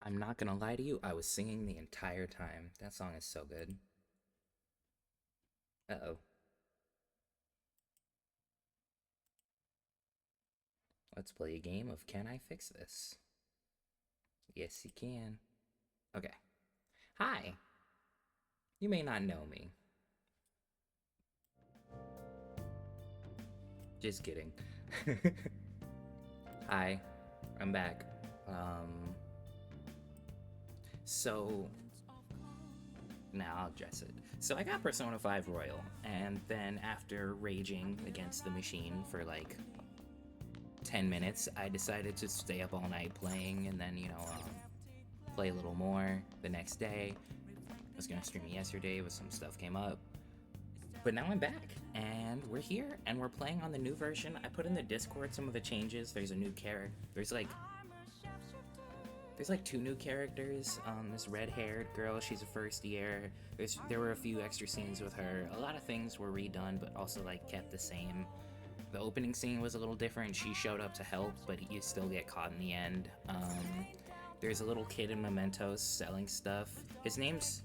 I'm not gonna lie to you, I was singing the entire time. That song is so good. Uh-oh. Let's play a game of Can I Fix This? Yes, you can. Okay. Hi. You may not know me. Just kidding. Hi. I'm back. So now I'll address it. So I got Persona 5 Royal, and then after raging against the machine for like 10 minutes, I decided to stay up all night playing, and then, play a little more the next day. I was gonna stream yesterday, but some stuff came up. But now I'm back, and we're here, and we're playing on the new version. I put in the Discord some of the changes. There's a new character. There's There's like 2 new characters. This red-haired girl, she's a first year. There were a few extra scenes with her. A lot of things were redone, but also like kept the same. The opening scene was a little different. She showed up to help, but you still get caught in the end. There's a little kid in Mementos selling stuff. His name's,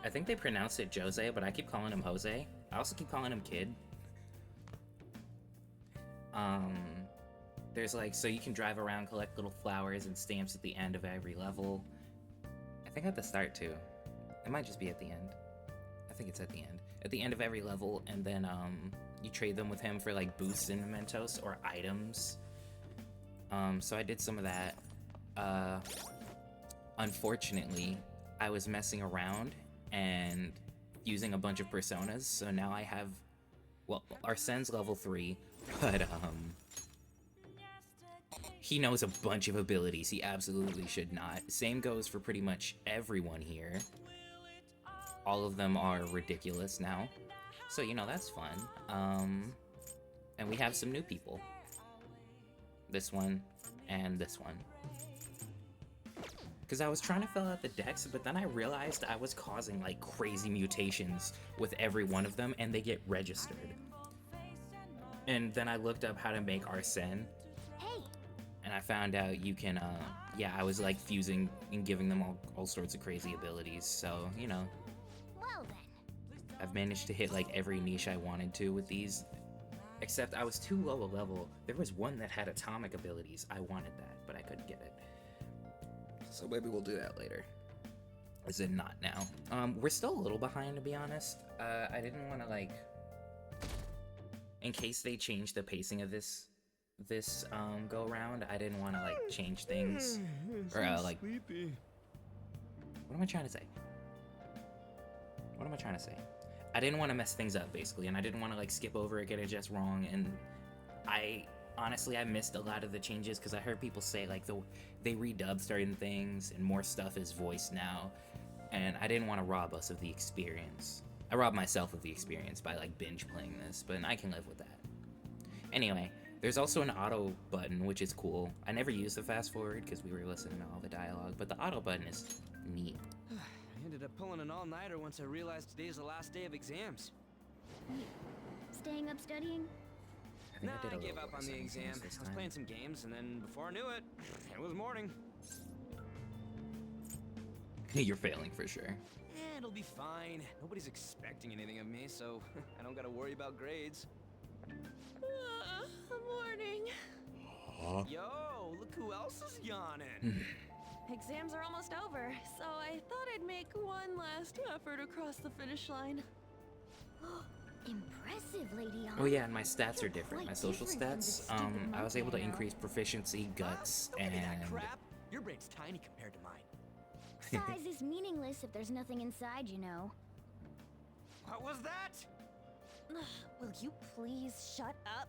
I think they pronounce it Jose, but I keep calling him Jose. I also keep calling him Kid. There's like, so you can drive around, collect little flowers and stamps at the end of every level. I think at the start too. It might just be at the end. I think it's at the end. At the end of every level, and then you trade them with him for like boosts in Mementos or items. So I did some of that. Unfortunately, I was messing around and using a bunch of personas, so now I have, well, Arsene's level 3, but he knows a bunch of abilities he absolutely should not. Same goes for pretty much everyone here. All of them are ridiculous now, so you know, that's fun. And we have some new people. This one and this one. Because I was trying to fill out the decks, but then I realized I was causing like crazy mutations with every one of them, and they get registered. And then I looked up how to make Arsene, and I found out you can, yeah, I was like fusing and giving them all sorts of crazy abilities, so, you know. Well then. I've managed to hit like every niche I wanted to with these, except I was too low a level. There was one that had atomic abilities. I wanted that, but I couldn't get it. So maybe we'll do that later. Is it not now? We're still a little behind, to be honest. I didn't want to, like, in case they change the pacing of this go around, I didn't want to like change things or like sleepy. What am I trying to say? What am I trying to say? I didn't want to mess things up, basically, and I didn't want to like skip over it, get it just wrong. And honestly, I missed a lot of the changes because I heard people say like they redubbed certain things and more stuff is voiced now, and I didn't want to rob us of the experience. I robbed myself of the experience by like binge playing this, but I can live with that. Anyway, there's also an auto button, which is cool. I never used the fast forward because we were listening to all the dialogue, but the auto button is neat. I ended up pulling an all-nighter once I realized today's the last day of exams. Staying up studying? I think I did a gave little up on worse the on exam. exams this I was time. playing some games, and then before I knew it, it was morning. You're failing for sure. It'll be fine. Nobody's expecting anything of me, so I don't gotta worry about grades. Morning. Yo, look who else is yawning. Exams are almost over, so I thought I'd make one last effort across the finish line. Impressive, Lady Oh Anna. yeah, and my stats are You're different. My quite social different from stats, the stupid I was monk able to I know. increase proficiency, guts, Don't give me and that crap. Your brain's tiny compared to mine. Size is meaningless if there's nothing inside, you know. What was that? Will you please shut up?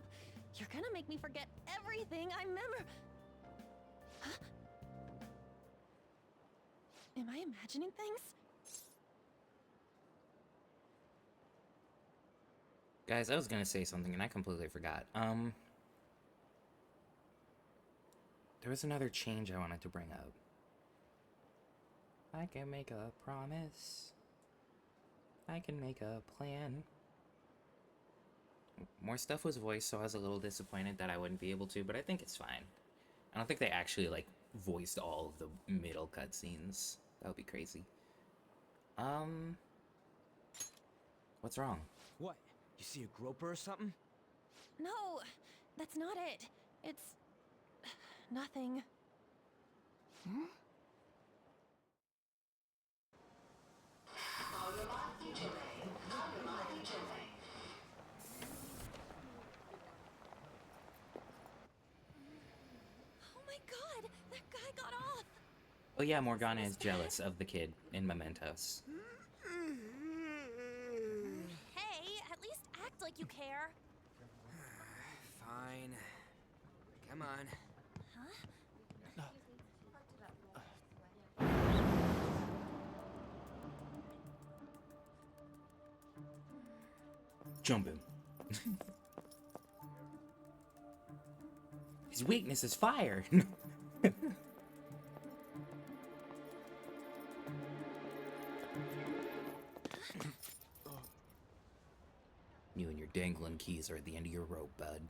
You're gonna make me forget everything I remember. Huh? Am I imagining things? guys, I was gonna say something and I completely forgot. There was another change I wanted to bring up. I can make a promise. I can make a plan. More stuff was voiced, so I was a little disappointed that I wouldn't be able to, but I think it's fine. I don't think they actually, like, voiced all of the middle cutscenes. That would be crazy. What's wrong? What? You see a groper or something? No, that's not it. It's nothing. Oh my god, that guy got off. Oh yeah, Morgana is jealous of the kid in Mementos. Hey, at least act like you care. Fine. Come on. Jump him. His weakness is fire. employees are at the end of your rope, bud.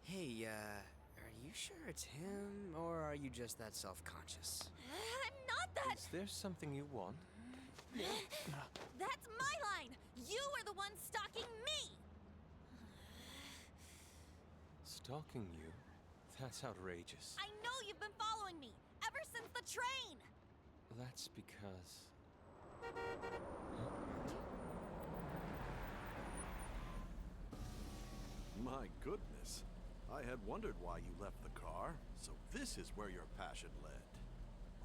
Hey, are you sure it's him, or are you just that self-conscious? I'm not that. Is there something you want? That's my line. You are the one stalking me. Stalking you? That's outrageous. I know you've been following me ever since the train. That's because... My goodness. I had wondered why you left the car, so this is where your passion led.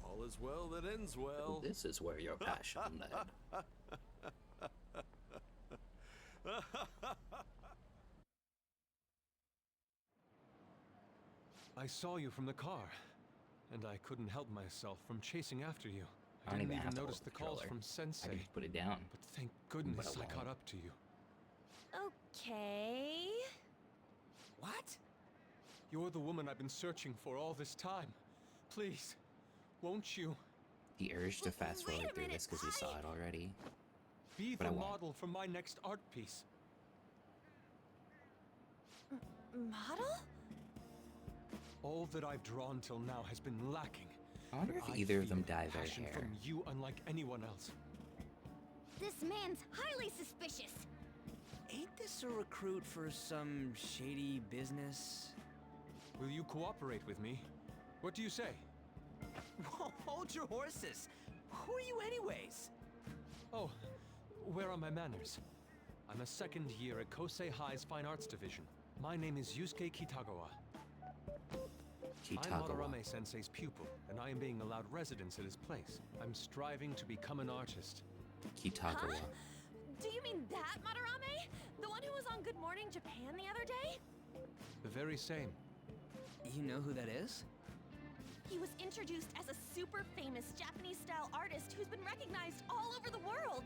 All is well that ends well. This is where your passion led. I saw you from the car, and I couldn't help myself from chasing after you. I I don't didn't even even have to notice hold the the calls controller. from I Sensei, can just put it down. but thank goodness But I I caught won't. up to you. Okay. What? You're the woman I've been searching for all this time. Please, won't you The urge to fast Wait a forward through minute, this because we saw it already. be But I the won't. model for my next art piece? Model? All that I've drawn till now has been lacking. I wonder but if either of them feel dye their passion hair. from you unlike anyone else. This man's highly suspicious. Ain't this a recruit for some shady business? Will you cooperate with me? What do you say? Whoa, hold your horses! Who are you anyways? Oh, where are my manners? I'm a second year at Kosei High's Fine Arts Division. My name is Yusuke Kitagawa. I'm Kitagawa. Madarame Sensei's pupil, and I am being allowed residence at his place. I'm striving to become an artist. Kitagawa. Do you mean that Madarame? The one who was on Good Morning Japan the other day? The very same. You know who that is? He was introduced as a super famous Japanese-style artist who's been recognized all over the world.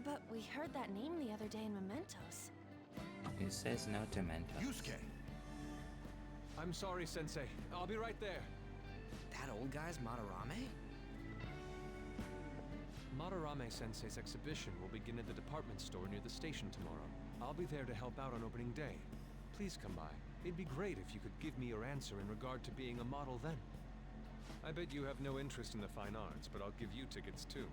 But we heard that name the other day in Mementos. Who says no to Mentos? Yusuke! I'm sorry, Sensei. I'll be right there. That old guy's Madarame? Madarame Sensei's exhibition will begin at the department store near the station tomorrow. I'll be there to help out on opening day. Please come by. It'd be great if you could give me your answer in regard to being a model then. I bet you have no interest in the fine arts, but I'll give you tickets too.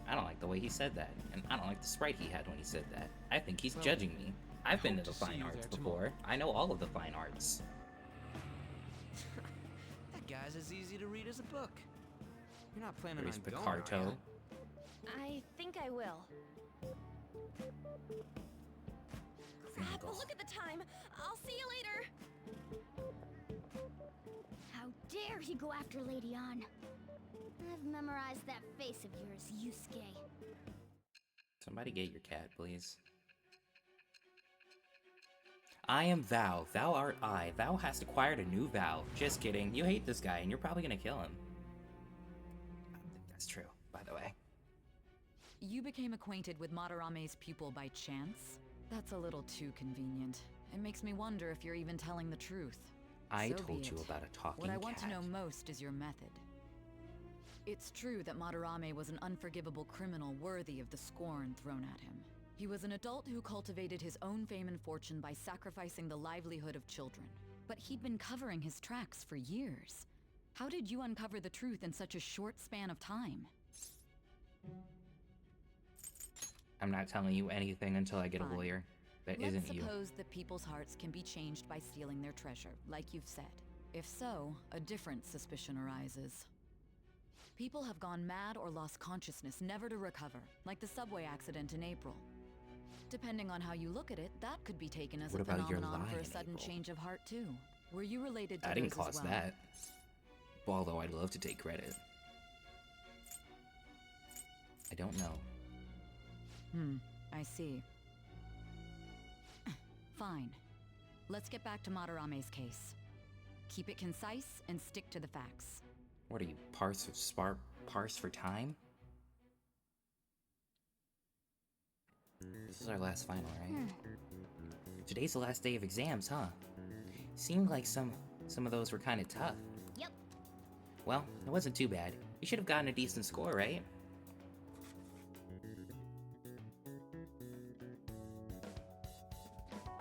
I don't like the way he said that, and I don't like the sprite he had when he said that. I think he's Well, judging me. I've been hope to the to see fine you arts there before. tomorrow. I know all of the fine arts. That guy's as easy to read as a book. You're not planning There's on going, Picarto. are ya? I think I will. Crap, Fingal. look at the time. I'll see you later. How dare he go after Lady Ann? I've memorized that face of yours, Yusuke. Somebody get your cat, please. I am thou. Thou art I. Thou hast acquired a new vow. Just kidding. You hate this guy, and you're probably gonna kill him. I don't think that's true, by the way. You became acquainted with Madarame's pupil by chance? That's a little too convenient. It makes me wonder if you're even telling the truth. I So told be you it. about a talking What I cat. want to know most is your method. It's true that Madarame was an unforgivable criminal worthy of the scorn thrown at him. He was an adult who cultivated his own fame and fortune by sacrificing the livelihood of children. But he'd been covering his tracks for years. How did you uncover the truth in such a short span of time? I'm not telling you anything until I get Fine. a lawyer. That Let's isn't you. suppose that people's hearts can be changed by stealing their treasure, like you've said. If so, a different suspicion arises. People have gone mad or lost consciousness, never to recover, like the subway accident in April. Depending on how you look at it, that could be taken as What a about your phenomenon lie for a in sudden April? change of heart too. Were you related to I didn't those cause as well? that. Although I'd love to take credit. I don't know. I see. Fine. Let's get back to Madarame's case. Keep it concise and stick to the facts. What are you, parse for time? This is our last final, right? Today's the last day of exams, huh? Seemed like some of those were kind of tough. Yep. Well, it wasn't too bad. You should have gotten a decent score, right?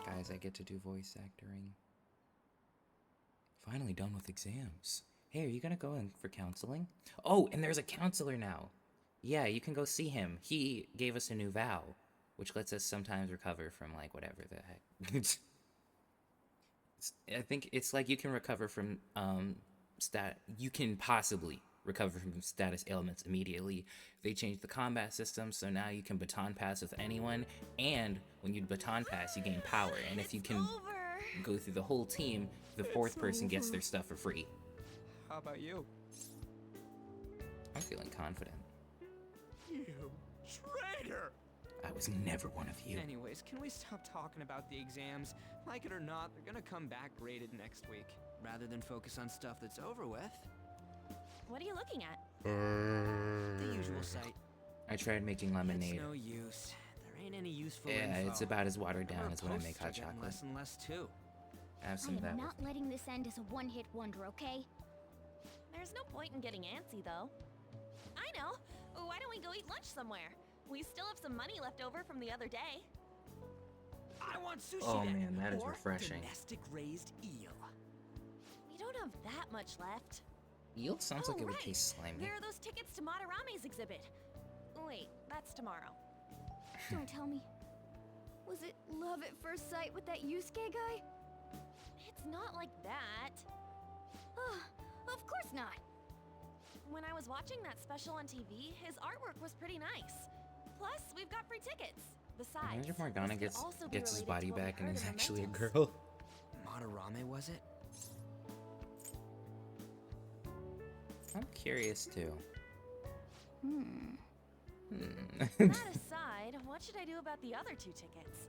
Guys, I get to do voice acting. Finally done with exams. Hey, are you gonna go in for counseling? Oh, and there's a counselor now. Yeah, you can go see him. He gave us a new vow, which lets us sometimes recover from, like, whatever the heck. I think it's like you can recover from, you can possibly recover from status ailments immediately. They changed the combat system, so now you can baton pass with anyone, and when you baton pass, you gain power, and if you can go through the whole team, the fourth person gets their stuff for free. How about you? I'm feeling confident. You traitor! I was never one of you. Anyways, can we stop talking about the exams? Like it or not, they're gonna come back graded next week. Rather than focus on stuff that's over with. What are you looking at? The usual sight. I tried making lemonade. It's no use. There ain't any useful Yeah, info. it's about as watered down Our as when I posts make are hot getting chocolate. Less and less too. Have I some of that. am not letting this end as a one-hit wonder, okay? There's no point in getting antsy, though. I know. Why don't we go eat lunch somewhere? We still have some money left over from the other day. I want sushi Oh, then, man, that is or refreshing. domestic raised eel. We don't have that much left. Eel sounds like it would right. taste slimy. There are those tickets to Madarame's exhibit. Wait, that's tomorrow. Don't tell me. Was it love at first sight with that Yusuke guy? It's not like that. Of course not. When I was watching that special on TV, his artwork was pretty nice. Plus, we've got free tickets. Besides, Imagine Morgana this could also be gets his related body to what we back and heard he's in actually a Mementos. girl. Madarame, was it? I'm curious too. That aside, what should I do about the other 2 tickets?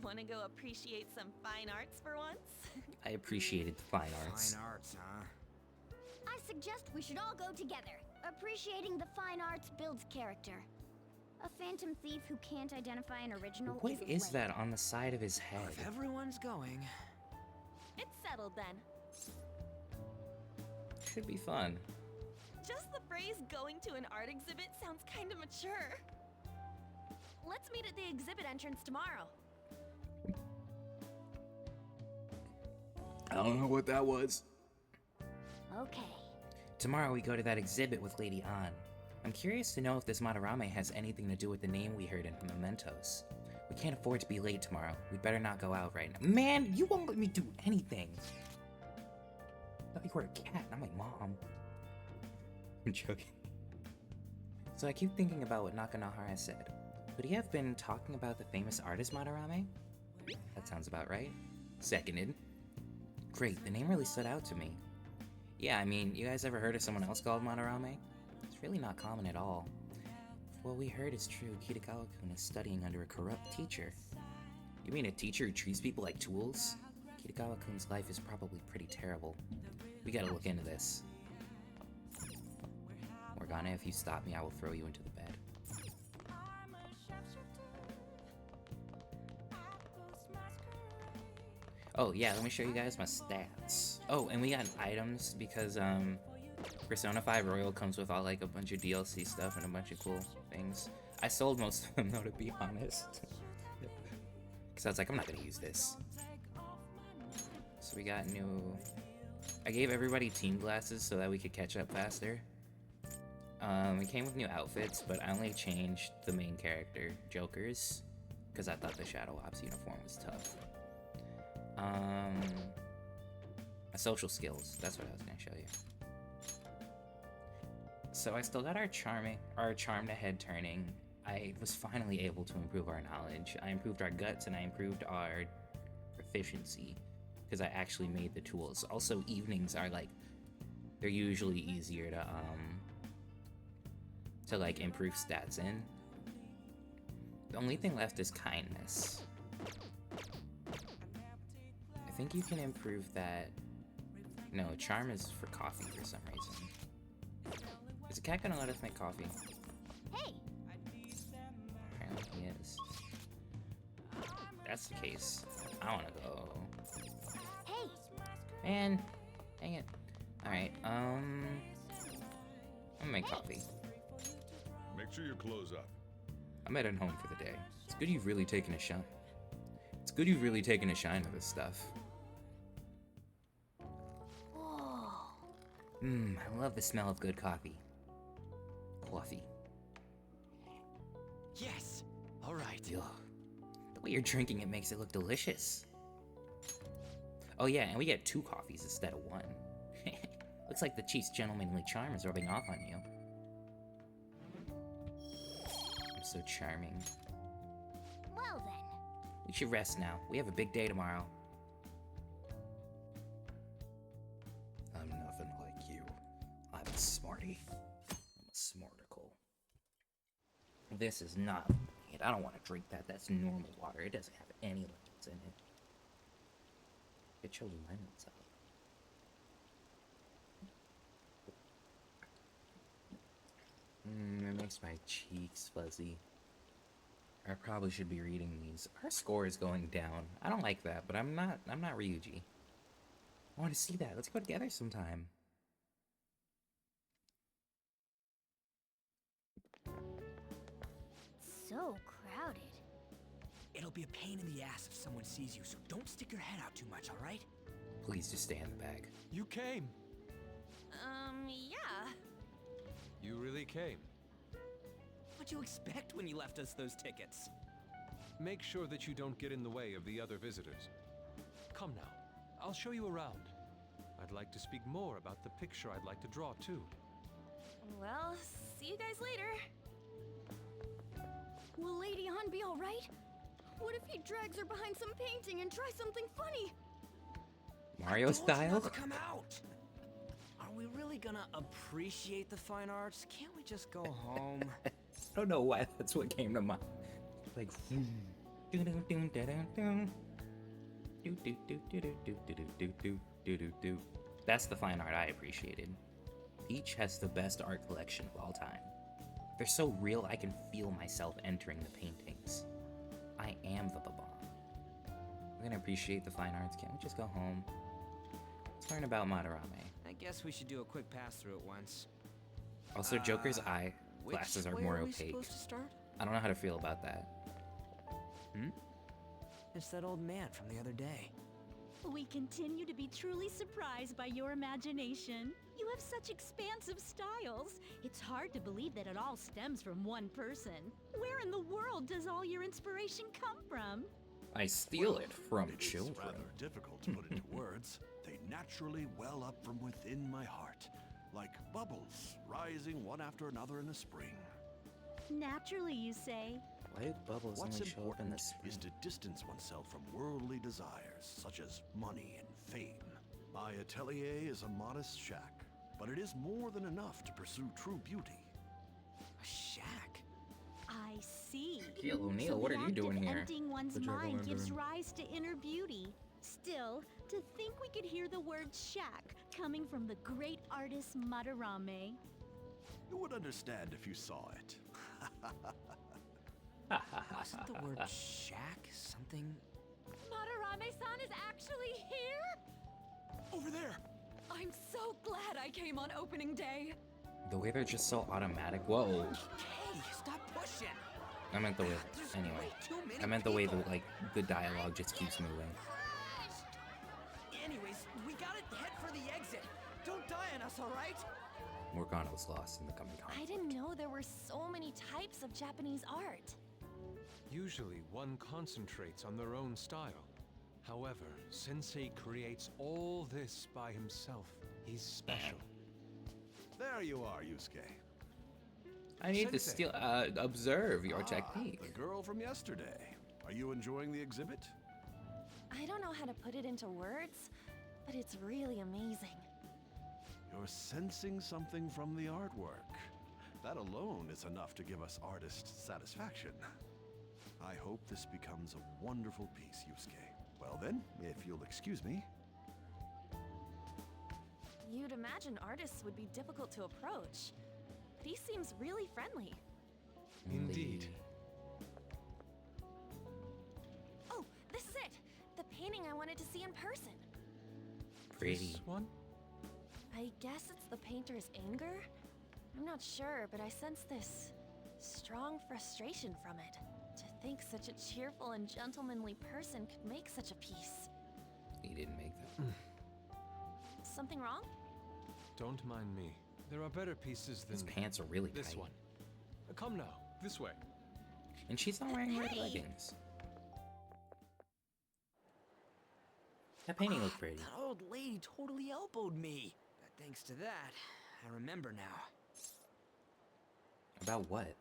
Want to go appreciate some fine arts for once? I appreciated the fine arts. Fine arts, huh? I suggest we should all go together. Appreciating the fine arts builds character. A phantom thief who can't identify an original What is lame. that on the side of his head? If everyone's going, It's settled then. Should be fun. Just the phrase going to an art exhibit sounds kind of mature. Let's meet at the exhibit entrance tomorrow. I don't know what that was. Okay. Tomorrow we go to that exhibit with Lady An. I'm curious to know if this Madarame has anything to do with the name we heard in Mementos. We can't afford to be late tomorrow. We'd better not go out right now. Man, you won't let me do anything. I thought you were a cat, not my mom. I'm joking. So I keep thinking about what Nakanohara said. Would he have been talking about the famous artist Madarame? That sounds about right. Seconded. Great, the name really stood out to me. Yeah, I mean, you guys ever heard of someone else called Madarame? It's really not common at all. If what we heard is true, Kitagawa-kun is studying under a corrupt teacher. You mean a teacher who treats people like tools? Kitagawa-kun's life is probably pretty terrible. We gotta look into this. Morgana, if you stop me, I will throw you into the bed. Oh yeah, let me show you guys my stats. Oh, and we got items because Persona 5 Royal comes with all like a bunch of DLC stuff and a bunch of cool things. I sold most of them though, to be honest. Cause I was like, I'm not gonna use this. So we got new... I gave everybody team glasses so that we could catch up faster. It came with new outfits, but I only changed the main character, Joker's, because I thought the Shadow Ops uniform was tough. My social skills, that's what I was gonna show you. So I still got our charm to head turning. I was finally able to improve our knowledge. I improved our guts and I improved our proficiency because I actually made the tools. Also, evenings are like, they're usually easier to like improve stats in. The only thing left is kindness. I think you can improve that. No, charm is for coffee for some reason. Is the cat gonna let us make coffee? Hey! Apparently he is. If that's the case, I wanna go. Hey! Man, dang it. Alright, I'm gonna make coffee. Make sure your clothes up. I'm heading home for the day. It's good you've really taken a shine. It's good you've really taken a shine to this stuff. I love the smell of good coffee. Coffee. Yes. All right. Ugh. The way you're drinking it makes it look delicious. Oh yeah, and we get 2 coffees instead of 1. Looks like the chief's gentlemanly charm is rubbing off on you. I'm so charming. Well then. We should rest now. We have a big day tomorrow. I'm nothing like you. I'm a smarty. I'm a smarticle. This is not it. I don't want to drink that. That's normal water. It doesn't have any lemons in it. Get your lemons out. It makes my cheeks fuzzy. I probably should be reading these. Our score is going down. I don't like that, but I'm not Ryuji. I want to see that. Let's go together sometime. So crowded. It'll be a pain in the ass if someone sees you, so don't stick your head out too much, all right? Please just stay in the bag. You came. Yeah. You really came. What'd you expect when you left us those tickets? Make sure that you don't get in the way of the other visitors. Come now, I'll show you around. I'd like to speak more about the picture I'd like to draw too. Well, see you guys later. Will Lady Han be alright? What if he drags her behind some painting and tries something funny? Mario style? Come out! Are we really gonna appreciate the fine arts? Can't we just go home? I don't know why that's what came to mind. Like, that's the fine art I appreciated. Each has the best art collection of all time. They're so real I can feel myself entering the paintings. I am the bomb. I'm gonna appreciate the fine arts. Can't we just go home? Let's learn about Madarame. I guess we should do a quick pass through it once. Also, Joker's eye glasses are more Which way are we opaque. supposed to start? I don't know how to feel about that. It's that old man from the other day. We continue to be truly surprised by your imagination. You have such expansive styles. It's hard to believe that it all stems from one person. Where in the world does all your inspiration come from? I steal it from It's children. rather difficult to put into words. They naturally well up from within my heart, like bubbles rising one after another in the spring. Naturally, you say. Why do bubbles What's only show up in important the spring? is to distance oneself from worldly desires, such as money and fame. My atelier is a modest shack, but it is more than enough to pursue true beauty. A shack? I see. Shaquille O'Neal, So what the are you act doing of here? emptying one's The Jack mind gives O'Lantern. rise to inner beauty. Still, to think we could hear the word shack coming from the great artist Madarame. You would understand if you saw it. Wasn't the word shack something? Madarame-san is actually here? Over there! I'm so glad I came on opening day. The way they're just so automatic. Whoa. Hey, stop pushing! I meant the way. There's Anyway. way too many I meant the way people. the dialogue just keeps moving. Anyways, we gotta head for the exit. Don't die on us, alright? Morgana's lost in the coming I conflict. didn't know there were so many types of Japanese art. Usually, one concentrates on their own style. However, Sensei creates all this by himself. He's special. There you are, Yusuke. I need to Sensei. observe your technique. The girl from yesterday. Are you enjoying the exhibit? I don't know how to put it into words, but it's really amazing. You're sensing something from the artwork. That alone is enough to give us artist satisfaction. I hope this becomes a wonderful piece, Yusuke. Well then, if you'll excuse me. You'd imagine artists would be difficult to approach, but he seems really friendly. Indeed. Oh, this is it! The painting I wanted to see in person. Pretty. This one? I guess it's the painter's anger? I'm not sure, but I sense this strong frustration from it. To think such a cheerful and gentlemanly person could make such a piece. He didn't make that. Something wrong? Don't mind me. There are better pieces than His pants are really this tight. one. Come now, this way. And she's not wearing red Hey! leggings. That painting looked pretty. That old lady totally elbowed me. But thanks to that, I remember now. About what?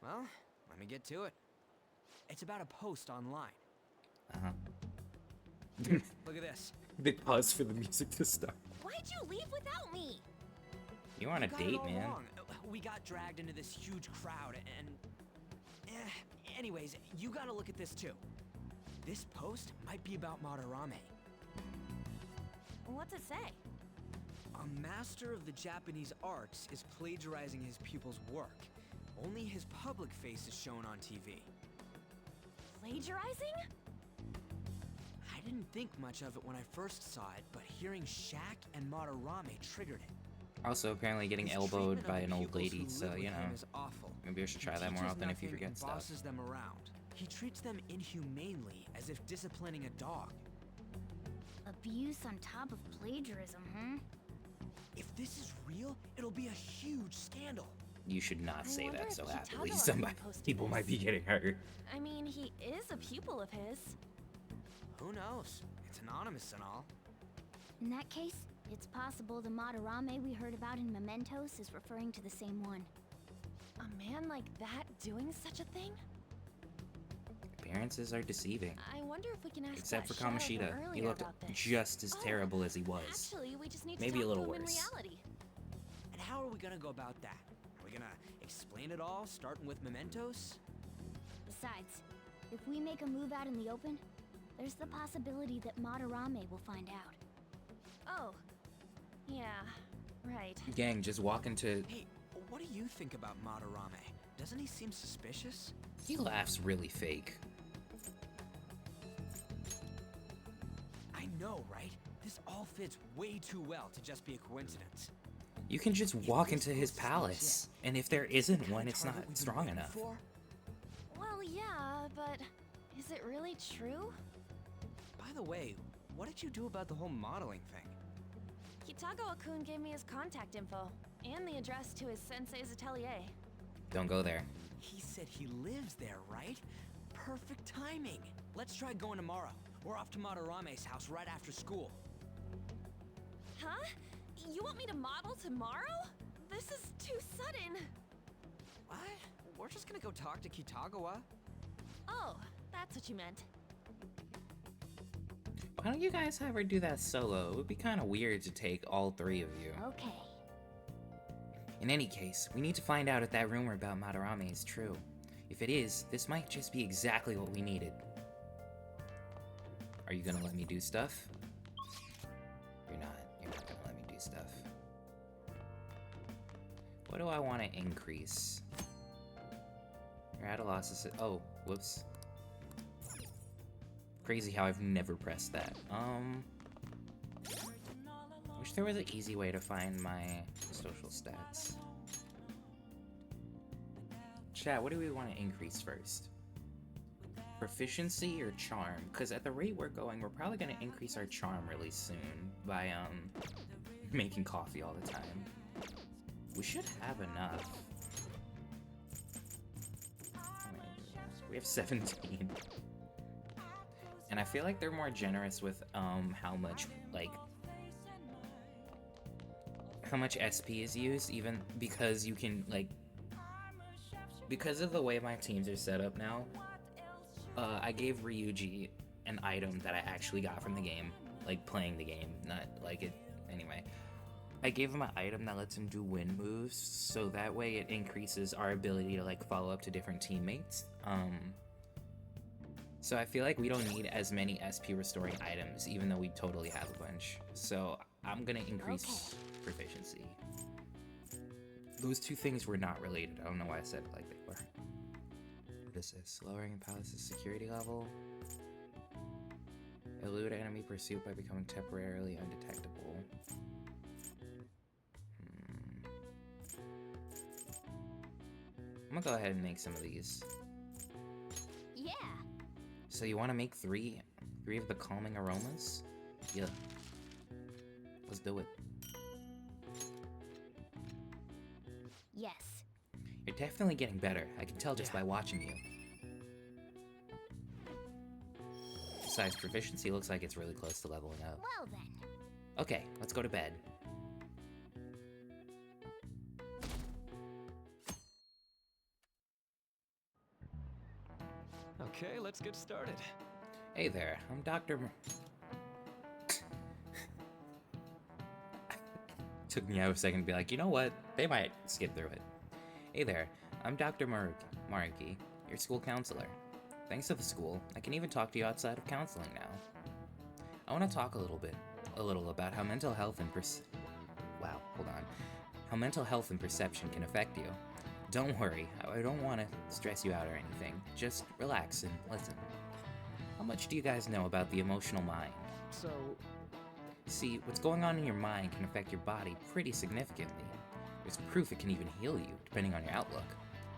Well, let me get to it. It's about a post online. Uh-huh. Look at this. Big pause for the music to start. Why'd you leave without me? You're on a You got it date, all man. wrong. We got dragged into this huge crowd and... Anyways, you gotta look at this too. This post might be about Madarame. What's it say? A master of the Japanese arts is plagiarizing his pupil's work. Only his public face is shown on TV. Plagiarizing? I didn't think much of it when I first saw it, but hearing Shaq and Madarame triggered it. Also, apparently getting His elbowed treatment by of an the old pupils lady, who so, live you with him know. is awful. Maybe I should try He that more teaches often if you nothing forget and stuff. bosses them around. He treats them inhumanely, as if disciplining a dog. Abuse on top of plagiarism, huh? If this is real, it'll be a huge scandal. You should not I say wonder that if so Kitagawa happily. can post People this. might be getting hurt. I mean, he is a pupil of his. Who knows? It's anonymous and all. In that case, it's possible the Madarame we heard about in Mementos is referring to the same one. A man like that doing such a thing? Appearances are deceiving. I wonder if we can ask Except for that shadow Kamoshida. from He earlier looked about this. just as Oh, terrible as he was. Actually, we just need Maybe to a talk little to him worse. in reality. And how are we gonna go about that? Are we gonna explain it all, starting with Mementos? Besides, if we make a move out in the open, there's the possibility that Madarame will find out. Oh. Yeah, right. Gang, just walk into... Hey, what do you think about Madarame? Doesn't he seem suspicious? He laughs really fake. I know, right? This all fits way too well to just be a coincidence. You can just walk If this into his post is palace, legit, and if there isn't kinda one, it's not target we've been strong waiting enough. for? Well, yeah, but is it really true? By the way, what did you do about the whole modeling thing? Kitagawa-kun gave me his contact info and the address to his sensei's atelier. Don't go there. He said he lives there, right? Perfect timing. Let's try going tomorrow. We're off to Madarame's house right after school. Huh? You want me to model tomorrow? This is too sudden. What? We're just gonna go talk to Kitagawa. Oh, that's what you meant. Why don't you guys have her do that solo? It would be kind of weird to take all three of you. Okay. In any case, we need to find out if that rumor about Madarame is true. If it is, this might just be exactly what we needed. Are you gonna let me do stuff? You're not. You're not gonna let me do stuff. What do I want to increase? You're at a loss. Oh, whoops. Crazy how I've never pressed that. Wish there was an easy way to find my social stats. Chat, what do we want to increase first? Proficiency or charm? Because at the rate we're going, we're probably going to increase our charm really soon by, making coffee all the time. We should have enough. How many do we have? We have 17. And I feel like they're more generous with, how much, like, how much SP is used, even because you can, like, because of the way my teams are set up now, I gave Ryuji an item that I actually got from the game, like playing the game, not like it, anyway. I gave him an item that lets him do wind moves, so that way it increases our ability to like follow up to different teammates. So I feel like we don't need as many SP restoring items, even though we totally have a bunch. So I'm gonna increase proficiency. Those two things were not related. I don't know why I said it like they were. What is this? Lowering a palace's security level. Elude enemy pursuit by becoming temporarily undetectable. I'm gonna go ahead and make some of these. Yeah. So you want to make three of the calming aromas? Yeah. Let's do it. Yes. You're definitely getting better. I can tell just by watching you. Besides, proficiency looks like it's really close to leveling up. Well then. Okay, let's go to bed. Okay, let's get started. Hey there, I'm Dr. Took me out a second to be like, you know what? They might skip through it. Hey there, I'm Dr. Mariki, your school counselor. Thanks to the school, I can even talk to you outside of counseling now. I want to talk a little about how mental health and how mental health and perception can affect you. Don't worry, I don't want to stress you out or anything. Just relax and listen. How much do you guys know about the emotional mind? So, See, what's going on in your mind can affect your body pretty significantly. There's proof it can even heal you, depending on your outlook.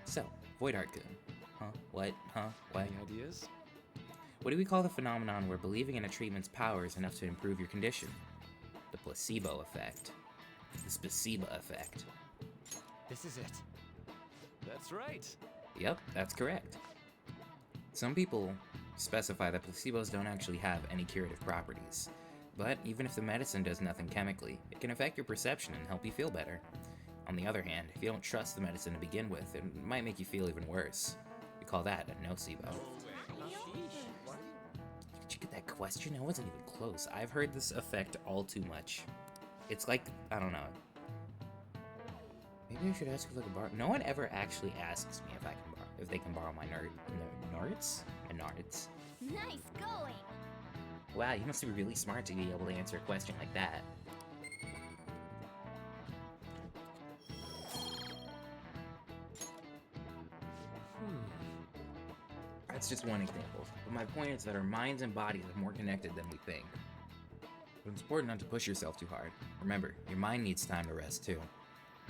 So, Void Art Goon. Huh? What? Huh? What? any ideas? What do we call the phenomenon where believing in a treatment's power is enough to improve your condition? The placebo effect. The placebo effect. This is it. That's right. Yep, that's correct. Some people specify that placebos don't actually have any curative properties. But even if the medicine does nothing chemically, it can affect your perception and help you feel better. On the other hand, if you don't trust the medicine to begin with, it might make you feel even worse. We call that a nocebo. Did you get that question? I wasn't even close. I've heard this effect all too much. It's like, I don't know. Maybe I should ask if I can borrow. No one ever actually asks me if they can borrow my nards? My nards. Nice going. Wow, you must be really smart to be able to answer a question like that. That's just one example. But my point is that our minds and bodies are more connected than we think. But it's important not to push yourself too hard. Remember, your mind needs time to rest too.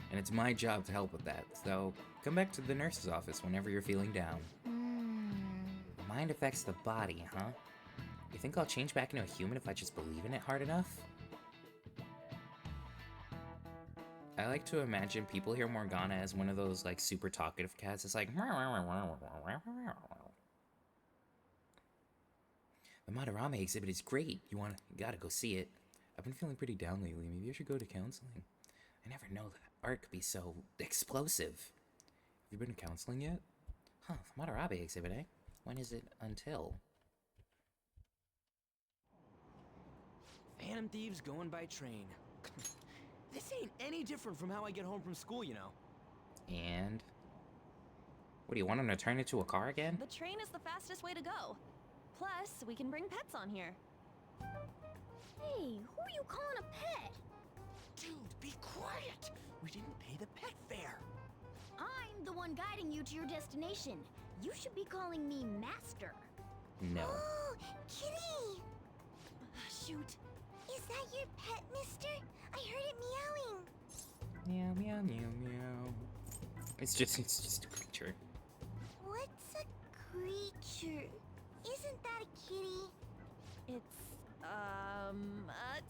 And it's my job to help with that, so come back to the nurse's office whenever you're feeling down. The mind affects the body, huh? You think I'll change back into a human if I just believe in it hard enough? I like to imagine people hear Morgana as one of those, like, super talkative cats. It's like... The Madarame exhibit is great. You gotta go see it. I've been feeling pretty down lately. Maybe I should go to counseling. I never know that art could be so explosive. Have you been to counseling yet? Huh, the Madarame exhibit, eh? When is it until? Phantom thieves going by train. This ain't any different from how I get home from school, you know. And? What, do you want him to turn into a car again? The train is the fastest way to go. Plus, we can bring pets on here. Hey, who are you calling a pet? Dude, be quiet. We didn't pay the pet fare. I'm the one guiding you to your destination. You should be calling me Master. No. Oh, kitty! Shoot. Is that your pet, mister? I heard it meowing. Meow, meow, meow, meow. It's just a creature. What's a creature? Isn't that a kitty? It's, a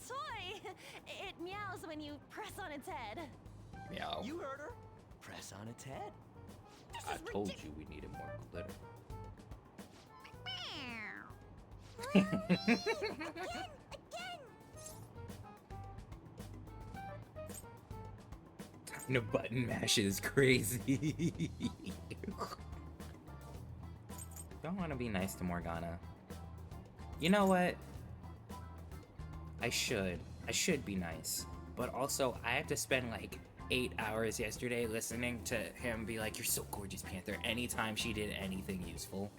toy. It meows when you press on its head. Meow. You heard her. Press on its head. I told you we needed more glitter. Again! No button mash is crazy. Don't want to be nice to Morgana. You know what? I should be nice. But also, I had to spend like 8 hours yesterday listening to him be like, "You're so gorgeous, Panther," anytime she did anything useful.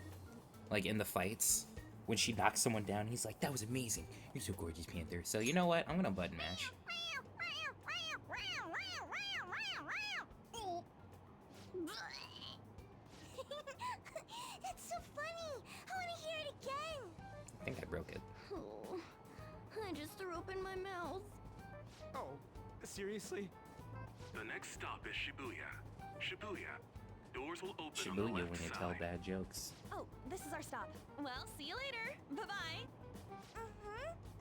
Like in the fights. When she knocks someone down, he's like, "That was amazing. You're so gorgeous, Panther." So you know what? I'm gonna button mash. That's so funny. I want to hear it again. I think I broke it. Oh, I just threw open my mouth. Oh, seriously? The next stop is Shibuya. Shibuya. Doors will open Should on boo the you left when you tell side. bad jokes. Oh, this is our stop. Well, see you later. Bye-bye.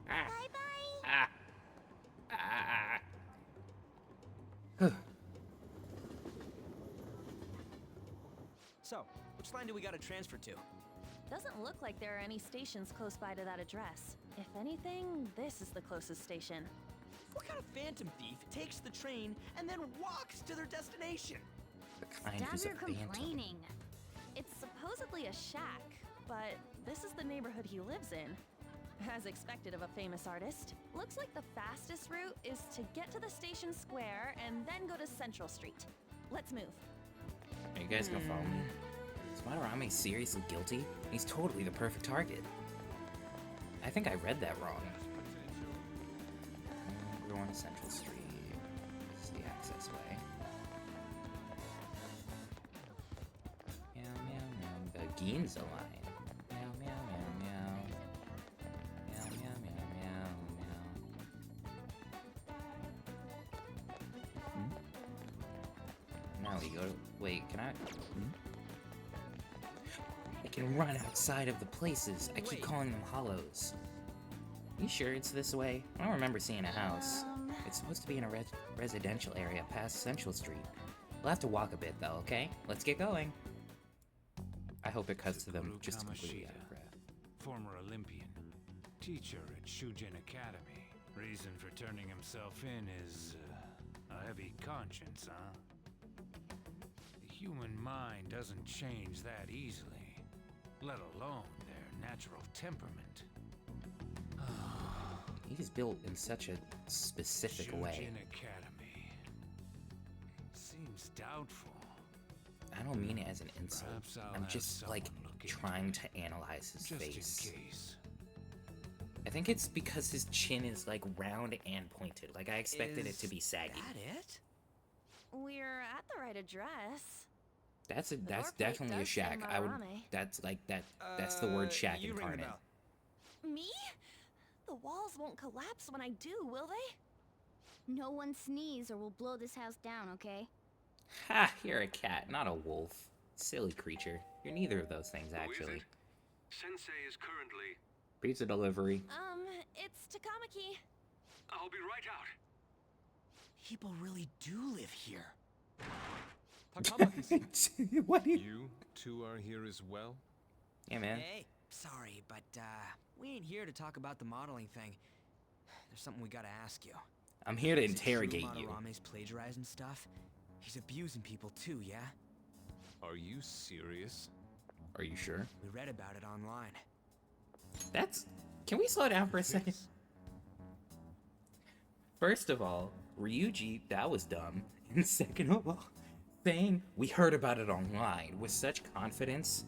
Ah. Bye-bye. Ah. Ah. So, which line do we gotta transfer to? Doesn't look like there are any stations close by to that address. If anything, this is the closest station. What kind of phantom thief takes the train and then walks to their destination? The kind Stop who's a your phantom. complaining. It's supposedly a shack, but this is the neighborhood he lives in. As expected of a famous artist, looks like the fastest route is to get to the station square and then go to Central Street. Let's move. Are you guys gonna follow me? Is Madarame seriously guilty? He's totally the perfect target. I think I read that wrong. We're going to Central Street. This is the access way. Meow, meow, meow. The Ginza line. Meow, meow, meow, meow. Meow, meow, meow, meow, meow. Now we go to... Wait, can I... I can run outside of the places. I keep calling them hollows. You sure it's this way? I don't remember seeing a house. It's supposed to be in a residential area past Central Street. We'll have to walk a bit though, okay? Let's get going. I hope it cuts to them just completely out of breath. Former Olympian, teacher at Shujin Academy. Reason for turning himself in is a heavy conscience, huh? The human mind doesn't change that easily, let alone their natural temperament. He's built in such a specific way. Shujin Academy. Seems doubtful. I don't mean it as an insult. Perhaps I'll I'm have just someone like look into trying to analyze his just face. in case. I think it's because his chin is like round and pointed. Like I expected it to be saggy. That it? We're at the right address. That's door definitely a plate does say shack. I would. Madarame. That's like that. That's the word shack you ring the incarnate. bell. Me? The walls won't collapse when I do, will they? No one sneeze or we'll blow this house down, okay? Ha! You're a cat, not a wolf. Silly creature. You're neither of those things, Who is actually. it? Sensei is currently... Pizza delivery. It's Takamaki. I'll be right out. People really do live here. What? You two are here as well? Yeah, man. Hey, sorry, but we ain't here to talk about the modeling thing. There's something we gotta ask you. I'm here to Is it true interrogate you. Madarame's plagiarizing stuff? He's abusing people too, yeah? Are you serious? Are you sure? We read about it online. That's... Can we slow down for a second? This- First of all, Ryuji, that was dumb. And second of all, saying we heard about it online with such confidence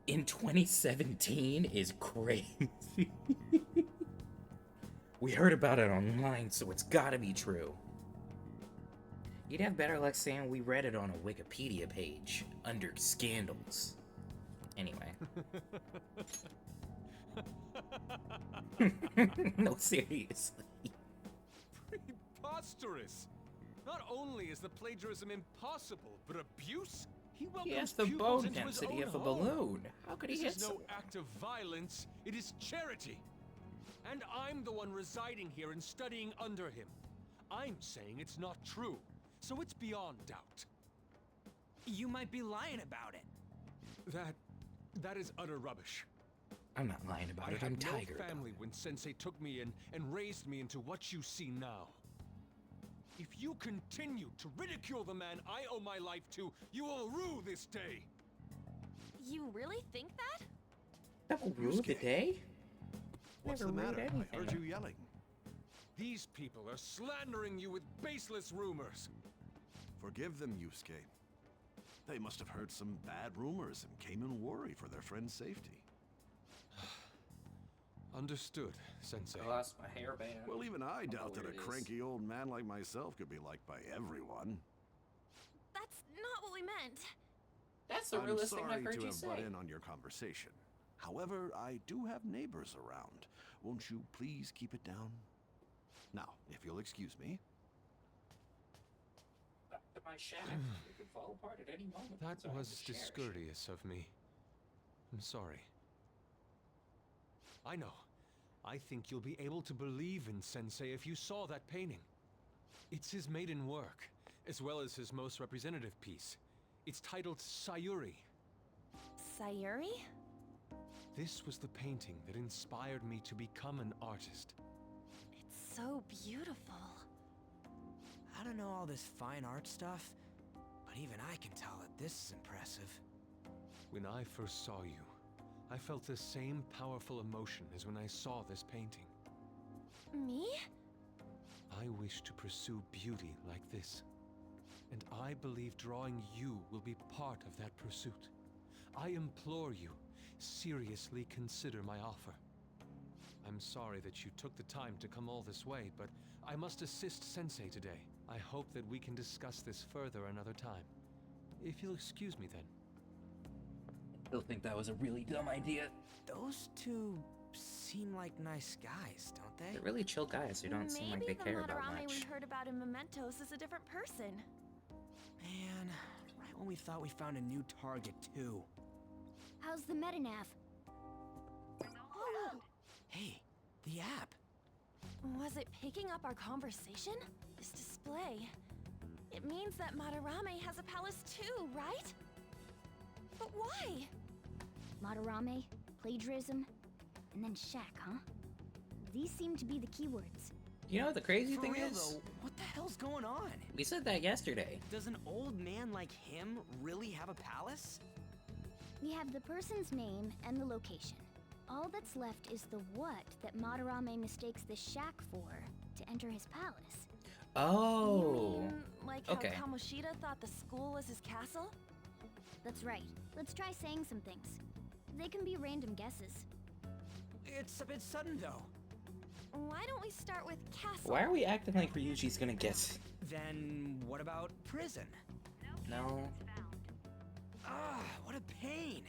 in 2017 is crazy. We heard about it online, so it's gotta be true. You'd have better luck saying we read it on a Wikipedia page under scandals. Anyway. No, seriously. Preposterous! Not only is the plagiarism impossible, but abuse? He welcomes He has the pupils bone into his density own of a home. balloon. How could he This hit is no someone? act of violence, it is charity. And I'm the one residing here and studying under him. I'm saying it's not true, so it's beyond doubt. You might be lying about it. That is utter rubbish. I'm not lying about I it. I'm had no tiger. family when Sensei took me in and raised me into what you see now. If you continue to ridicule the man I owe my life to, you will rue this day. You really think that? That will rule the day? What's Never the read matter? I heard anything. you yelling. These people are slandering you with baseless rumors. Forgive them, Yusuke. They must have heard some bad rumors and came in worry for their friend's safety. Understood, Sensei. I lost my hairband. Well, even I doubt that where a it is. cranky old man like myself could be liked by everyone. That's not what we meant. That's the I'm realest thing sorry I've heard to you have say. butt in on your conversation. However, I do have neighbors around. Won't you please keep it down? Now, if you'll excuse me. Back to my shack. could fall apart at any moment. That so I have was to cherish it. discourteous of me. I'm sorry. I know. I think you'll be able to believe in Sensei if you saw that painting. It's his maiden work, as well as his most representative piece. It's titled Sayuri. Sayuri? This was the painting that inspired me to become an artist. It's so beautiful. I don't know all this fine art stuff, but even I can tell that this is impressive. When I first saw you, I felt the same powerful emotion as when I saw this painting. Me? I wish to pursue beauty like this. And I believe drawing you will be part of that pursuit. I implore you, seriously consider my offer. I'm sorry that you took the time to come all this way, but I must assist Sensei today. I hope that we can discuss this further another time. If you'll excuse me then. I still think that was a really dumb idea. Those two seem like nice guys, don't they? They're really chill guys who don't seem like they care about Maybe the Madarame much. we heard about in Mementos is a different person. Man, right when we thought we found a new target, too. How's the Metanav? Oh, Hey, the app. was it picking up our conversation? This display. It means that Madarame has a palace too, right? But why? Madarame, plagiarism, and then shack, huh? These seem to be the keywords. You know what the crazy For thing real, is? though, what the hell's going on? We said that yesterday. Does an old man like him really have a palace? We have the person's name and the location. All that's left is the what that Madarame mistakes the shack for to enter his palace. Oh. You mean, like okay. how Kamoshida thought the school was his castle? That's right. Let's try saying some things. They can be random guesses. It's a bit sudden, though. Why don't we start with castle? Why are we acting like Ryuji's gonna guess? Then what about prison? No. Ah, what a pain.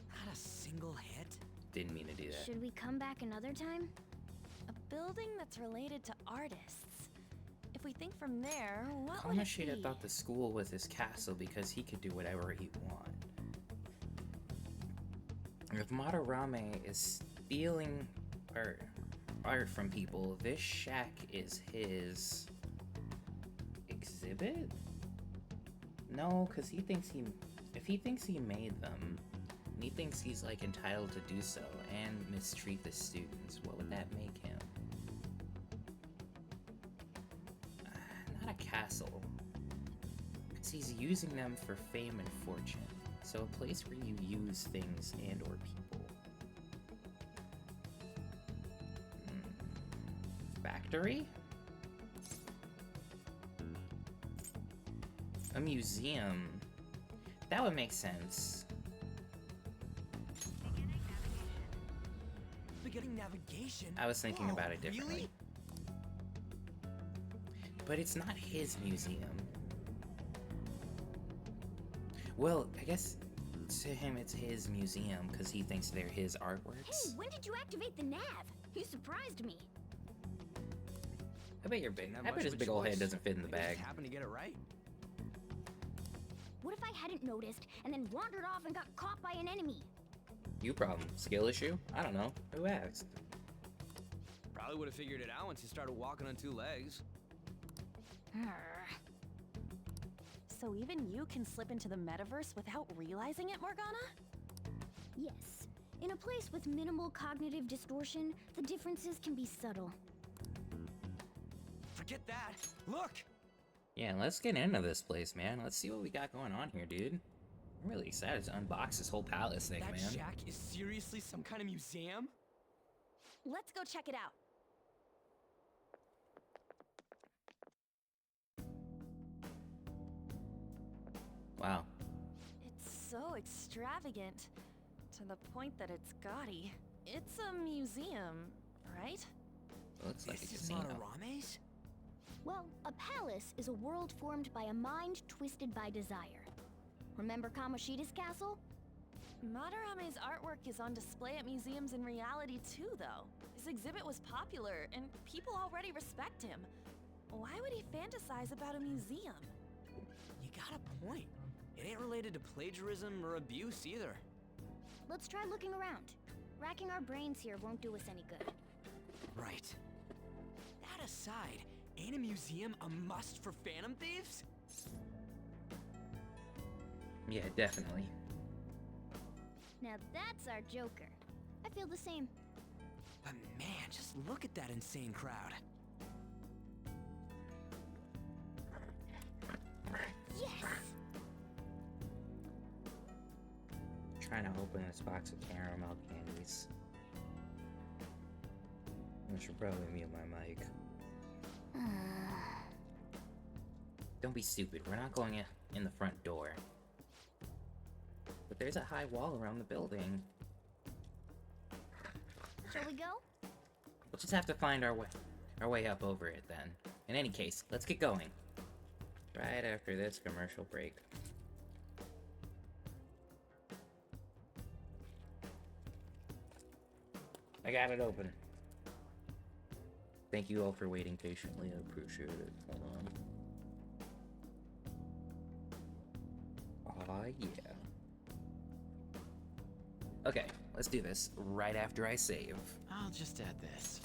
Not a single hit. Didn't mean to do that. Should we come back another time? A building that's related to artists. If we think from there, what would it Kamoshida be? thought the school was his castle because he could do whatever he wanted. If Madarame is stealing art from people, this shack is his exhibit? No, because if he thinks he made them, and he thinks he's like entitled to do so and mistreat the students, what would that make him? Not a castle, because he's using them for fame and fortune. So a place where you use things and or people. Factory? A museum. That would make sense. Beginning navigation? I was thinking Whoa, about it differently. Really? But it's not his museum. Well, I guess to him it's his museum because he thinks they're his artworks. Hey, when did you activate the nav? You surprised me. I bet you're big. Not I much bet his of a big old head choice. doesn't fit in the Maybe I bag. just happened to get it right. What if I hadn't noticed and then wandered off and got caught by an enemy? You problem. Skill issue? I don't know. Who asked? Probably would have figured it out once you started walking on two legs. So even you can slip into the metaverse without realizing it, Morgana? Yes. In a place with minimal cognitive distortion, the differences can be subtle. Forget that. Look! Yeah, let's get into this place, man. Let's see what we got going on here, dude. I'm really excited to unbox this whole palace thing, That man. shack is seriously some kind of museum? Let's go check it out. Wow. It's so extravagant, to the point that it's gaudy. It's a museum, right? Looks like a This is casino. Madarame's? Well, a palace is a world formed by a mind twisted by desire. Remember Kamoshida's castle? Madarame's artwork is on display at museums in reality too, though. His exhibit was popular, and people already respect him. Why would he fantasize about a museum? You got a point. It ain't related to plagiarism or abuse either. Let's try looking around. Racking our brains here won't do us any good. Right. That aside, ain't a museum a must for Phantom Thieves? Yeah, definitely. Now that's our Joker. I feel the same. But man, just look at that insane crowd. Yes! Trying to open this box of caramel candies. I should probably mute my mic. Don't be stupid. We're not going in the front door. But there's a high wall around the building. Shall we go? We'll just have to find our way up over it then. In any case, let's get going. Right after this commercial break. I got it open. Thank you all for waiting patiently. I appreciate it. Hold on. Aw, yeah. Okay, let's do this right after I save. I'll just add this.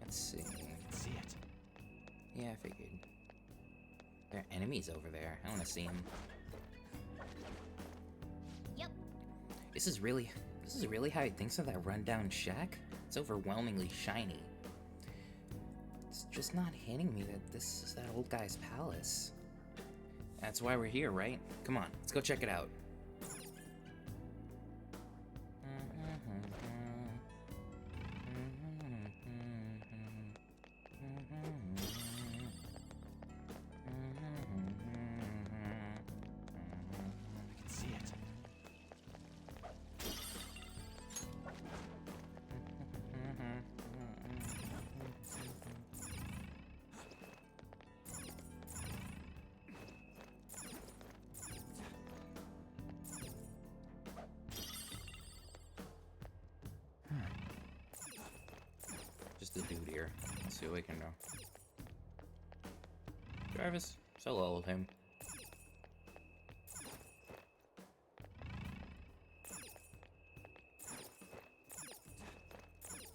Let's see. I can see it. Yeah, I figured. There are enemies over there. I want to see them. Yep. This is really how he thinks of that rundown shack? It's overwhelmingly shiny. It's just not hitting me that this is that old guy's palace. That's why we're here, right? Come on, let's go check it out. I can see it. Just a dude here. Let's see what we can do. Jarvis, so old him.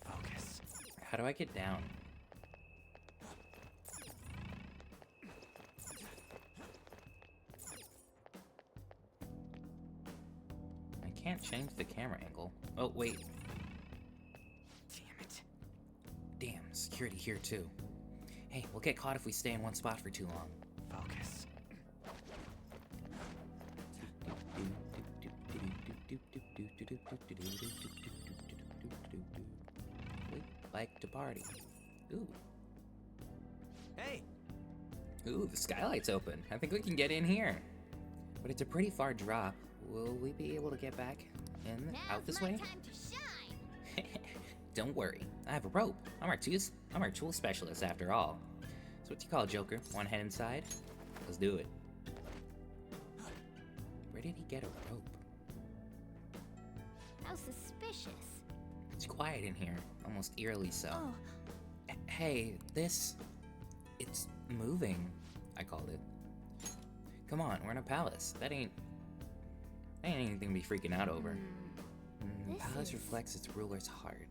Focus. How do I get down? I can't change the camera angle. Oh, wait. Damn it. Damn, security here too. Hey, we'll get caught if we stay in one spot for too long. Focus. We like to party. Ooh. Hey! Ooh, the skylight's open. I think we can get in here. But it's a pretty far drop. Will we be able to get back in out this way? Now's my time to shine! Don't worry, I have a rope. I'm our tool specialist after all. So what do you call it, Joker? Want to head inside? Let's do it. Where did he get a rope? How suspicious. It's quiet in here, almost eerily so. Oh, Hey, it's moving, I called it. Come on, we're in a palace. That ain't anything to be freaking out over. The This palace is- reflects its ruler's heart.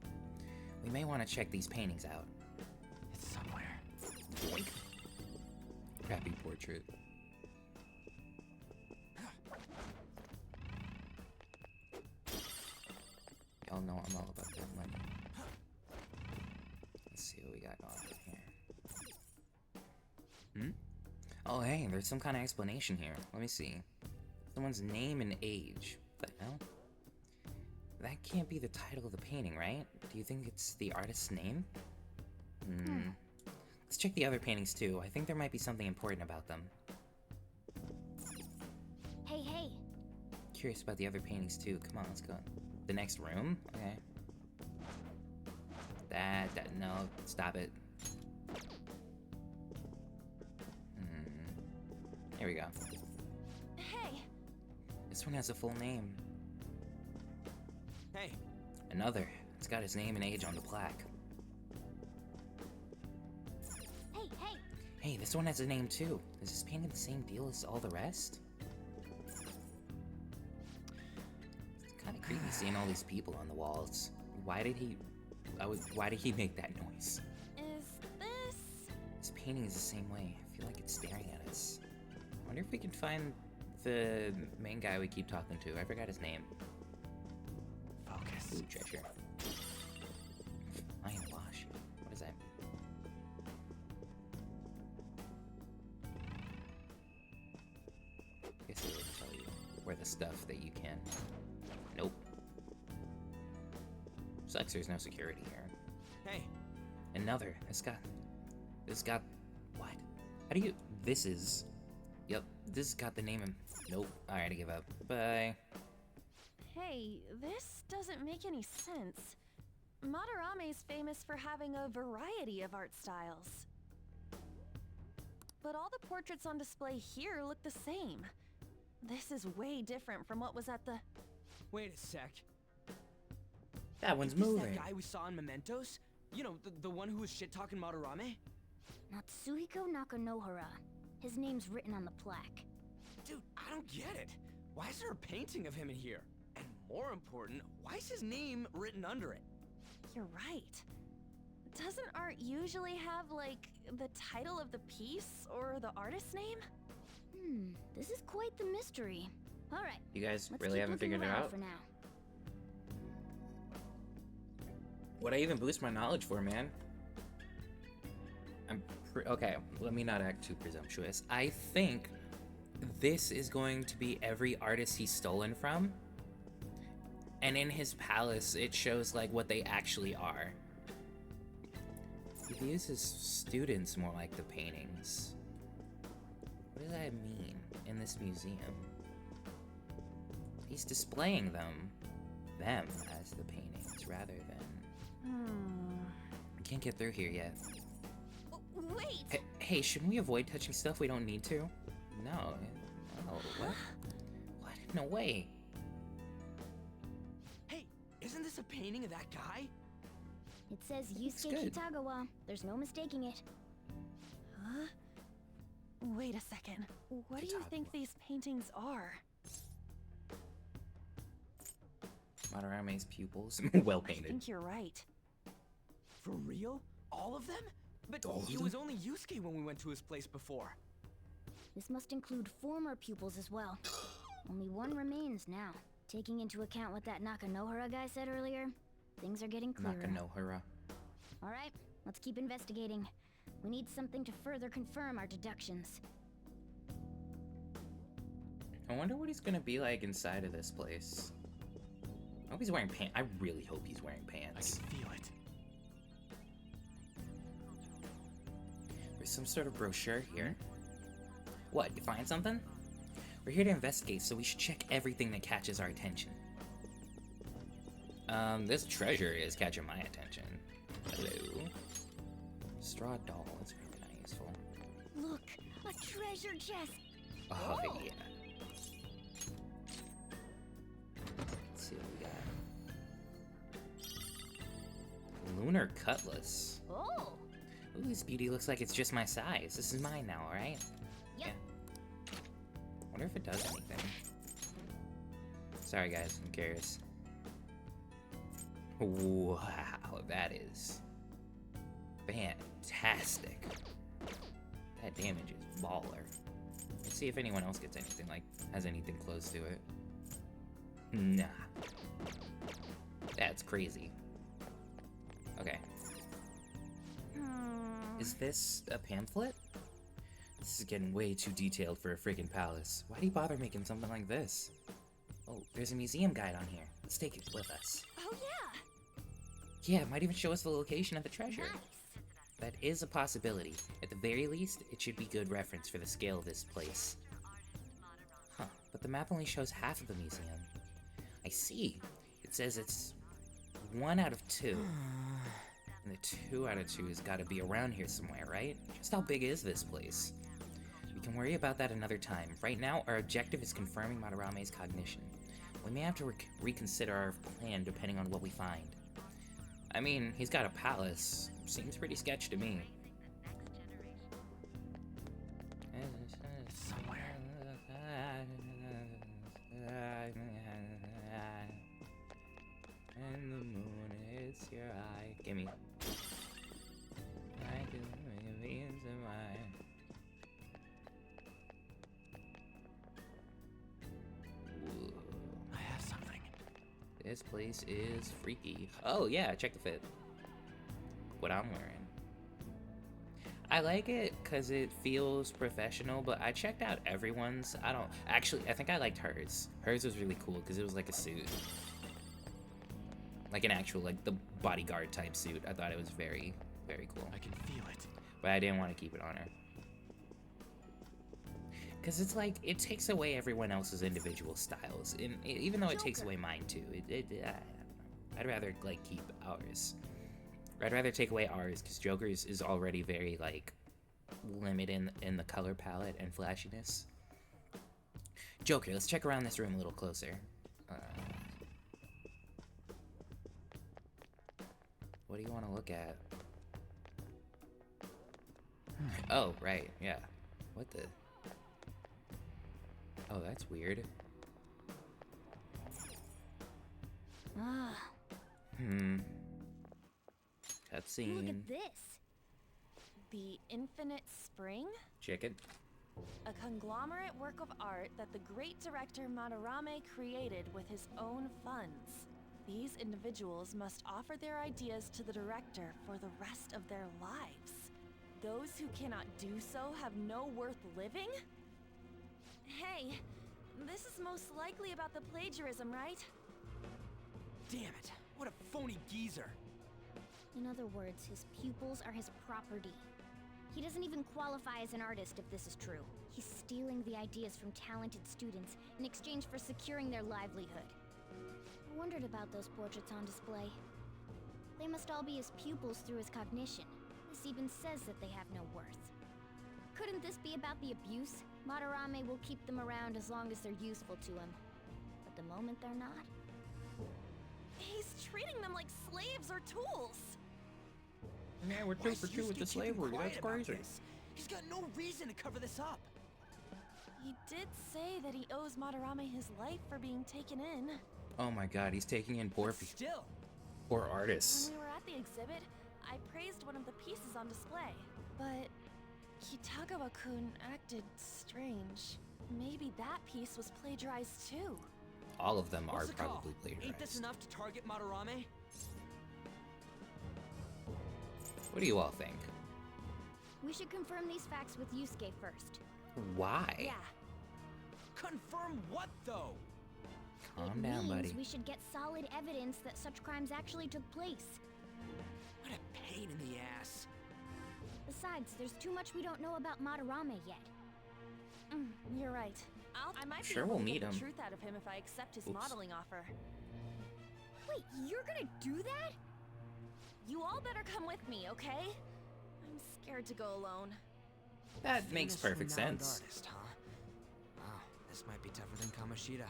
We may want to check these paintings out. It's somewhere. Boink. Crappy portrait. Y'all know I'm all about that money. Let's see what we got going on here. Oh, hey, there's some kind of explanation here. Let me see. Someone's name and age. What the hell? That can't be the title of the painting, right? Do you think it's the artist's name? Let's check the other paintings too. I think there might be something important about them. hey. Curious about the other paintings too. Come on, let's go. The next room? Okay. No, stop it. Here we go. Hey! This one has a full name. Hey, Another. It's got his name and age on the plaque. Hey, hey! Hey, this one has a name too. Is this painting the same deal as all the rest? It's kind of creepy seeing all these people on the walls. Why did he make that noise? Is this... This painting is the same way. I feel like it's staring at us. I wonder if we can find the main guy we keep talking to. I forgot his name. focus. Ooh, treasure. Iron wash. What does that mean? I guess it would tell you where the stuff that you can. Nope. Sucks there's no security here. Hey, Another. This got what? How do you this is Yep, this has got the name and nope. Alright, I give up. Bye. Hey, this doesn't make any sense. Madarame's famous for having a variety of art styles. But all the portraits on display here look the same. This is way different from what was at the... wait a sec. That one's Is this moving. that guy we saw in Mementos? You know, the one who was shit-talking Madarame? Natsuhiko Nakanohara. His name's written on the plaque. Dude, I don't get it. Why is there a painting of him in here? And more important, why is his name written under it? You're right. Doesn't art usually have, like, the title of the piece or the artist's name? This is quite the mystery. Alright, You guys let's really keep haven't looking figured it around out? for now. What'd I even boost my knowledge for, man? Okay, let me not act too presumptuous. I think this is going to be every artist he's stolen from. And in his palace, it shows like what they actually are. He views his students more like the paintings. What does that mean in this museum? He's displaying them as the paintings rather than... I can't get through here yet. Wait! Hey, shouldn't we avoid touching stuff we don't need to? No. Oh, what? What? No way. Hey, isn't this a painting of that guy? It says Looks Yusuke good. Kitagawa. There's no mistaking it. Huh? Wait a second. What do you think these paintings are? Madarame's pupils. Well I painted. think you're right. For real? All of them? But All of it them? was only Yusuke when we went to his place before. This must include former pupils as well. Only one remains now. Taking into account what that Nakanohara guy said earlier, things are getting clearer. Nakanohara. Alright, let's keep investigating. We need something to further confirm our deductions. I wonder what he's gonna be like inside of this place. I hope he's wearing pants. I really hope he's wearing I pants. can feel it. There's some sort of brochure here. What, you find something? We're here to investigate, so we should check everything that catches our attention. This treasure is catching my attention. Hello. Straw doll, that's really kind of useful. Look, a treasure chest! Oh, yeah. Let's see what we got. Lunar Cutlass. Oh! Ooh, this beauty looks like it's just my size. This is mine now, alright? Yep. Yeah. Wonder if it does anything. Sorry guys, I'm curious. Wow, that is fantastic. That damage is baller. Let's see if anyone else gets anything, like, has anything close to it. Nah. That's crazy. Okay. Is this a pamphlet? This is getting way too detailed for a freaking palace. Why'd he bother making something like this? Oh, there's a museum guide on here. Let's take it with us. Oh yeah! Yeah, it might even show us the location of the treasure. Nice! That is a possibility. At the very least, it should be good reference for the scale of this place. Huh, but the map only shows half of the museum. I see. It says it's 1 out of 2. And the 2 out of 2 has got to be around here somewhere, right? Just how big is this place? We can worry about that another time. Right now, our objective is confirming Madarame's cognition. We may have to reconsider our plan depending on what we find. I mean, he's got a palace. Seems pretty sketch to me. Somewhere. And the moon hits your eye. Gimme. I can millions of mine. I have something. This place is freaky. Oh yeah, check the fit. What I'm wearing. I like it because it feels professional, but I checked out everyone's. I think I liked hers. Hers was really cool because it was like a suit. Like an actual, like the bodyguard type suit. I thought it was very, very cool. I can feel it. But I didn't want to keep it on her. Because it's like, it takes away everyone else's individual styles. And even though it takes away mine too. I'd rather, like, keep ours. I'd rather take away ours, because Joker's is already very, like, limited in the color palette and flashiness. Joker, let's check around this room a little closer. What do you want to look at? Oh, right, yeah. What the... Oh, that's weird. Ah. Cutscene. Look at this. The Infinite Spring? Chicken. A conglomerate work of art that the great director Madarame created with his own funds. These individuals must offer their ideas to the director for the rest of their lives. Those who cannot do so have no worth living? Hey, this is most likely about the plagiarism, right? Damn it! What a phony geezer! In other words, his pupils are his property. He doesn't even qualify as an artist if this is true. He's stealing the ideas from talented students in exchange for securing their livelihood. I wondered about those portraits on display. They must all be his pupils through his cognition. This even says that they have no worth. Couldn't this be about the abuse? Madarame will keep them around as long as they're useful to him. But the moment they're not... He's treating them like slaves or tools! Yeah, we're 2 for 2 with the slavery. That's crazy. He's got no reason to cover this up. He did say that he owes Madarame his life for being taken in. Oh my god, he's taking in poor people. Still. Poor artists. When we were at the exhibit, I praised one of the pieces on display. But Kitagawa-kun acted strange. Maybe that piece was plagiarized too. All of them are What's the call? probably plagiarized. Ain't this enough to target Madarame? What do you all think? We should confirm these facts with Yusuke first. Why? Yeah. Confirm what, though? Calm down, buddy. We should get solid evidence that such crimes actually took place. What a pain in the ass. Besides, there's too much we don't know about Madarame yet. You're right. I might Sure, be able we'll to meet get the him. truth out of him if I accept his Oops. modeling offer. Wait, you're gonna do that? You all better come with me, okay? I'm scared to go alone. That makes Famous perfect renowned sense. Artist, huh? Wow, this might be tougher than Kamoshida.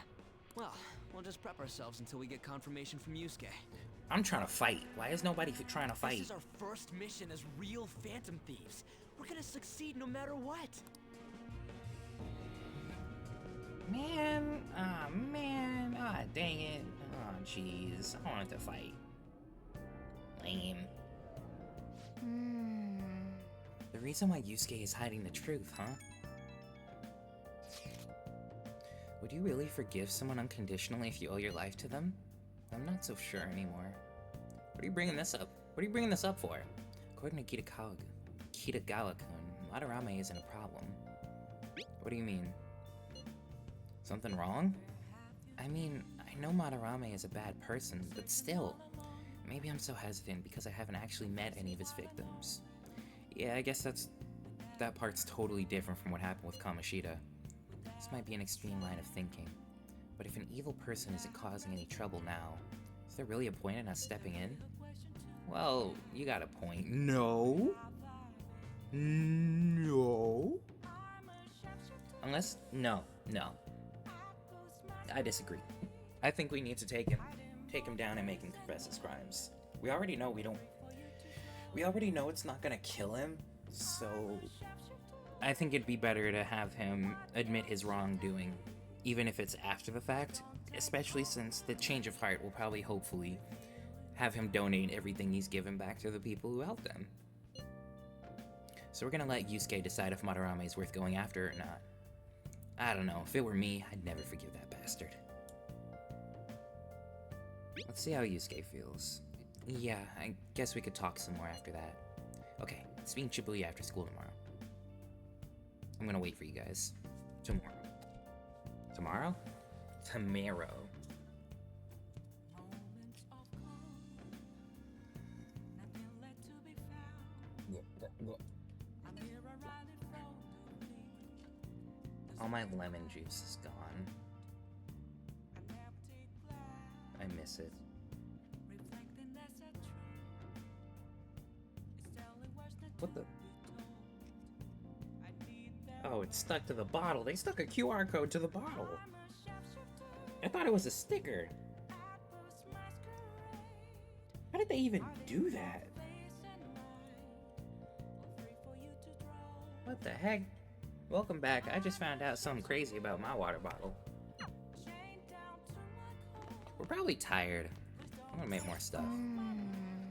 Well, we'll just prep ourselves until we get confirmation from Yusuke. I'm trying to fight. Why is nobody trying to fight? This is our first mission as real Phantom Thieves. We're gonna succeed no matter what. Man, dang it. Oh, jeez. I wanted to fight. Lame. The reason why Yusuke is hiding the truth, huh? Would you really forgive someone unconditionally if you owe your life to them? I'm not so sure anymore. What are you bringing this up? What are you bringing this up for? According to Kitagawa-kun, Madarame isn't a problem. What do you mean? Something wrong? I mean, I know Madarame is a bad person, but still. Maybe I'm so hesitant because I haven't actually met any of his victims. Yeah, I guess that part's totally different from what happened with Kamoshida. This might be an extreme line of thinking, but if an evil person isn't causing any trouble now, is there really a point in us stepping in? Well, you got a point. No. No. Unless, no. I disagree. I think we need to take him down and make him confess his crimes. We already know it's not gonna kill him, so I think it'd be better to have him admit his wrongdoing, even if it's after the fact, especially since the change of heart will probably, hopefully, have him donate everything he's given back to the people who helped him. So we're gonna let Yusuke decide if Madarame is worth going after or not. I don't know, if it were me, I'd never forgive that bastard. Let's see how Yusuke feels. Yeah, I guess we could talk some more after that. Okay, let's be in Shibuya after school tomorrow. I'm gonna wait for you guys. Tomorrow. Tomorrow? Tomorrow. All my lemon juice is gone. I miss it. What the? Oh, it's stuck to the bottle. They stuck a QR code to the bottle. I thought it was a sticker. How did they even do that? What the heck? Welcome back. I just found out something crazy about my water bottle. We're probably tired. I'm gonna make more stuff.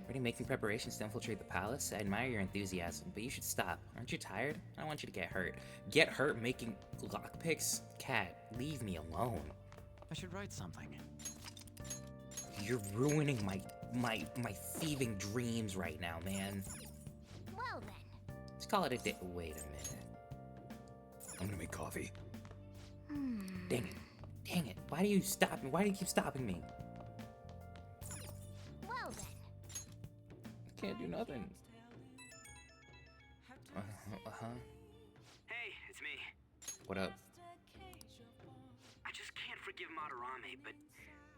Ready to make the preparations to infiltrate the palace? I admire your enthusiasm, but you should stop. Aren't you tired? I don't want you to get hurt. Get hurt making lockpicks? Cat, leave me alone. I should write something. You're ruining my thieving dreams right now, man. Well then. Let's call it a day. Wait a minute. I'm gonna make coffee. Dang it. Dang it. Why do you stop me? Why do you keep stopping me? Well then. I can't do nothing. Hey, it's me. What up? I just can't forgive Madarame, but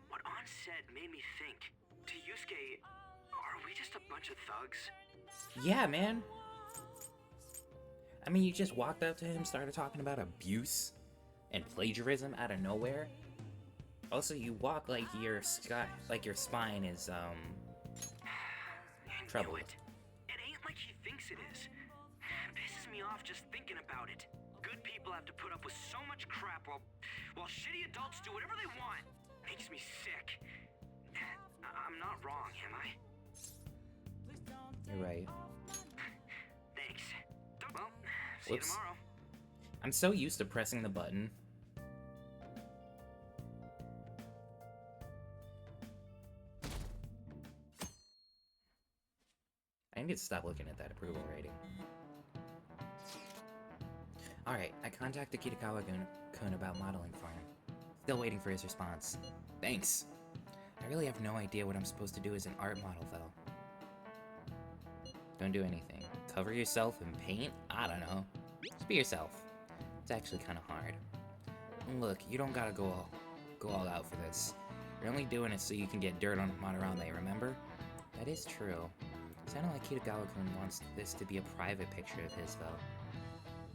what An said made me think. To Yusuke, are we just a bunch of thugs? Yeah, man. I mean, you just walked up to him, started talking about abuse and plagiarism out of nowhere. Also, you walk like your spine is troubled. It ain't like he thinks it is. Pisses me off just thinking about it. Good people have to put up with so much crap while shitty adults do whatever they want. Makes me sick. I'm not wrong, am I? You're right. Thanks. Well, see Whoops. you tomorrow. I'm so used to pressing the button. I need to stop looking at that approval rating. Alright, I contacted Kitagawa-kun about modeling for him. Still waiting for his response. Thanks. I really have no idea what I'm supposed to do as an art model, though. Don't do anything. Cover yourself in paint? I don't know. Just be yourself. It's actually kind of hard. And look, you don't gotta go all out for this. You're only doing it so you can get dirt on Madarame, remember? That is true. Sounded like Kitagawa-kun wants this to be a private picture of his, though.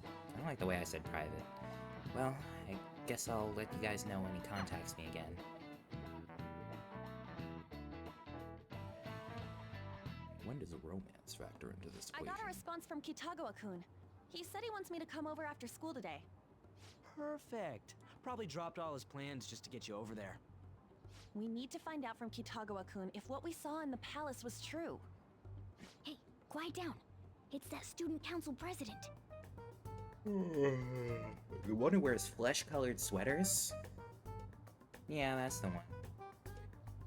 I don't like the way I said private. Well, I guess I'll let you guys know when he contacts me again. When does a romance factor into this I equation? got a response from Kitagawa-kun. He said he wants me to come over after school today. Perfect. Probably dropped all his plans just to get you over there. We need to find out from Kitagawa-kun if what we saw in the palace was true. Hey, quiet down. It's that student council president. The one who wears flesh-colored sweaters? Yeah, that's the one.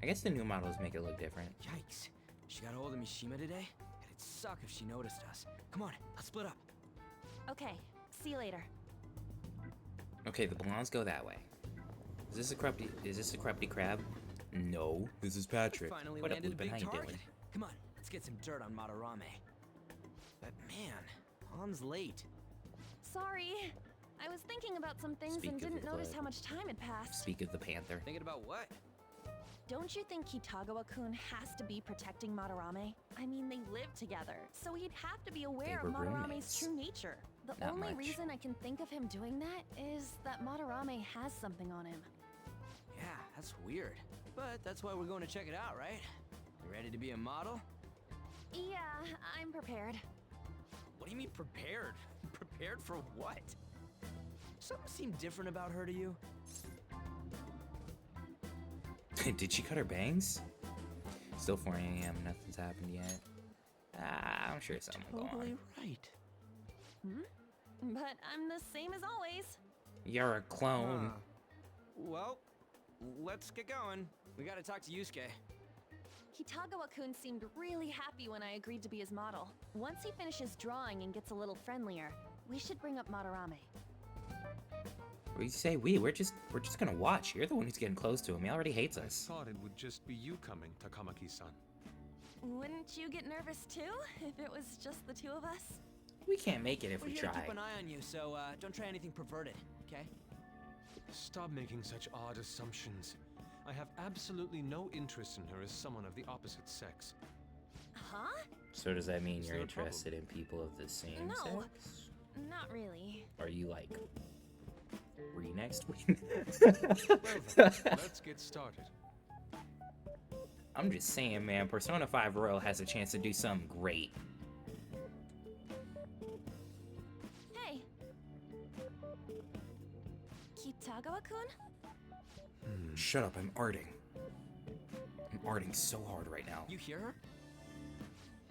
I guess the new models make it look different. Yikes. She got hold of Mishima today? It'd suck if she noticed us. Come on, let's split up. Okay, see you later. Okay, the blondes go that way. Is this a Krupty Crab? No, this is Patrick. Finally What up, landed a Lupin? big How you target. doing? Come on, let's get some dirt on Madarame. But man, Han's late. Sorry. I was thinking about some things Speak and of didn't the notice club. how much time had passed. Speak of the Panther. Thinking about what? Don't you think Kitagawa-kun has to be protecting Madarame? I mean, they live together, so he'd have to be aware They of were Madarame's roommates. true nature. The Not only much. reason I can think of him doing that is that Madarame has something on him. Yeah, That's weird. But that's why we're going to check it out, right? You ready to be a model? Yeah, I'm prepared. What do you mean prepared? Prepared for what? Something seemed different about her to you? Did she cut her bangs? Still 4 a.m. Nothing's happened yet. I'm sure something will go Totally on. right. But I'm the same as always. You're a clone. Well, let's get going. We gotta talk to Yusuke. Kitagawa-kun seemed really happy when I agreed to be his model. Once he finishes drawing and gets a little friendlier, we should bring up Madarame. What do you say we? We're just gonna watch. You're the one who's getting close to him. He already hates I us. thought it would just be you coming, Takamaki-san. Wouldn't you get nervous too, if it was just the two of us? We can't make it if We're we here to try. keep an eye on you, so don't try anything perverted, okay? Stop making such odd assumptions. I have absolutely no interest in her as someone of the opposite sex. Huh? So does that mean Is you're there a problem? interested in people of the same No. sex? Not really. Are you like next week? Well then, let's get started. I'm just saying, man, Persona 5 Royal has a chance to do something great. Hey! Kitagawa-kun? Shut up, I'm arting. I'm arting so hard right now. You hear her?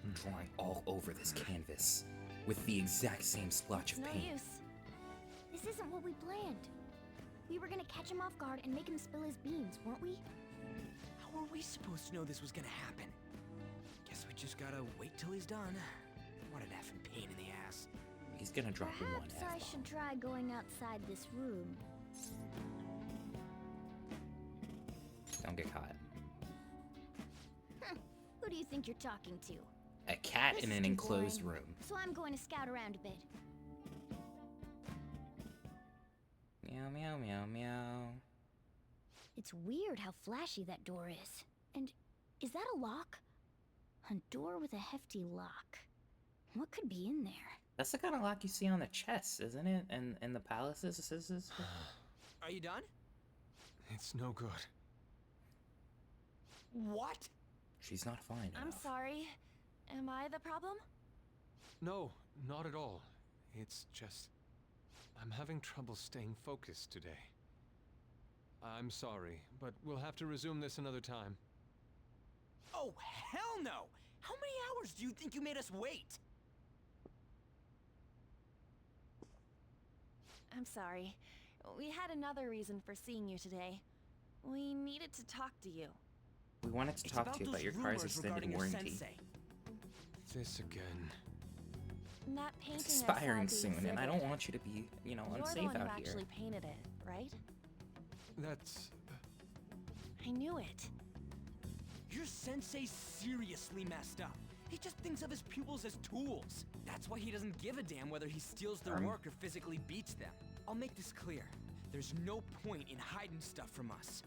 I'm drawing all over this canvas with the exact same splotch It's of no paint. use. This isn't what we planned. We were gonna catch him off guard and make him spill his beans, weren't we? How were we supposed to know this was gonna happen? Guess we just gotta wait till he's done. What an effing pain in the ass. He's gonna drop one Perhaps I F-bomb. should try going outside this room. Don't get caught. Who do you think you're talking to? A cat This in is an too enclosed boring. room. So I'm going to scout around a bit. Meow, meow, meow, meow. It's weird how flashy that door is. And is that a lock? A door with a hefty lock. What could be in there? That's the kind of lock you see on the chest, isn't it? And in the palaces. Are you done? It's no good. What? She's not fine I'm enough. sorry. Am I the problem? No, not at all. It's just... I'm having trouble staying focused today. I'm sorry, but we'll have to resume this another time. Oh, hell no! How many hours do you think you made us wait? I'm sorry. We had another reason for seeing you today. We needed to talk to you. We wanted to It's talk to you those about your car's rumors extended regarding your warranty. sensei. This again. That painting It's I saw expiring at the soon, and I exhibit. don't want you to be, You're the unsafe one who out here. actually painted it, right? That's... I knew it. Your sensei's seriously messed up. He just thinks of his pupils as tools. That's why he doesn't give a damn whether he steals their work or physically beats them. I'll make this clear. There's no point in hiding stuff from us.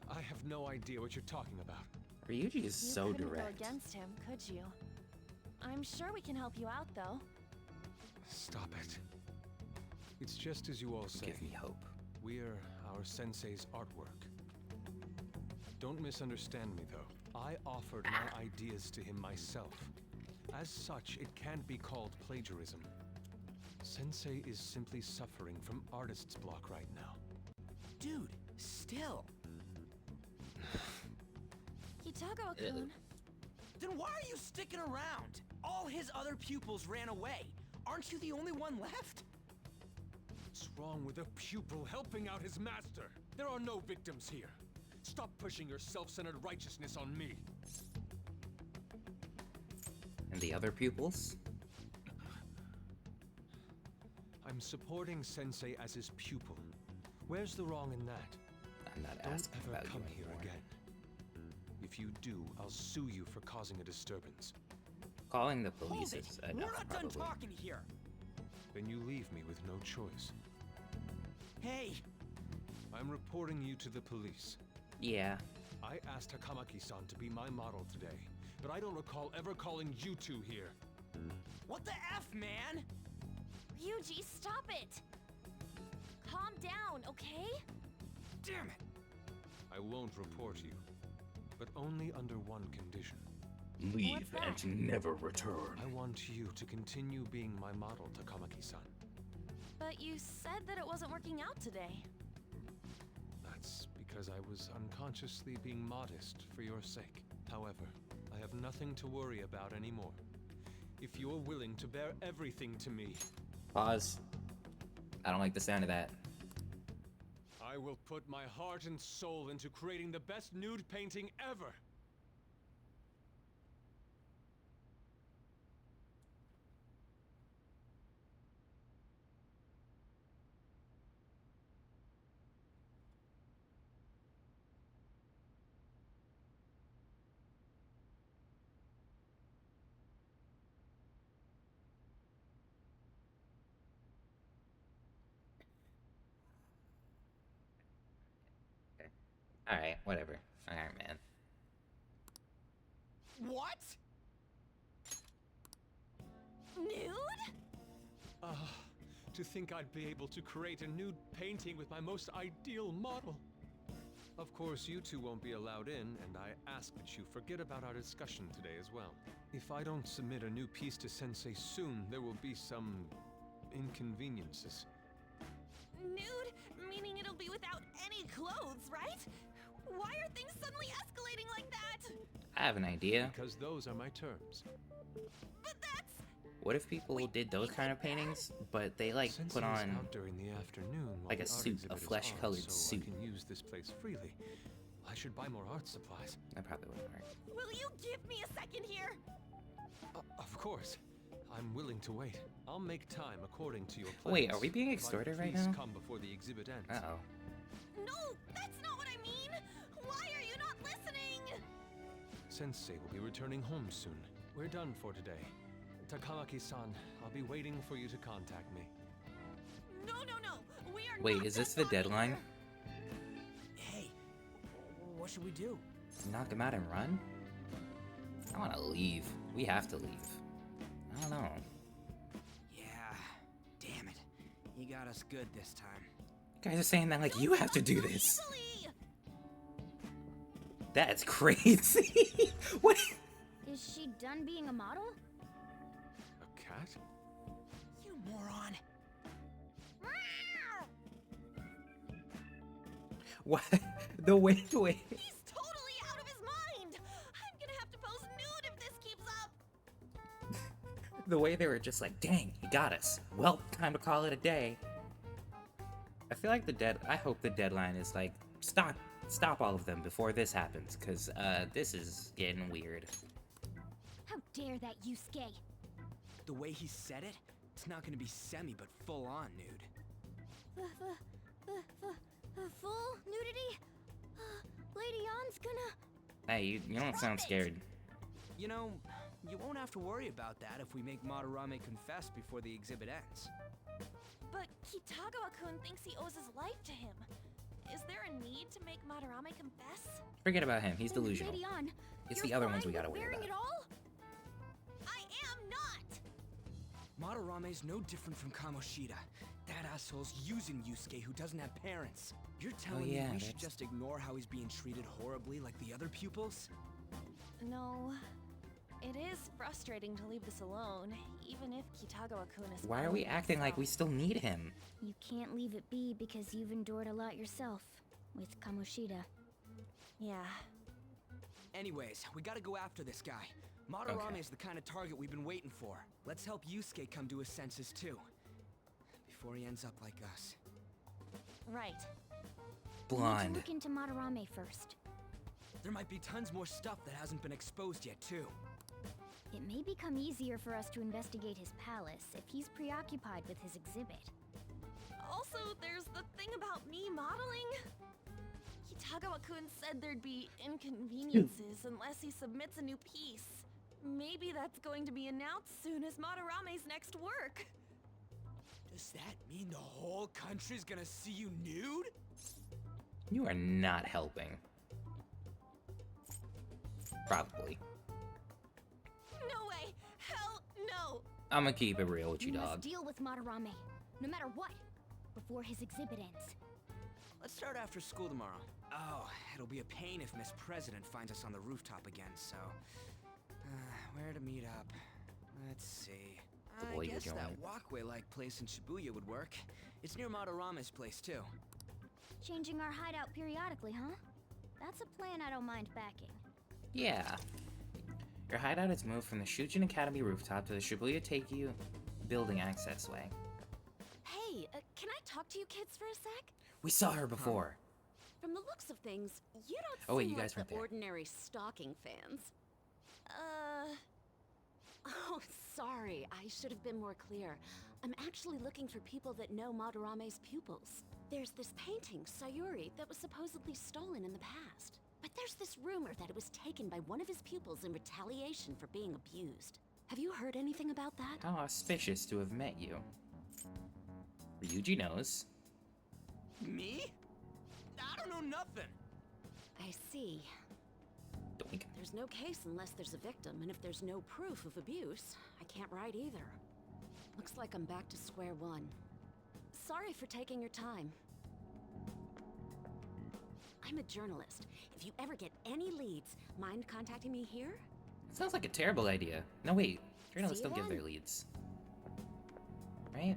I have no idea what you're talking about. Ryuji is You so couldn't direct. go against him, could you? I'm sure we can help you out, though. Stop it. It's just as you all say. Give me hope. We're our sensei's artwork. Don't misunderstand me, though. I offered my ideas to him myself. As such, it can't be called plagiarism. Sensei is simply suffering from artist's block right now. Dude, still. Kitagawa-kun. Then why are you sticking around? All his other pupils ran away. Aren't you the only one left? What's wrong with a pupil helping out his master? There are no victims here. Stop pushing your self-centered righteousness on me. And the other pupils? I'm supporting Sensei as his pupil. Where's the wrong in that? I'm not Don't asking ever about come you here anymore. again. If you do, I'll sue you for causing a disturbance. Calling the police Hold it. is We're enough, not probably. done talking here. Then you leave me with no choice. Hey, I'm reporting you to the police. Yeah. I asked Takamaki-san to be my model today, but I don't recall ever calling you two here. what the F, man? Ryuji, stop it! Calm down, okay? Damn it. I won't report you. But only under one condition. Leave and never return. I want you to continue being my model, Takamaki-san. But you said that it wasn't working out today. That's because I was unconsciously being modest for your sake. However, I have nothing to worry about anymore. If you're willing to bear everything to me... Pause. I don't like the sound of that. I will put my heart and soul into creating the best nude painting ever! Alright, whatever. Alright, man. What? Nude? To think I'd be able to create a nude painting with my most ideal model. Of course, you two won't be allowed in, and I ask that you forget about our discussion today as well. If I don't submit a new piece to Sensei soon, there will be some inconveniences. Nude? Meaning it'll be without any clothes, right? Why are things suddenly escalating like that? I have an idea. Because those are my terms. But that's... What if people did those kind of paintings, but they like Since put I was on out during the afternoon while like a the art suit, a exhibit is flesh-colored on, so suit? I can use this place freely. I should buy more art supplies. That probably wouldn't work. Will you give me a second here? Of course. I'm willing to wait. I'll make time according to your plans. Wait, are we being But extorted right please now? come before the exhibit ends. Uh-oh. No, that's not what I mean! Why are you not listening? Sensei will be returning home soon. We're done for today. Takamaki-san, I'll be waiting for you to contact me. No, we are Wait, not is this done the deadline? Hey, what should we do? Knock him out and run? I want to leave. We have to leave. I don't know. Yeah, damn it. He got us good this time. You guys are saying that like you have to do this. Easily. That's crazy. What? Is she done being a model? A cat? You moron. What? The way. He's totally out of his mind! I'm gonna have to pose nude if this keeps up! The way they were just like, dang, he got us. Well, time to call it a day. I feel like I hope the deadline is like, stop all of them before this happens, because this is getting weird. How dare that Yusuke? The way he said it, it's not gonna be semi, but full on nude. Full nudity? Lady Ann's gonna... Hey, you don't sound scared. You know, you won't have to worry about that if we make Madarame confess before the exhibit ends. But Kitagawa-kun thinks he owes his life to him. Is there a need to make Madarame confess? Forget about him. He's delusional. Lady Ann, It's you're the other ones fine we gotta with worry wearing about. it all? I am not! Madarame's no different from Kamoshida. That asshole's using Yusuke who doesn't have parents. You're telling me we should just ignore how he's being treated horribly like the other pupils? No. It is frustrating to leave this alone, even if Kitagawa-kun is... Why are we acting like we still need him? You can't leave it be because you've endured a lot yourself. With Kamoshida. Yeah. Anyways, we gotta go after this guy. Madarame is the kind of target we've been waiting for. Let's help Yusuke come to his senses too. Before he ends up like us. Right. We need Blonde. to look into Madarame first. There might be tons more stuff that hasn't been exposed yet too. It may become easier for us to investigate his palace if he's preoccupied with his exhibit. Also, there's the thing about me modeling. Kitagawa-kun said there'd be inconveniences unless he submits a new piece. Maybe that's going to be announced soon as Madarame's next work. Does that mean the whole country's gonna see you nude? You are not helping. Probably. No way! Hell no! I'm gonna keep it real with you, We must dog. deal with Madarame, no matter what, before his exhibit ends. Let's start after school tomorrow. Oh, it'll be a pain if Miss President finds us on the rooftop again, so... where to meet up? Let's see. I guess that walkway-like place in Shibuya would work. It's near Madarame's place, too. Changing our hideout periodically, huh? That's a plan I don't mind backing. Yeah. Your hideout has moved from the Shujin Academy rooftop to the Shibuya Teikyu building access way. Hey, can I talk to you kids for a sec? We saw her before. From the looks of things, you don't Oh wait, seem you guys like weren't the there. ordinary stalking fans. Oh, sorry. I should have been more clear. I'm actually looking for people that know Madarame's pupils. There's this painting, Sayuri, that was supposedly stolen in the past. But there's this rumor that it was taken by one of his pupils in retaliation for being abused. Have you heard anything about that? How auspicious to have met you. Ryuji knows. Me? I don't know nothing. I see. Doink. There's no case unless there's a victim, and if there's no proof of abuse, I can't write either. Looks like I'm back to square one. Sorry for taking your time. I'm a journalist. If you ever get any leads, mind contacting me here? Sounds like a terrible idea. No wait, journalists See you don't give then. their leads. Right?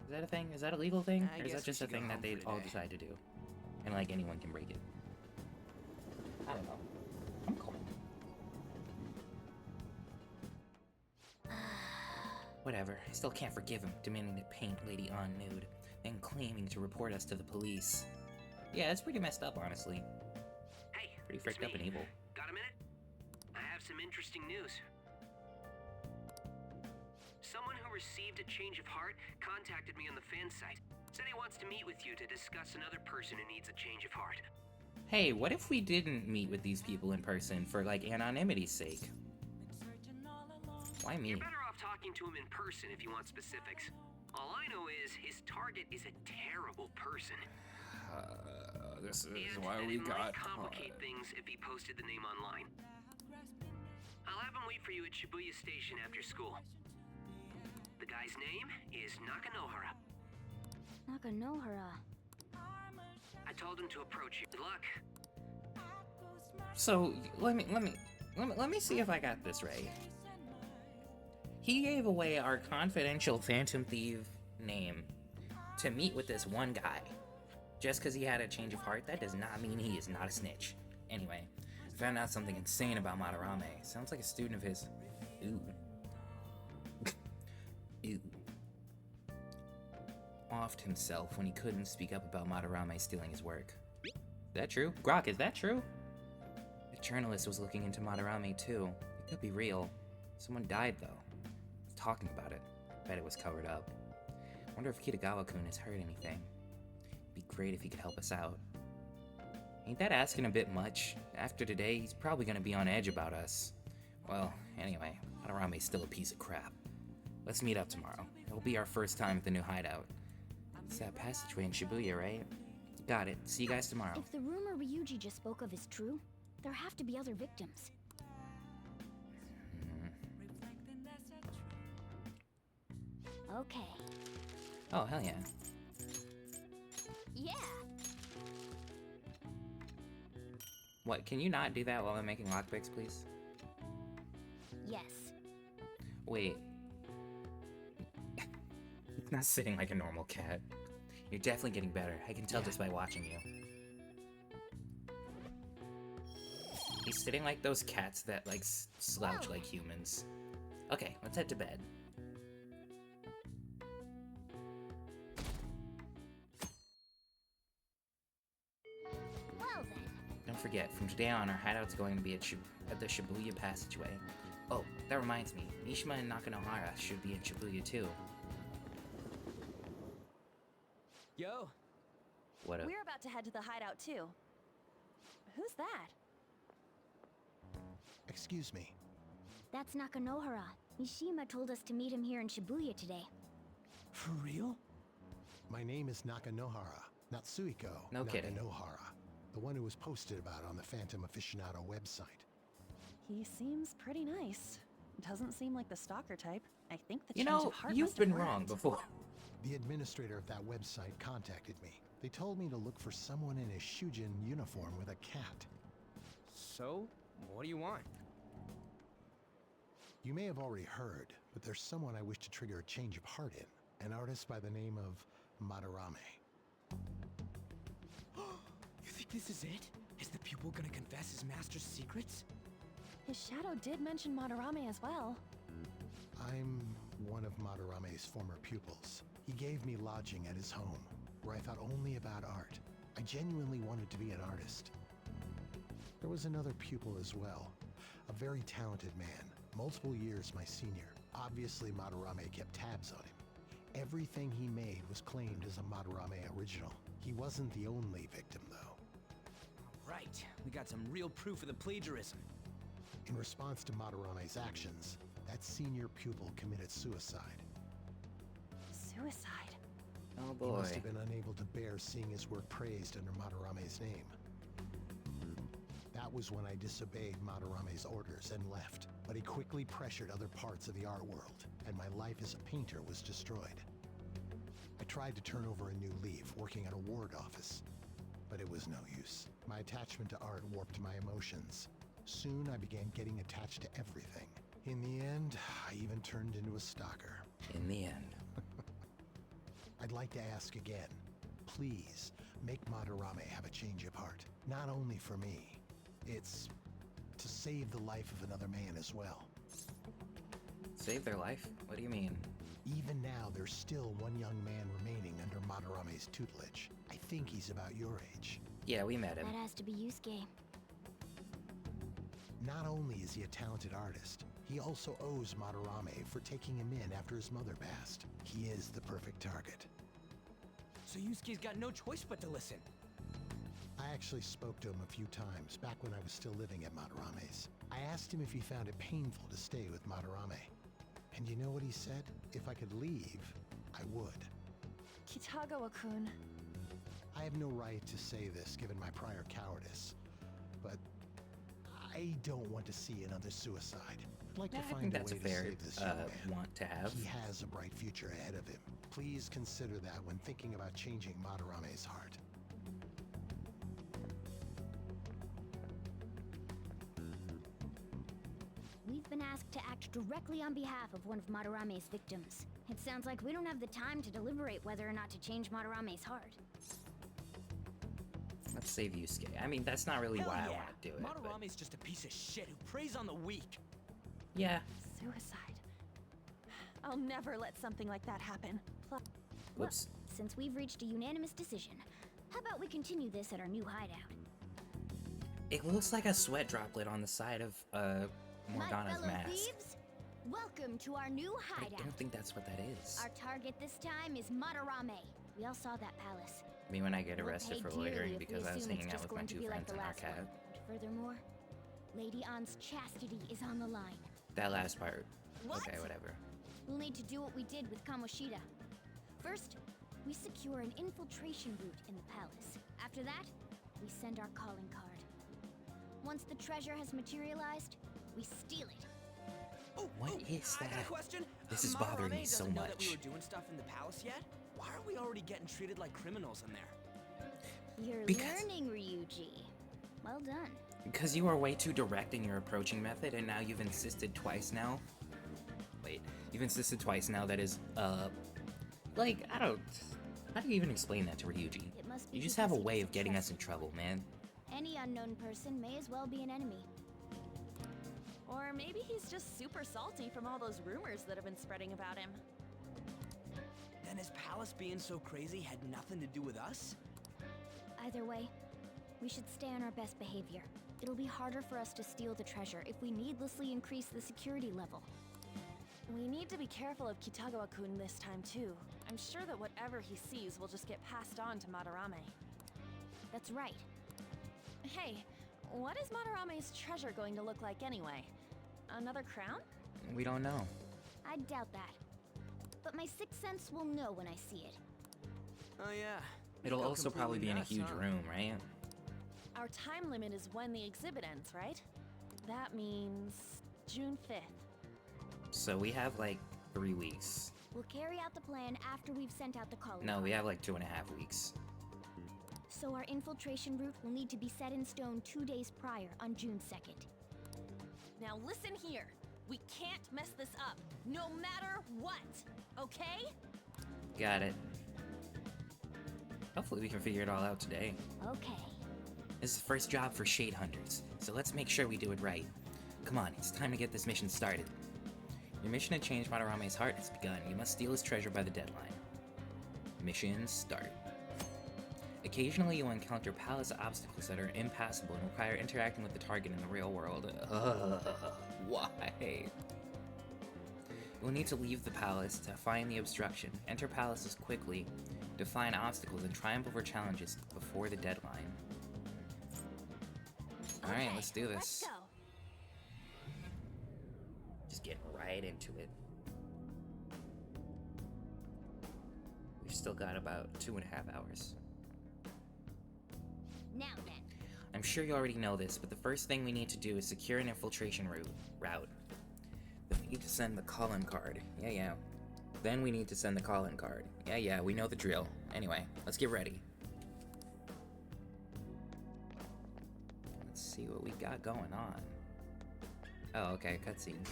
Is that a thing? Is that a legal thing? I Or is guess that we just a should go thing that home they for all today. decide to do? And like anyone can break it. I don't know. I'm cold. Whatever. I still can't forgive him demanding to paint Lady An nude, then claiming to report us to the police. Yeah, it's pretty messed up, honestly. Hey, Pretty it's freaked up me. and evil. Got a minute? I have some interesting news. Someone who received a change of heart contacted me on the fan site. Said he wants to meet with you to discuss another person who needs a change of heart. Hey, what if we didn't meet with these people in person for, like, anonymity's sake? Why me? You're better off talking to him in person if you want specifics. All I know is his target is a terrible person. This is And why that we it got... might complicate things if he posted the name online. I'll have him wait for you at Shibuya Station after school. The guy's name is Nakanohara. Nakanohara. I told him to approach you. Good luck. So, let me see if I got this right. He gave away our confidential Phantom Thief name to meet with this one guy. Just because he had a change of heart, that does not mean he is not a snitch. Anyway, I found out something insane about Madarame. Sounds like a student of his. Ooh. Ew. Offed himself when he couldn't speak up about Madarame stealing his work. Is that true? Grok, is that true? A journalist was looking into Madarame too. It could be real. Someone died though. Was talking about it. Bet it was covered up. Wonder if Kitagawa-kun has heard anything. Be great if he could help us out. Ain't that asking a bit much? After today, he's probably gonna be on edge about us. Well, anyway, Madarame's still a piece of crap. Let's meet up tomorrow. It'll be our first time at the new hideout. It's that passageway in Shibuya, right? Got it. See you guys tomorrow. If the rumor Ryuji just spoke of is true, there have to be other victims. Okay. Oh, hell yeah. Yeah. What, can you not do that while I'm making lockpicks, please? Yes. Wait. It's not sitting like a normal cat. You're definitely getting better. I can tell just by watching you. He's sitting like those cats that, like, slouch like humans. Okay, let's head to bed. Well then. Don't forget, from today on, our hideout's going to be at the Shibuya passageway. Oh, that reminds me. Mishima and Nakanohara should be in Shibuya too. Yo. What up? We're about to head to the hideout too. Who's that? Excuse me. That's Nakanohara. Mishima told us to meet him here in Shibuya today. For real? My name is Nakanohara, not Suiko. No kidding. Nakanohara, the one who was posted about on the Phantom Aficionado website. He seems pretty nice. Doesn't seem like the stalker type. I think the You change know, of heart you've must have been wrong worked. before. The administrator of that website contacted me, They told me to look for someone in a Shujin uniform with a cat. So, what do you want? You may have already heard, but there's someone I wish to trigger a change of heart in. An artist by the name of Madarame. You think this is it? Is the pupil gonna confess his master's secrets? His shadow did mention Madarame as well. I'm one of Madarame's former pupils. He gave me lodging at his home, where I thought only about art. I genuinely wanted to be an artist. There was another pupil as well, a very talented man, multiple years my senior. Obviously, Madarame kept tabs on him. Everything he made was claimed as a Madarame original. He wasn't the only victim, though. Right, we got some real proof of the plagiarism. In response to Madarame's actions, that senior pupil committed suicide. Suicide? Oh He boy. must have been unable to bear seeing his work praised under Madarame's name. That was when I disobeyed Madarame's orders and left, but he quickly pressured other parts of the art world, and my life as a painter was destroyed. I tried to turn over a new leaf, working at a ward office, but it was no use. My attachment to art warped my emotions. Soon I began getting attached to everything. In the end, I even turned into a stalker. In the end. I'd like to ask again. Please, make Madarame have a change of heart. Not only for me. It's to save the life of another man as well. Save their life? What do you mean? Even now, there's still one young man remaining under Madarame's tutelage. I think he's about your age. Yeah, we met him. That has to be Yusuke. Not only is he a talented artist, he also owes Madarame for taking him in after his mother passed. He is the perfect target. So Yusuke's got no choice but to listen. I actually spoke to him a few times back when I was still living at Madarame's. I asked him if he found it painful to stay with Madarame. And you know what he said? If I could leave, I would. Kitagawa-kun. I have no right to say this given my prior cowardice, but I don't want to see another suicide. I'd like to I find think a that's way a to fair save this young man. want to have. He has a bright future ahead of him. Please consider that when thinking about changing Madarame's heart. We've been asked to act directly on behalf of one of Madarame's victims. It sounds like we don't have the time to deliberate whether or not to change Madarame's heart. Let's save Yusuke. I mean, that's not really Hell why I yeah. want to do it. but- Madarame's just a piece of shit who preys on the weak. Yeah. Suicide. I'll never let something like that happen. Whoops. Since we've reached a unanimous decision, how about we continue this at our new hideout? It looks like a sweat droplet on the side of My Morgana's fellow mask. thieves, welcome to our new I hideout. don't think that's what that is. Our target this time is Madarame. We all saw that palace. Me when I get We'll arrested pay for dearly loitering if we because I was assume it's hanging out just with my going to two be like friends the in our last cab. one. And furthermore, Lady Ann's chastity is on the line. That last part. What? Okay, whatever. We'll need to do what we did with Kamoshida. First, we secure an infiltration route in the palace. After that, we send our calling card. Once the treasure has materialized, we steal it. Oh, What oh, is I got a that? question. This is bothering me Madarame so doesn't know that we much. were doing stuff in the palace yet. Why are we already getting treated like criminals in there? You're Because- learning, Ryuji. Well done. Because you are way too direct in your approaching method, and now you've insisted twice now. Wait, you've insisted twice now that is, like, I don't... How do you even explain that to Ryuji? It must be You just have a because he way of doesn't getting trust us in you. trouble, man. Any unknown person may as well be an enemy. Or maybe he's just super salty from all those rumors that have been spreading about him. Then his palace being so crazy had nothing to do with us? Either way, we should stay on our best behavior. It'll be harder for us to steal the treasure if we needlessly increase the security level. We need to be careful of Kitagawa-kun this time too. I'm sure that whatever he sees will just get passed on to Madarame. That's right. Hey, what is Madarame's treasure going to look like anyway? Another crown? We don't know. I doubt that. But my sixth sense will know when I see it. Oh yeah. It'll Go also probably be in a completely huge nuts, huh? room, right? Our time limit is when the exhibit ends, right? That means June 5th. So we have, like, 3 weeks. We'll carry out the plan after we've sent out the calling No, we card. have, like, 2.5 weeks. So our infiltration route will need to be set in stone 2 days prior on June 2nd. Now listen here. We can't mess this up, no matter what, okay? Got it. Hopefully we can figure it all out today. Okay. This is the first job for Shade Hunters, so let's make sure we do it right. Come on, it's time to get this mission started. Your mission to change Madarame's heart has begun. You must steal his treasure by the deadline. Mission start. Occasionally you will encounter palace obstacles that are impassable and require interacting with the target in the real world. Why? You will need to leave the palace to find the obstruction, enter palaces quickly, define obstacles, and triumph over challenges before the deadline. Alright, let's do this. Let's go. Just getting right into it. We've still got about 2.5 hours. Now then. I'm sure you already know this, but the first thing we need to do is secure an infiltration route. Then we need to send the call-in card. Yeah. Then we need to send the call-in card. Yeah, we know the drill. Anyway, let's get ready. Let's see what we got going on. Oh, okay, cutscene.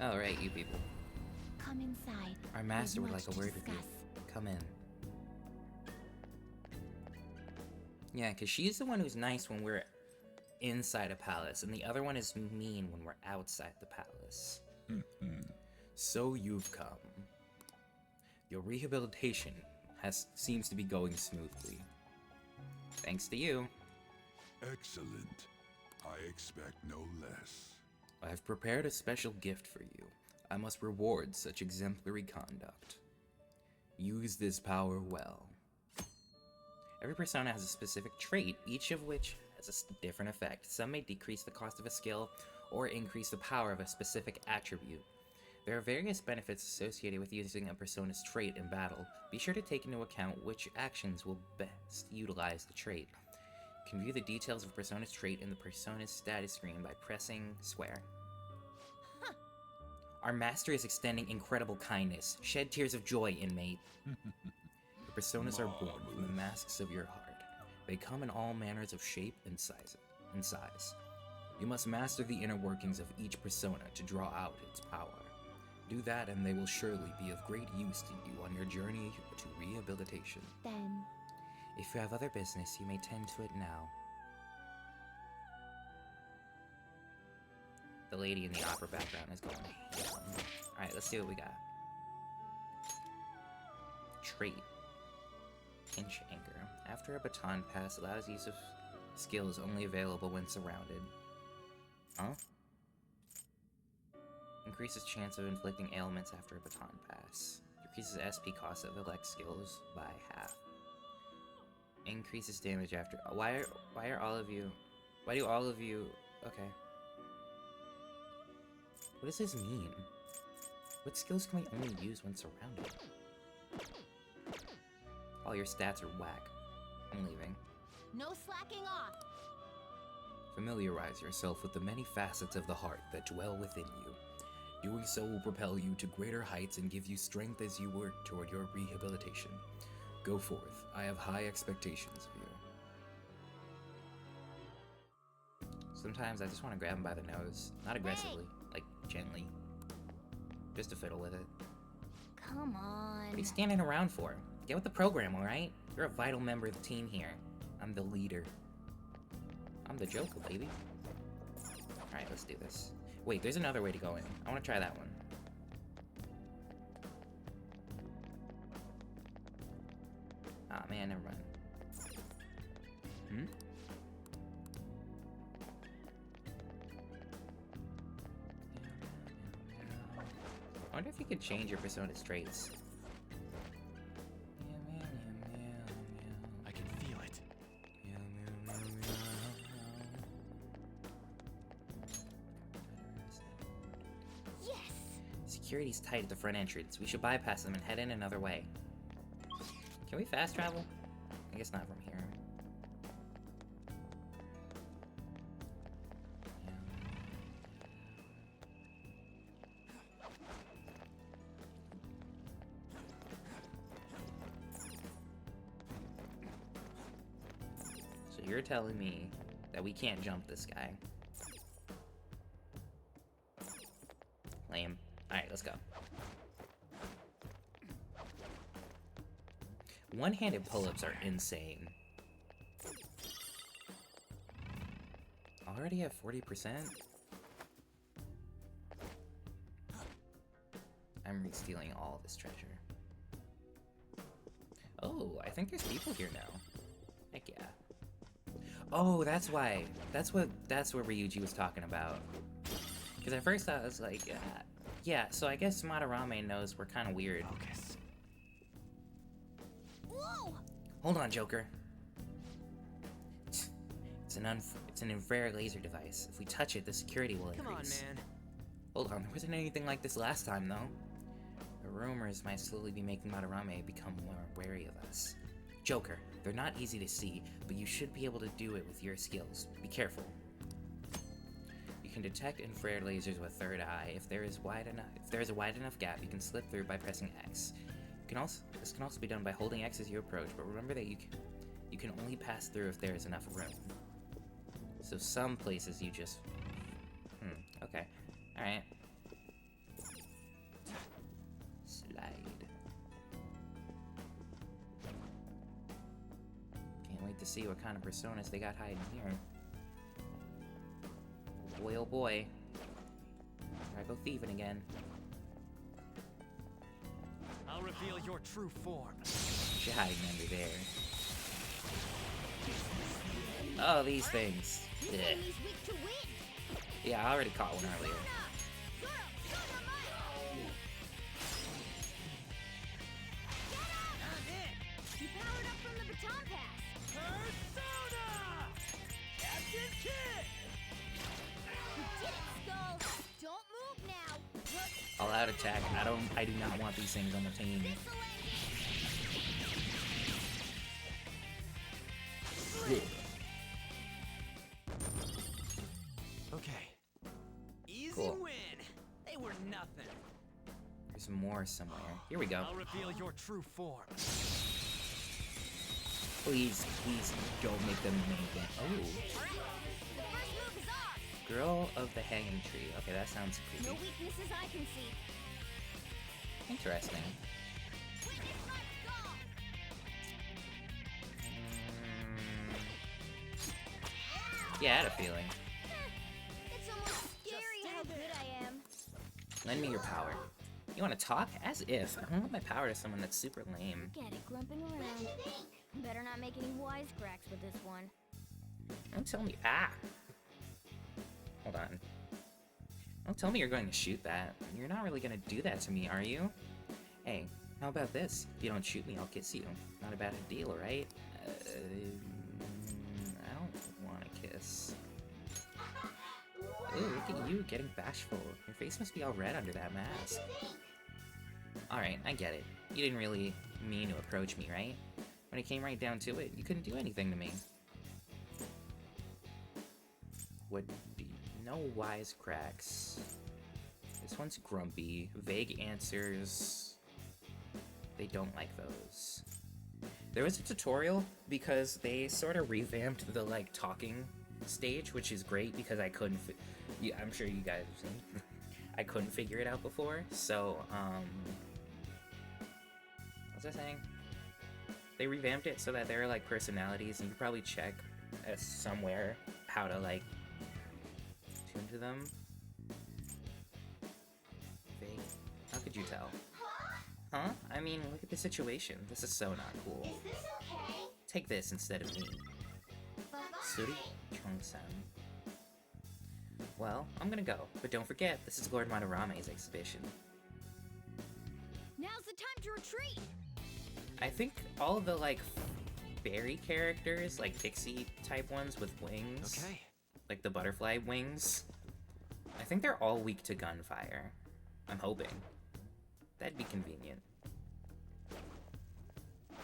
Oh, right, you people. Come inside. Our master would There's like a much word to with you. discuss. Come in. Yeah, because she's the one who's nice when we're inside a palace, and the other one is mean when we're outside the palace. So you've come. Your rehabilitation seems to be going smoothly. Thanks to you. Excellent. I expect no less. I've prepared a special gift for you. I must reward such exemplary conduct. Use this power well. Every persona has a specific trait, each of which has a different effect. Some may decrease the cost of a skill or increase the power of a specific attribute. There are various benefits associated with using a persona's trait in battle. Be sure to take into account which actions will best utilize the trait. You can view the details of a persona's trait in the persona's status screen by pressing square. Our master is extending incredible kindness. Shed tears of joy, inmate. The personas are born from the masks of your heart. They come in all manners of shape and size. You must master the inner workings of each persona to draw out its power. Do that and they will surely be of great use to you on your journey to rehabilitation. Then, If you have other business, you may tend to it now. The lady in the opera background is going. Alright, let's see what we got. Trait. Pinch anchor. After a baton pass allows use of skills only available when surrounded. Huh? Increases chance of inflicting ailments after a baton pass. Decreases SP cost of elect skills by half. Increases damage after. Why do all of you? Okay. What does this mean? What skills can we only use when surrounded? All your stats are whack. I'm leaving. no slacking off. Familiarize yourself with the many facets of the heart that dwell within you. Doing so will propel you to greater heights and give you strength as you work toward your rehabilitation. Go forth. I have high expectations of you. Sometimes I just want to grab him by the nose. Not aggressively, like gently. Just to fiddle with it. Come on. What are you standing around for? Get with the program, alright? You're a vital member of the team here. I'm the leader. I'm the Joker, baby. Alright, let's do this. Wait, there's another way to go in. I want to try that one. Ah, man, never mind. I wonder if you could change your persona's traits. I can feel it. Yes! Security's tight at the front entrance. We should bypass them and head in another way. Can we fast travel? I guess not from here. you're telling me that we can't jump this guy. Lame. Alright, let's go. One-handed pull-ups are insane. Already at 40%? I'm re-stealing all this treasure. Oh, I think there's people here now. Heck yeah. Oh, that's why. That's where Ryuji was talking about. Because at first I was like, yeah, so I guess Madarame knows we're kind of weird. Focus. Whoa! Hold on, Joker. It's an infrared laser device. If we touch it, the security will increase. Come on, man. Hold on, there wasn't anything like this last time, though. The rumors might slowly be making Madarame become more wary of us. Joker, they're not easy to see, but you should be able to do it with your skills. Be careful. You can detect infrared lasers with third eye. If there is a wide enough gap, you can slip through by pressing X. This can also be done by holding X as you approach, but remember that you can only pass through if there is enough room. So some places you just... okay. Alright. Slide. Can't wait to see what kind of personas they got hiding here. Boy, oh boy. I go thieving again. I'll reveal your true form. She's hiding under there. Oh, these things. Yeah. Yeah, I already caught one earlier. You powered up from the baton pass. Persona! Captain Kid! You did it, Skull. Don't move now. All out attack. I do not want these things on the team. Okay. Easy Cool. win. They were nothing. There's more somewhere. Here we go. I'll reveal your true form. Please, please don't make them make it. Oh. The first move is off. Girl of the Hanging Tree. Okay, that sounds No creepy. weaknesses I can see. Interesting. Witness my skull. Yeah, I had a feeling. It's almost scary how good I am. Lend me your power. You want to talk? As if. I don't want my power to someone that's super lame. Get it, grumping around. Better not make any wisecracks with this one. Don't tell me. Ah! Hold on. Don't tell me you're going to shoot that. You're not really going to do that to me, are you? Hey, how about this? If you don't shoot me, I'll kiss you. Not a bad deal, right? I don't want to kiss. Ooh, look at you getting bashful. Your face must be all red under that mask. Alright, I get it. You didn't really mean to approach me, right? When it came right down to it, you couldn't do anything to me. What do you... No wisecracks. This one's grumpy. Vague answers. They don't like those. There was a tutorial because they sort of revamped the, like, talking stage, which is great because I couldn't... Yeah, I'm sure you guys have seen. I couldn't figure it out before, so, what's I saying? They revamped it so that there are, like, personalities, and you probably check somewhere how to, like, tune to them. Vague. How could you tell? Huh? I mean, look at the situation. This is so not cool. Is this okay? Take this instead of me. Suri Chong-san. Well, I'm gonna go, but don't forget, this is Lord Madarame's exhibition. Now's the time to retreat. I think all of the, like, fairy characters, like pixie-type ones with wings, Okay. like the butterfly wings, I think they're all weak to gunfire. I'm hoping. That'd be convenient. How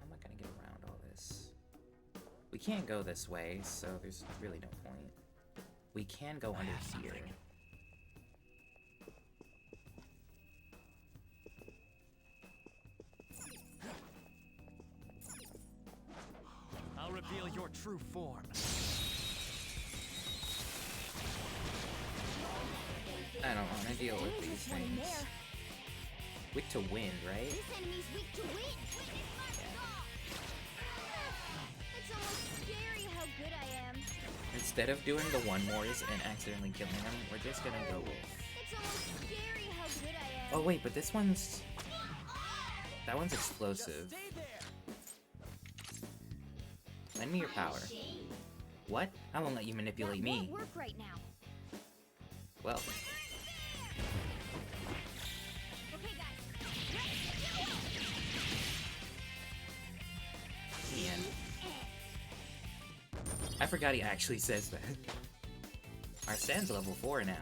am I gonna get around all this? We can't go this way, so there's really no point. We can go under here. I'll your true form. I don't want to deal with these things. Weak to wind, right? This enemy's weak to wind. It's almost scary how good I am. Instead of doing the one mores and accidentally killing them, we're just gonna go with... It's almost scary how good I am. Oh wait, but this one's... That one's explosive. Lend me your power. What? I won't let you manipulate me. Won't work right now. Well... Okay, guys. Ian. I forgot he actually says that. Arsene's level 4 now.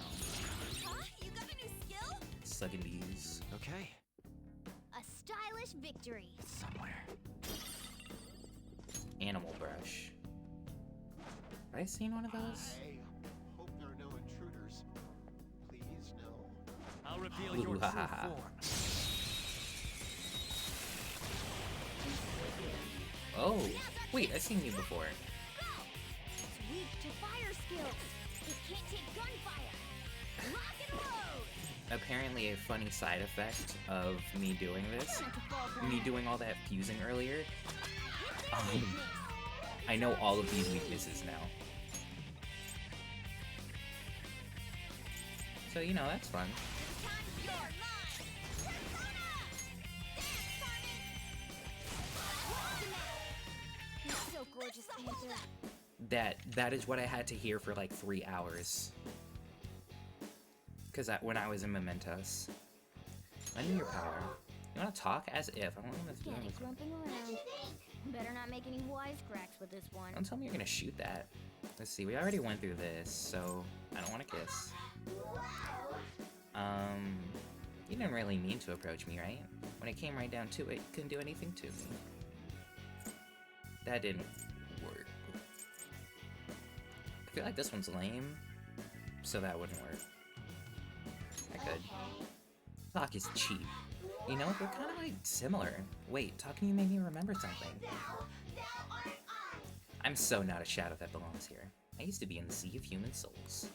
Huh? You got a new skill? Sucking these. Okay. A stylish victory. Somewhere. Animal brush. Have I seen one of those? I hope there are no intruders. Please, no. I'll reveal your Ooh, true ha, ha, ha. form. Oh, wait, I've seen you before. It's weak to fire skills. It can't take gunfire. Rock and load. Apparently a funny side effect of me doing this, me doing all that fusing earlier, I know all of these weaknesses now. So, you know, that's fun. You're so gorgeous, Panther. That is what I had to hear for like 3 hours. Because when I was in Mementos. Lend me your power. You want to talk? As if. I don't want to Get it grumping around. Better not make any wisecracks with this one. Don't tell me you're gonna shoot that. Let's see, we already went through this, so I don't want to kiss. You didn't really mean to approach me, right? When it came right down to it, you couldn't do anything to me. That didn't work. I feel like this one's lame, so that wouldn't work. I could. Talk is cheap. You know, they're kind of like similar. Wait, talking to you made me remember something. I'm so not a shadow that belongs here. I used to be in the sea of human souls.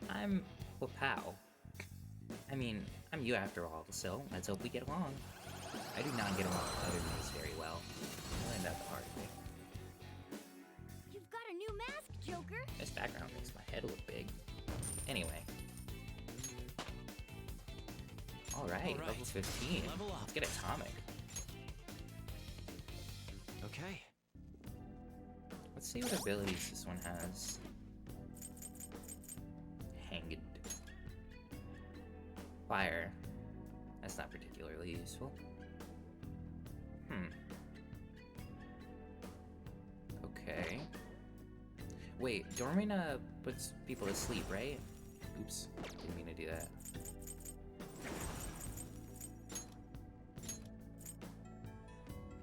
I'm Wapao. I mean, I'm you after all, so let's hope we get along. I do not get along with other bees very well. I learned that the hard way. You've got a new mask, Joker. This background makes my head look big. Anyway. Alright, level 15. Level up. Let's get Atomic. Okay. Let's see what abilities this one has. Hanged. Fire. That's not particularly useful. Okay. Wait, Dormina puts people to sleep, right? Oops, didn't mean to do that.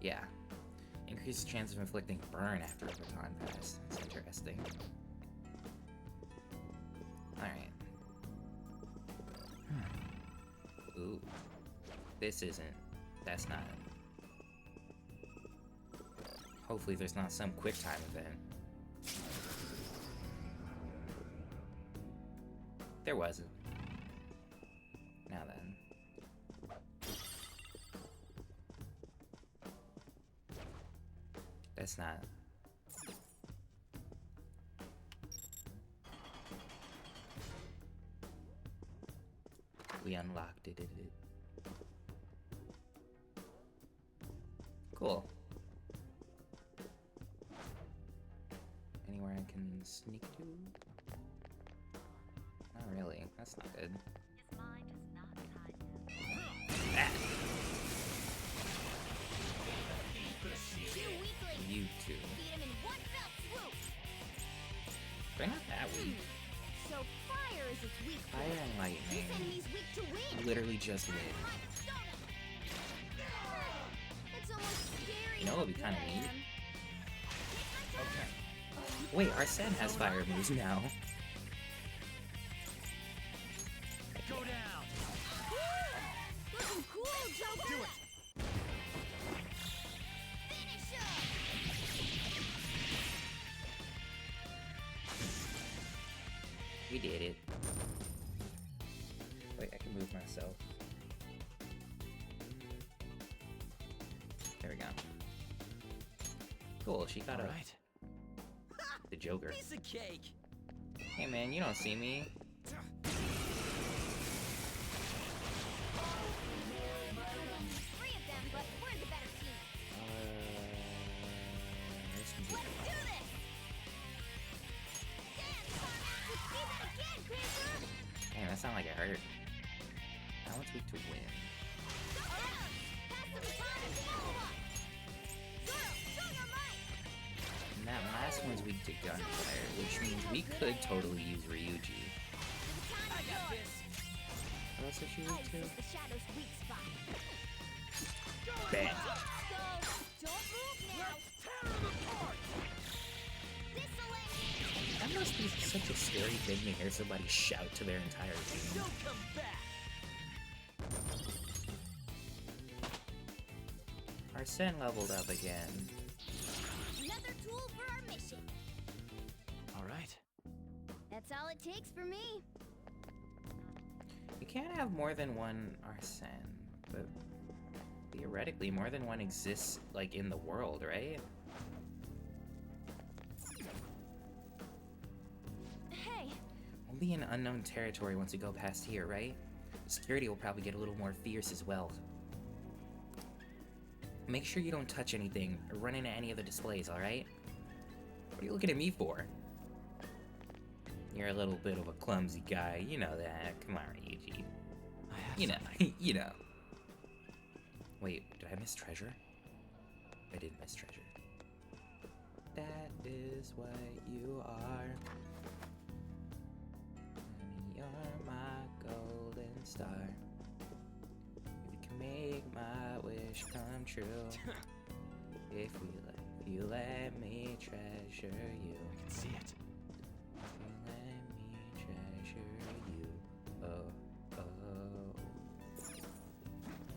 Yeah. Increases chance of inflicting burn after a baton pass. That's interesting. Alright. Ooh. This isn't. That's not. Hopefully there's not some quick time event. There wasn't. Now then. That's not. We unlocked it. Cool. Anywhere I can sneak to? Not really. That's not good. His mind is not tied Ah. Two weaklings. You two. Beat him in one fell swoop. They're not that weak. So fire is its weak Fire point. and This lightning. enemy's weak to wind. Literally just wind. It's almost scary. You know what would be how kinda good I neat? am. Wait, Arsene has fire moves now. Go down. Looking cool, Joker. Do it. Finish him. We did it. Wait, I can move myself. There we go. Cool, she got the Joker. Piece of cake. Hey man, you don't see me. Three of them, but we're the better team. This one's Let's do this! Let's see that again, Panther! Damn, that sounded like it hurt. That one's weak to wind. Pass the baton and follow up! Zoro, show your might! And that last one's weak to gunfire, which means we could totally use Ryuji. I got this. What else is she weak to? Ice is the Shadow's weak spot. Bang. Let's go! Don't move now! Tear them apart. This'll end! That must be such a scary thing to hear somebody shout to their entire team. She'll come back. Our Sen leveled up again. Another tool for our mission. All right. That's all it takes for me. You can't have more than one Arsene, but theoretically more than one exists, like, in the world, right? Hey, We'll be in unknown territory once we go past here, right? Security will probably get a little more fierce as well. Make sure you don't touch anything or run into any of the displays, alright? What are you looking at me for? You're a little bit of a clumsy guy, you know that. Come on, Ryuji. You know, you know. Wait, did I miss treasure? I did miss treasure. That is what you are. You're my golden star. If you can make my wish come true. If you let me treasure you. I can see it. Let me treasure you. Oh, oh.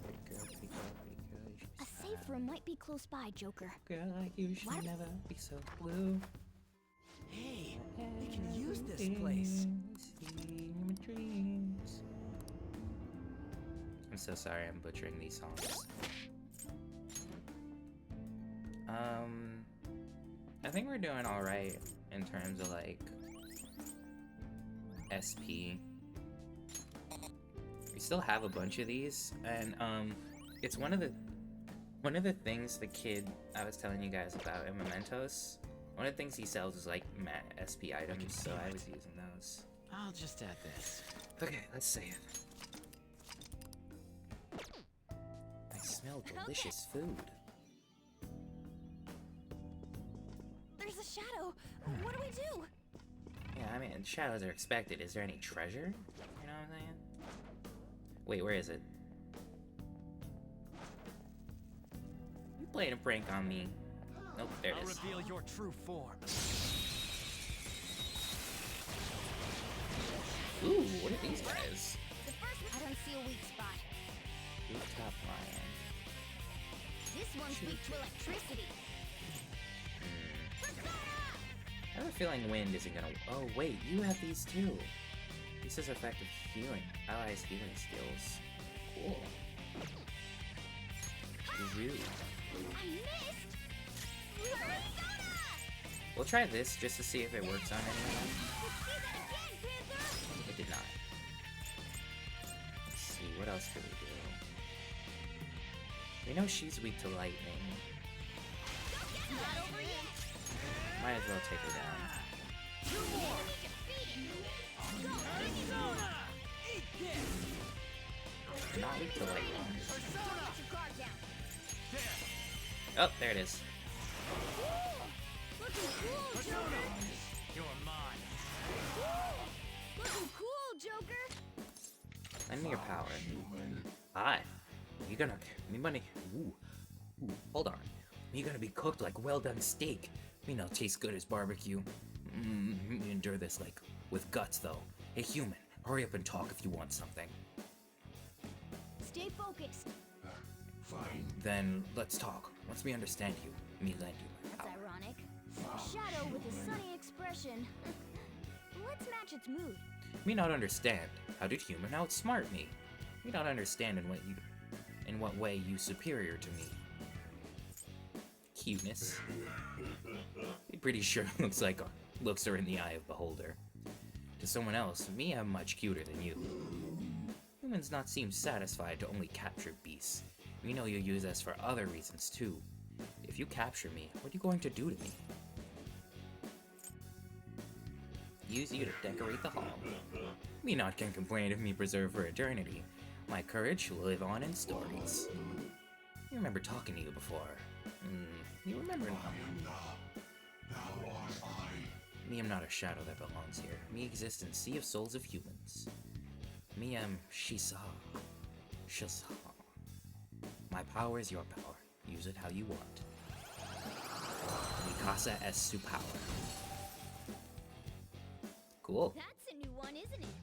Pretty girl, pretty girl, pretty girl, you should A safe room might be close by, Joker. Girl like you should What? never be so blue. Hey, we can use this place. My dreams. I'm so sorry I'm butchering these songs. I think we're doing alright in terms of, like, SP. We still have a bunch of these, and it's one of the things the kid I was telling you guys about in Mementos. One of the things he sells is like SP items, so I was using those. I'll just add this. Okay, let's save. I smell delicious food. there's a shadow. What do we do? Yeah, I mean, shadows are expected. Is there any treasure? You know what I'm saying? Wait, where is it? You playing a prank on me? Nope, there it I'll is. reveal your true form. Ooh, what are these guys? The first one, I don't see a weak spot. Rooftop lion. This one's weak to electricity. I have a feeling wind isn't gonna. Oh wait, you have these too. This is effective healing. Allies healing skills. Cool. Roo. I missed! Persona! We'll try this just to see if it works on anyone. Let's see that again, Panther! It did not. Let's see, what else could we do? We know she's weak to lightning. Not over yet! Might as well take her down. Two more. Persona! Eat this. Not weak to lightning. Don't let your guard down! Oh, there it is. Looking cool, Joker! You're mine. Looking cool, Joker! Lend me your power. Hi. You gonna me money? Ooh. Hold on. You gonna be cooked like well done steak. Me not taste good as barbecue. Me endure this like with guts though. Hey human, hurry up and talk if you want something. Stay focused. Fine. Then let's talk. Once me understand you, me lend you my That's power. ironic. A shadow with a sunny expression. let's match its mood. Me not understand. How did human outsmart me? Me not understand in what way you superior to me. Cuteness. I'm pretty sure looks are in the eye of beholder. To someone else, me am much cuter than you. Humans not seem satisfied to only capture beasts. We know you use us for other reasons too. If you capture me, what are you going to do to me? Use you to decorate the hall. Me not can complain if me preserve for eternity. My courage will live on in stories. You remember talking to you before. You remember now. Me am not a shadow that belongs here. Me exist in sea of souls of humans. Me am Shisa. Shisa. My power is your power. Use it how you want. Mi casa es su power. Cool. That's a new one, isn't it?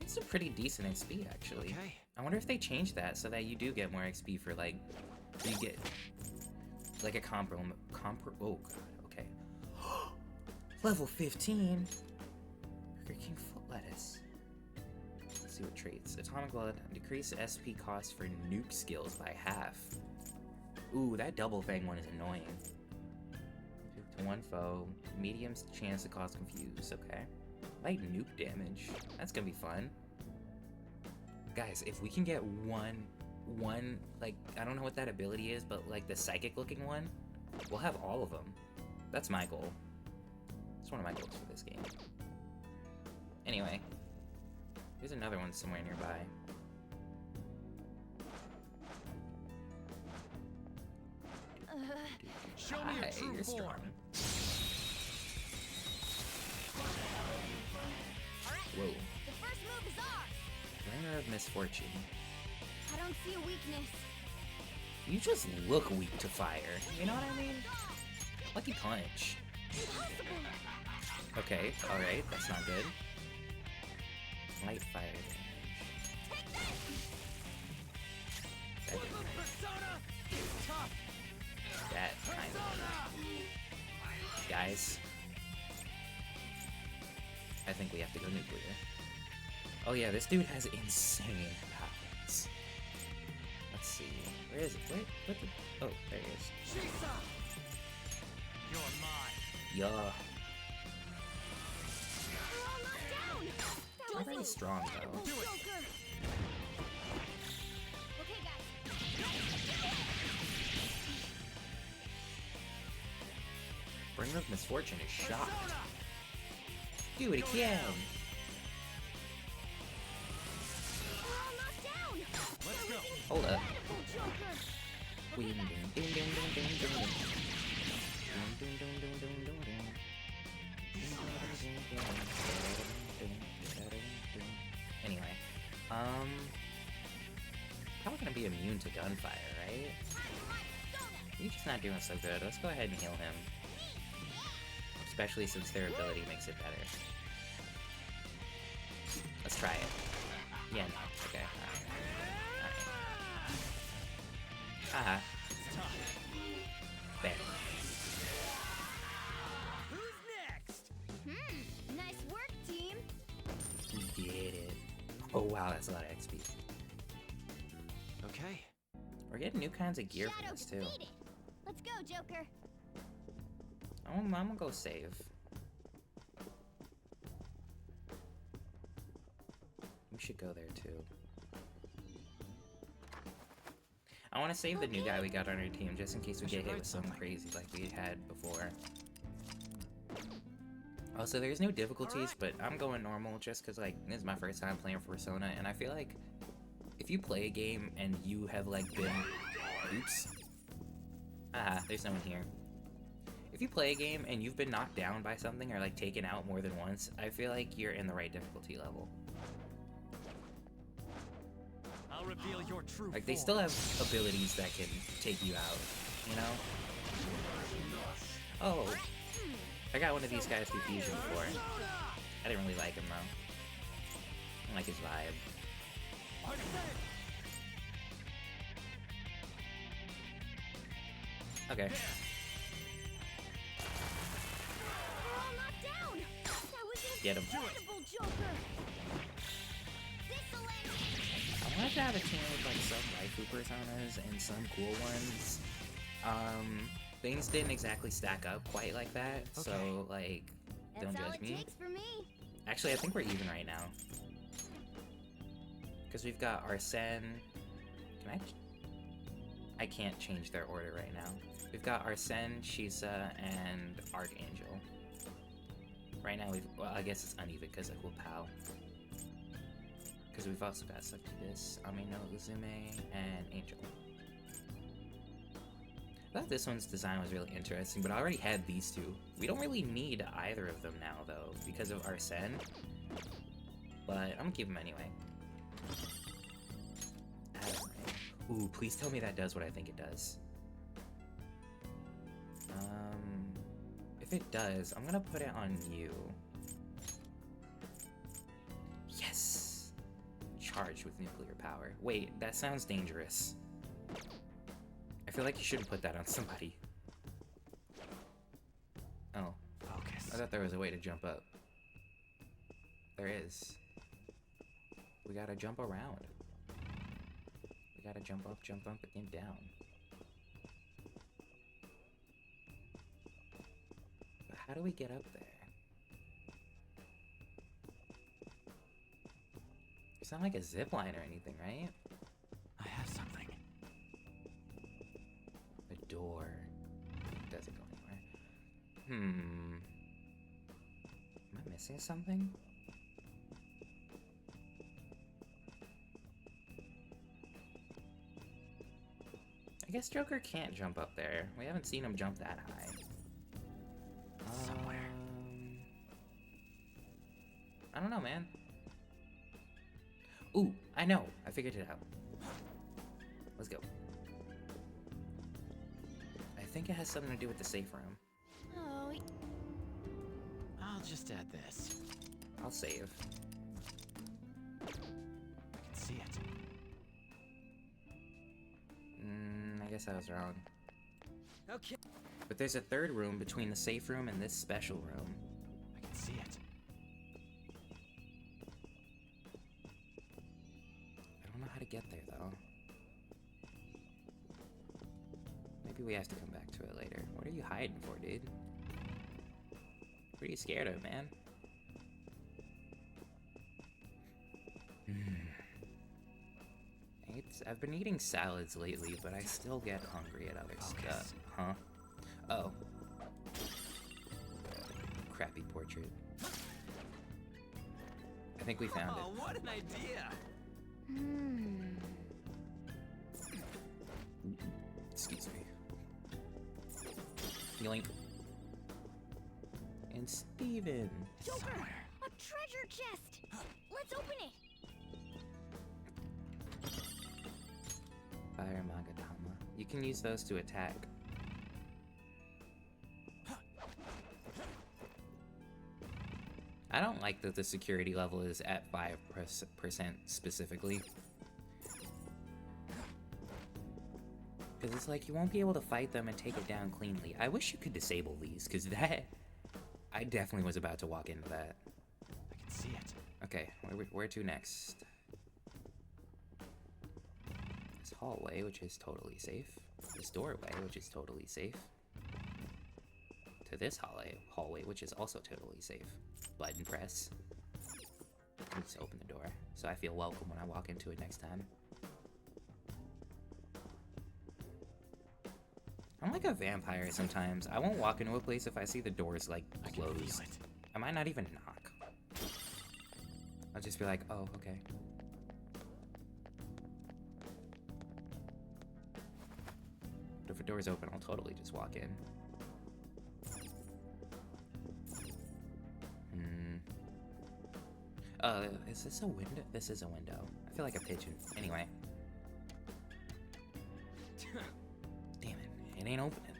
It's a pretty decent XP, actually. Okay. I wonder if they changed that so that you do get more XP for, like, you get, like, a oh, God, okay. Level 15? Freaking foot lettuce. Let's see what traits. Atomic Blood, decrease SP cost for nuke skills by half. Ooh, that double fang one is annoying. To one foe, medium chance to cause confuse, okay. Light nuke damage, that's gonna be fun. Guys, if we can get one, like, I don't know what that ability is, but like the psychic looking one, we'll have all of them. That's my goal. It's one of my goals for this game. Anyway, there's another one somewhere nearby. Show me your true you're form. strong. Whoa. The first move is ours. Bringer of Misfortune. I don't see a weakness. You just look weak to fire. You know what I mean? Lucky punch. Impossible. Okay, alright, that's not good. Light fire damage. That didn't hurt. That kind of hurt. Guys. I think we have to go nuclear. Oh yeah, this dude has insane powers. Let's see. Where is it? What the? Oh, there he is. You're mine. Yeah. We're all knocked down. That They're pretty strong though. Do it. Joker. Okay, guys. Bringer of Misfortune is shocked. Do it again. We're all knocked down. Let's go. Hold up. Incredible, Joker. Ding ding ding ding ding ding ding ding. Ding ding ding ding ding ding ding. Anyway, probably gonna be immune to gunfire, right? He's just not doing so good. Let's go ahead and heal him. Especially since their ability makes it better. Let's try it. Yeah, no. Okay. Alright. Haha. There. Who's next? Nice work, team. We did it. Oh wow, that's a lot of XP. Okay. We're getting new kinds of gear Shadow for this too. defeated. Let's go, Joker. I'm gonna go save. We should go there too. I want to save the new guy we got on our team just in case we get hit with something crazy like we had before. Also, there's no difficulties, but I'm going normal just because, like, this is my first time playing Persona, and I feel like if you play a game and you have, like, been... Oops. Ah, there's no one here. If you play a game and you've been knocked down by something or, like, taken out more than once, I feel like you're in the right difficulty level. I'll reveal your true Like, they form. still have abilities that can take you out, you know? Oh. I got one of these guys through Fusion before. I didn't really like him, though. I don't like his vibe. Okay. Get him. Incredible, Joker! This'll end. I wanted to have a team with like some waifu personas and some cool ones. Things didn't exactly stack up quite like that, so like, don't That's all judge it me. takes for me. Actually, I think we're even right now. Because we've got Arsene. Can I can't change their order right now. We've got Arsene, Shisa, and Archangel. Right now, well, I guess it's uneven because of Pao. Because we've also got Succubus, Amino, Uzume, and Angel. I thought this one's design was really interesting, but I already had these two. We don't really need either of them now, though, because of Arsene. But I'm gonna keep them anyway. Ooh, please tell me that does what I think it does. If it does, I'm gonna put it on you. Yes! Charged with nuclear power. Wait, that sounds dangerous. I feel like you shouldn't put that on somebody. Oh. Focus. I thought there was a way to jump up. There is. We gotta jump around. We gotta jump up, and then down. But how do we get up there? It's not like a zip line or anything, right? I have something. A door. Doesn't go anywhere. Am I missing something? I guess Joker can't jump up there. We haven't seen him jump that high. Somewhere. I don't know, man. Ooh, I know. I figured it out. Let's go. I think it has something to do with the safe room. Oh, I'll just add this. I'll save. I can see it. I guess I was wrong. Okay. But there's a third room between the safe room and this special room. I can see it. I don't know how to get there, though. Maybe we have to come back to it later. What are you hiding for, dude? What are you scared of, man? I've been eating salads lately, but I still get hungry at other stuff. Huh? Oh. Crappy portrait. I think we found it. Oh, what an idea! Excuse me. Yoink. And Steven. Joker! A treasure chest! Let's open it! Fire Magadama. You can use those to attack. I don't like that the security level is at 5% specifically. Because it's like you won't be able to fight them and take it down cleanly. I wish you could disable these, because that... I definitely was about to walk into that. I can see it. Okay, where to next? This hallway, which is totally safe. This doorway, which is totally safe. To this hallway, which is also totally safe. Button press. Let's open the door, so I feel welcome when I walk into it next time. I'm like a vampire sometimes. I won't walk into a place if I see the doors, like, closed. I can feel it. I might not even knock. I'll just be like, oh, okay. But if a door's open, I'll totally just walk in. Is this a window? This is a window. I feel like a pigeon. Anyway. Damn it. It ain't opening.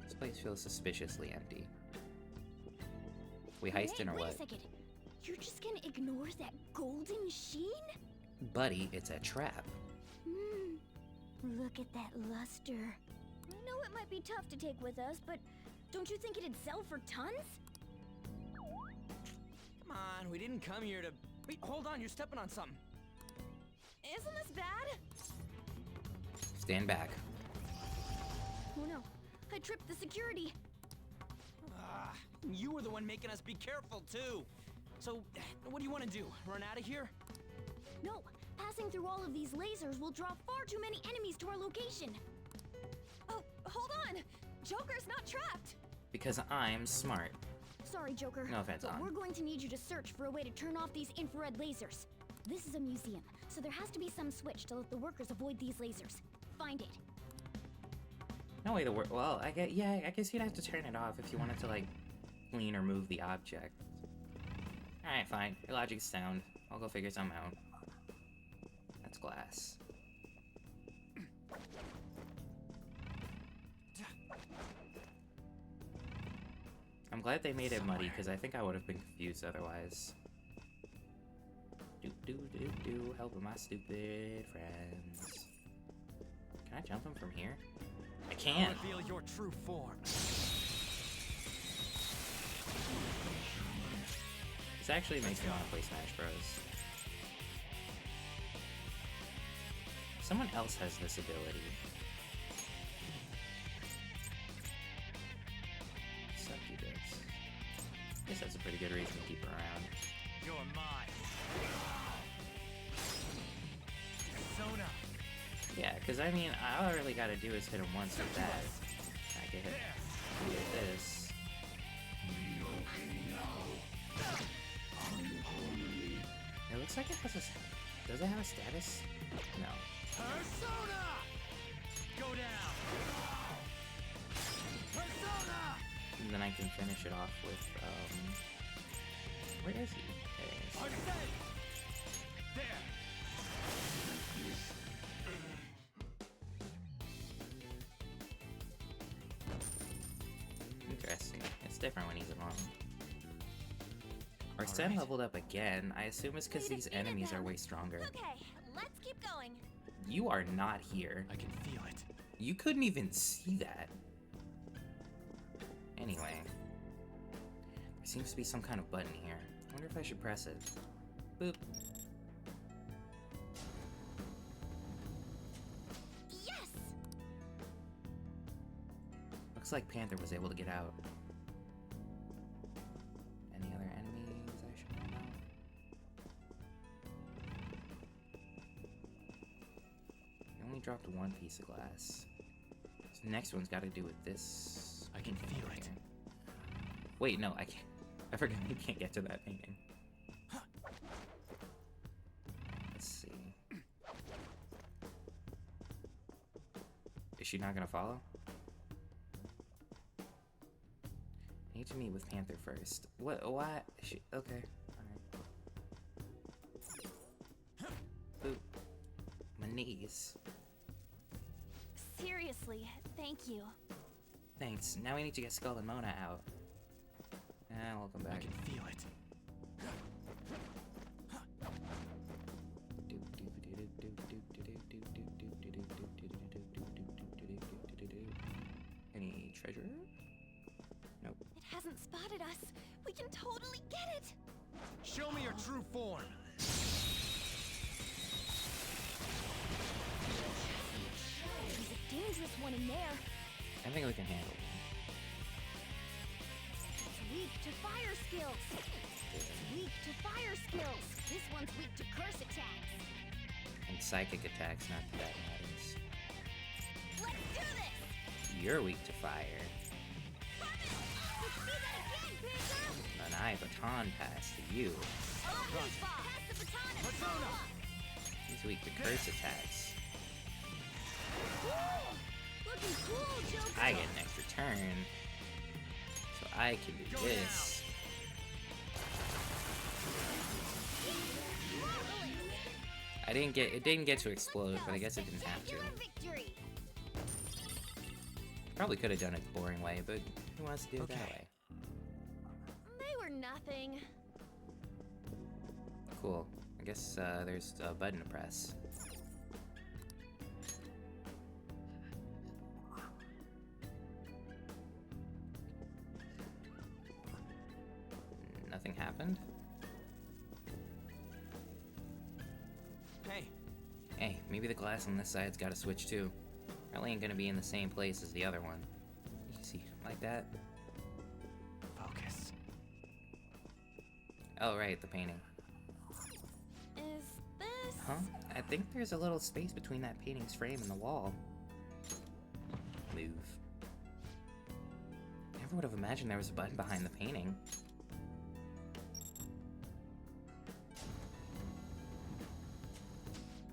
This place feels suspiciously empty. We heisting or Wait what? a second. You're just gonna ignore that golden sheen? Buddy, it's a trap. Look at that luster. I know it might be tough to take with us, but don't you think it'd sell for tons? Come on, we didn't come here to... Wait, hold on, you're stepping on something. Isn't this bad? Stand back. Oh no, I tripped the security. You were the one making us be careful, too. So, what do you want to do? Run out of here? No, passing through all of these lasers will draw far too many enemies to our location. Oh, hold on! Joker's not trapped! Because I'm smart. Sorry, Joker. No offense, but On. we're going to need you to search for a way to turn off these infrared lasers. This is a museum, so there has to be some switch to let the workers avoid these lasers. Find it. No way to work. Well, I guess you'd have to turn it off if you wanted to, like, clean or move the object. Alright, fine. Your logic's sound. I'll go figure something out. That's glass. I'm glad they made it muddy, because I think I would have been confused otherwise. Helping my stupid friends. Can I jump him from here? I can! Reveal your true form. This actually makes me want to play Smash Bros. Someone else has this ability. Succubus. Guess that's a pretty good reason to keep her around. You're mine. Persona. Yeah, because I mean, all I really gotta do is hit him once with that. I can hit with this. It looks like it has a... Does it have a status? No. Persona! Go down! Persona! And then I can finish it off with, where is he? There he is. There! Interesting. It's different when he's alone. Our Sen leveled up again. I assume it's because these enemies are way stronger. Okay, let's keep going. You are not here. I can feel it. You couldn't even see that. Anyway. There seems to be some kind of button here. I wonder if I should press it. Boop. Yes! Looks like Panther was able to get out. Any other enemies I should know about? I only dropped one piece of glass. So the next one's got to do with this. I can feel it. Wait, no, I can't. I forgot you can't get to that painting. Let's see. Is she not gonna follow? I need to meet with Panther first. What? She, okay. Alright. Boop. My knees. Seriously, thank you. Thanks. Now we need to get Skull and Mona out. Welcome back. I can feel it. Any treasure? Nope. It hasn't spotted us. We can totally get it. Show me your true form. There's a dangerous one in there. I think we can handle it. It's weak to fire skills. It's weak to fire skills. This one's weak to curse attacks. And psychic attacks, not that that matters. Let's do this! You're weak to fire. Let's do that again, Panther! And I baton pass to you. Pass the baton and follow up. He's weak to curse attacks. Woo! Looking cool, Joker! I get an extra turn. So I can do this. It didn't get to explode, but I guess it didn't have to. Probably could have done it the boring way, but who wants to do it that way? They were nothing. Cool. I guess there's a button to press. happened? Hey. Hey, maybe the glass on this side's got a switch too. Probably ain't gonna be in the same place as the other one. You see, like that? Focus. Oh, right, the painting. Is this... Huh? I think there's a little space between that painting's frame and the wall. Move. Never would have imagined there was a button behind the painting.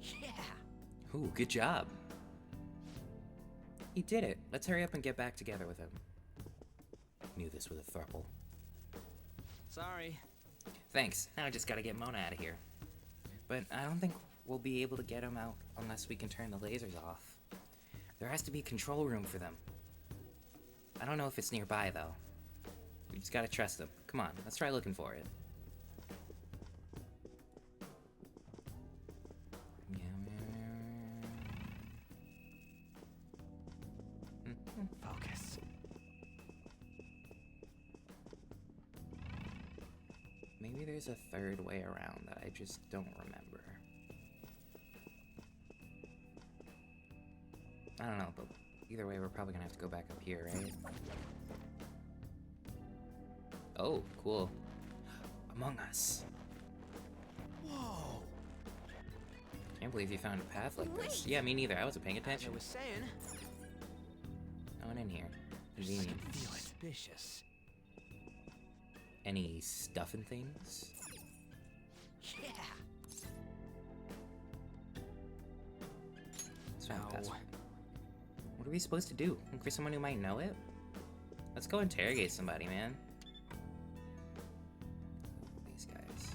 Yeah. Ooh, good job. He did it. Let's hurry up and get back together with him. Knew this with a thruple. Sorry. Thanks. Now I just gotta get Mona out of here. But I don't think we'll be able to get him out unless we can turn the lasers off. There has to be a control room for them. I don't know if it's nearby, though. We just gotta trust them. Come on, let's try looking for it. Focus. Maybe there's a third way around that I just don't remember. I don't know, but either way, we're probably gonna have to go back up here, right? Oh, cool. Among Us. Whoa. Can't believe you found a path like this. Yeah, me neither. I wasn't paying As I attention. was saying, No one in here. What do you mean? feel suspicious. Any stuff and things? Yeah. Let's find the No. password. What are we supposed to do? Look for someone who might know it? Let's go interrogate somebody, man. These guys.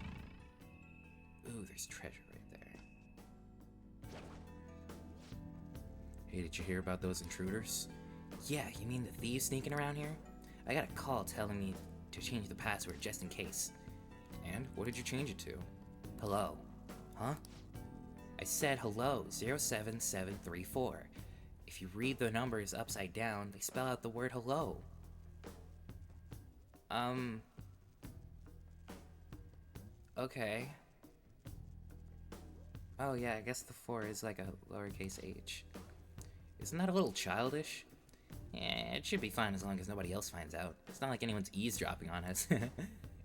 Ooh, there's treasure right there. Hey, did you hear about those intruders? Yeah, you mean the thieves sneaking around here? I got a call telling me to change the password just in case. And what did you change it to? Hello. Huh? I said hello, 07734. If you read the numbers upside down, they spell out the word hello. Okay. Oh yeah, I guess the 4 is like a lowercase h. Isn't that a little childish? Yeah, it should be fine as long as nobody else finds out. It's not like anyone's eavesdropping on us.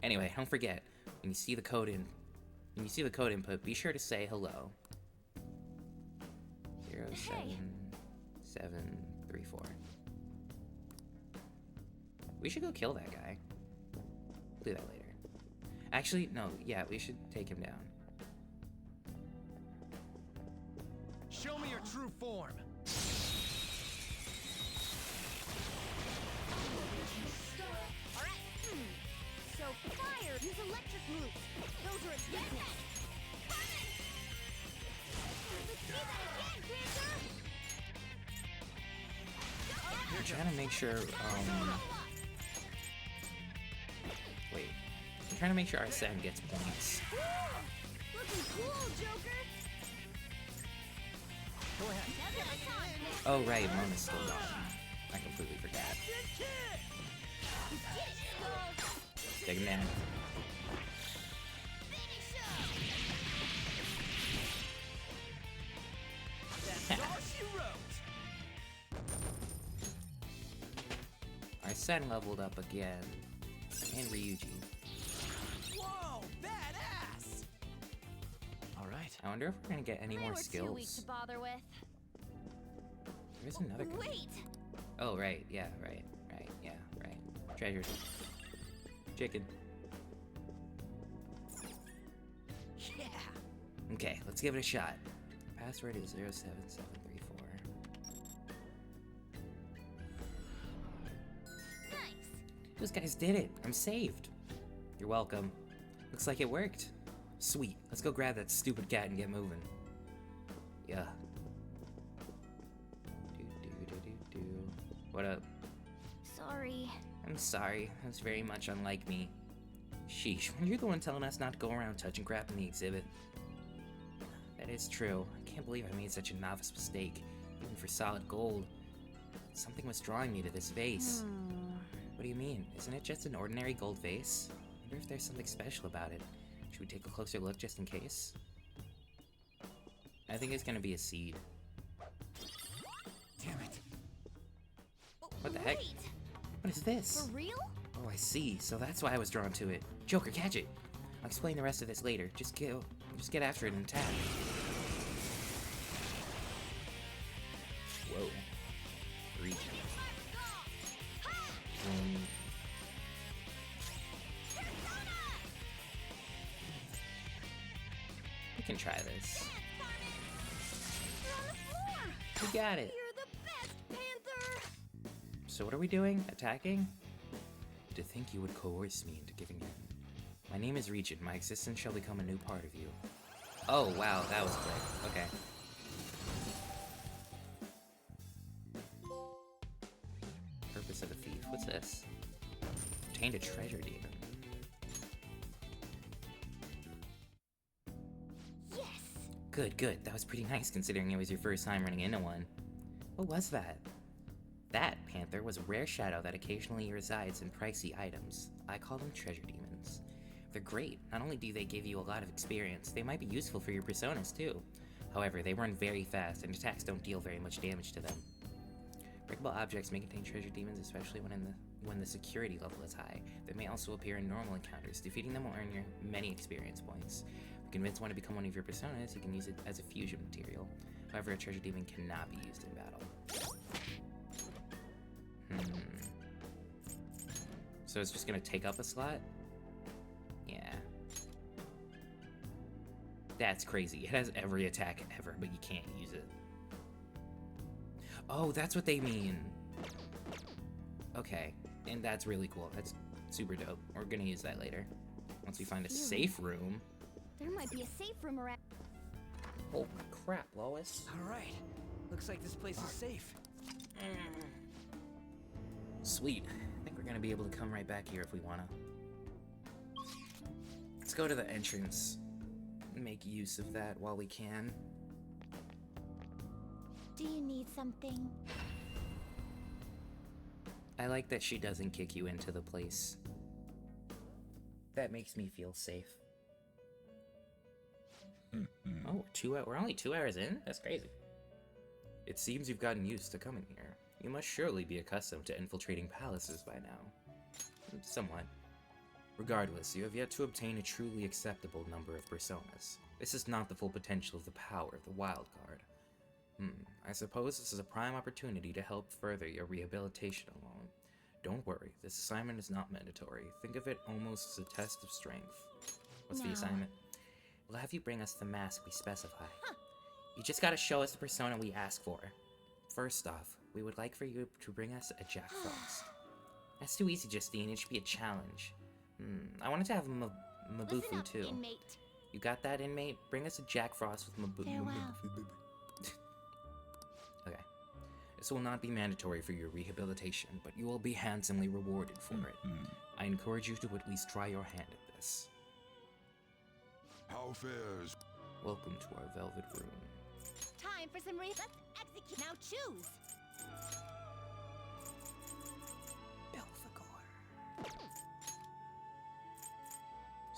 Anyway, don't forget, when you see the code input, be sure to say hello. 07734. We should go kill that guy. We'll do that later. Actually, no, yeah, we should take him down. Show me your true form. So fire! Use electric moves! Those are its weakness! Let's see that again, Panther! I'm trying to make sure, wait. I'm trying to make sure our Sen gets points. Looking cool, Joker! Go ahead. Oh, right, Mona's still gone. I completely forgot. Take him down. That's all she wrote. Our Sen leveled up again. And Ryuji. Whoa, badass! All right. I wonder if we're gonna get any They more were too weak to skills. bother with. There's another guy. Wait! Oh, right, yeah, right, right. Treasures. Chicken. Yeah. Okay, let's give it a shot. Password is 07734. Nice! Those guys did it. I'm saved. You're welcome. Looks like it worked. Sweet. Let's go grab that stupid cat and get moving. Yeah. Do. What up? Sorry. I'm sorry. That's very much unlike me. Sheesh, when you're the one telling us not to go around touching crap in the exhibit. That is true. I can't believe I made such a novice mistake, even for solid gold. Something was drawing me to this vase. What do you mean? Isn't it just an ordinary gold vase? wonder if there's something special about it. Should we take a closer look just in case? I think it's gonna be a seed. Damn it. What the heck? Wait, What is this? for real? Oh, I see. So that's why I was drawn to it. Joker, catch it! I'll explain the rest of this later. Just get after it and attack. Whoa. Reach. We can try this. We got it. You're the best, Panther! So what are we doing? Attacking? To think you would coerce me into giving in. My name is Regent. My existence shall become a new part of you. Oh, wow, that was quick. Okay. Purpose of the thief. What's this? Obtained a treasure demon. Yes! Good, good. That was pretty nice considering it was your first time running into one. What was that? That, Panther, was a rare shadow that occasionally resides in pricey items. I call them treasure demons. They're great. Not only do they give you a lot of experience, they might be useful for your personas too. However, they run very fast and attacks don't deal very much damage to them. Breakable objects may contain treasure demons, especially when the security level is high. They may also appear in normal encounters. Defeating them will earn you many experience points. If you convince one to become one of your personas, you can use it as a fusion material. However, a treasure demon cannot be used in battle. So it's just gonna take up a slot? Yeah. That's crazy. It has every attack ever, but you can't use it. Oh, that's what they mean. Okay, and that's really cool. That's super dope. We're gonna use that later. Once we find a safe room. There might be a safe room around. Oh crap, Lois. Alright. Looks like this place is safe. Sweet. I think we're gonna be able to come right back here if we wanna. Let's go to the entrance. Make use of that while we can. Do you need something? I like that she doesn't kick you into the place. That makes me feel safe. Oh, we're only 2 hours in? That's crazy. It seems you've gotten used to coming here. You must surely be accustomed to infiltrating palaces by now. Somewhat. Regardless, you have yet to obtain a truly acceptable number of personas. This is not the full potential of the power of the wild card. I suppose this is a prime opportunity to help further your rehabilitation alone. Don't worry, this assignment is not mandatory. Think of it almost as a test of strength. What's the assignment? We'll have you bring us the mask we specify. You just gotta show us the persona we ask for. First off, we would like for you to bring us a Jack Frost. That's too easy, Justine. It should be a challenge. I wanted to have Mabufu too. Inmate. You got that, inmate? Bring us a Jack Frost with Mabufu. Okay. This will not be mandatory for your rehabilitation, but you will be handsomely rewarded for it. I encourage you to at least try your hand at this. How fares? Welcome to our velvet room. Time for some Let's execute. Now choose.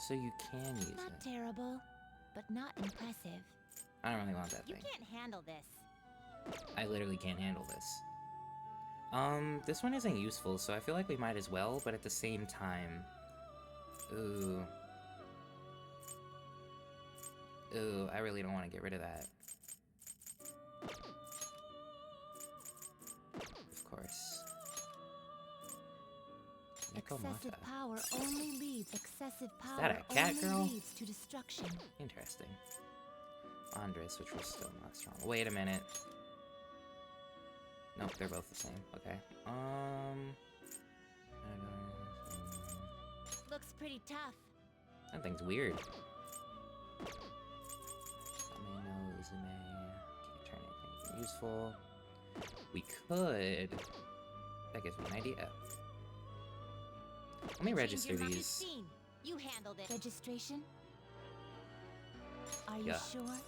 So you can use Not it. terrible, but not impressive. I don't really want that You thing. can't handle this. I literally can't handle this. This one isn't useful, so I feel like we might as well, but at the same time... Ooh, I really don't want to get rid of that. Of course. Excessive power only leads. Excessive power that a cat only girl? leads to destruction. Interesting. Andres, which was still not strong. Wait a minute. Nope, they're both the same. Okay. Looks pretty tough. That thing's weird. Can't turn anything useful. We could. That gives me an idea. Let me register these. You handled it. Registration? Are you Yeah. sure?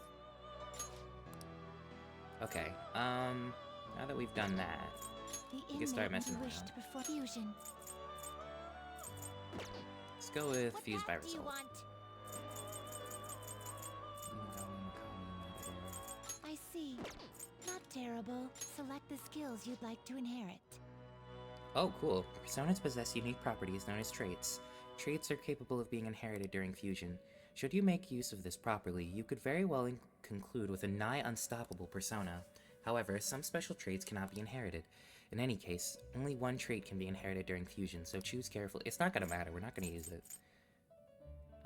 Okay. Now that we've done that, The we can start inmate messing wished around. before fusion. Let's go with What fused by path do you result. want? I see. Not terrible. Select the skills you'd like to inherit. Oh, cool. Personas possess unique properties known as traits. Traits are capable of being inherited during fusion. Should you make use of this properly, you could very well conclude with a nigh unstoppable persona. However, some special traits cannot be inherited. In any case, only one trait can be inherited during fusion, so choose carefully. It's not gonna matter, we're not gonna use it.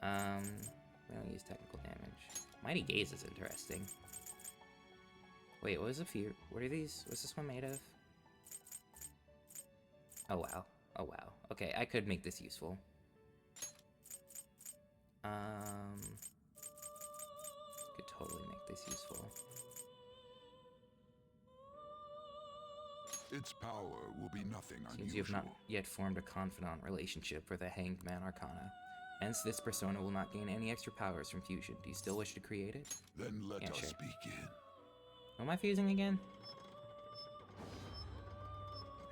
We don't use technical damage. Mighty Gaze is interesting. Wait, what was a few? What are these? What's this one made of? Oh wow. Oh wow. Okay, I could make this useful. Could totally make this useful. Its power will be nothing Seems you have not unusual. yet formed a confidant relationship for the Hanged Man Arcana. Hence, this persona will not gain any extra powers from fusion. Do you still wish to create it? Then let Yeah, us sure. begin. Who am I fusing again?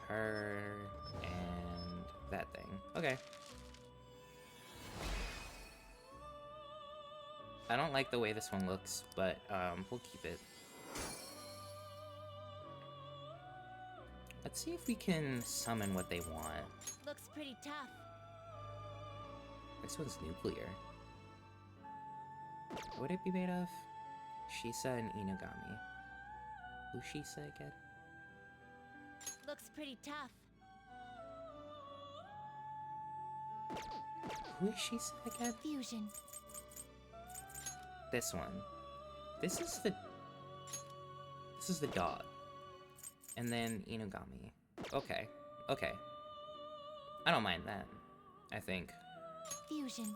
Her and that thing. Okay. I don't like the way this one looks, but we'll keep it. Let's see if we can summon what they want. Looks pretty tough. This one's nuclear. What would it be made of? Shisa and Inugami. Who's Shisa again? Looks pretty tough. Who is Shisa again? Fusion. This one. This is the dog. And then Inugami. Okay. Okay. I don't mind that, I think. Fusion.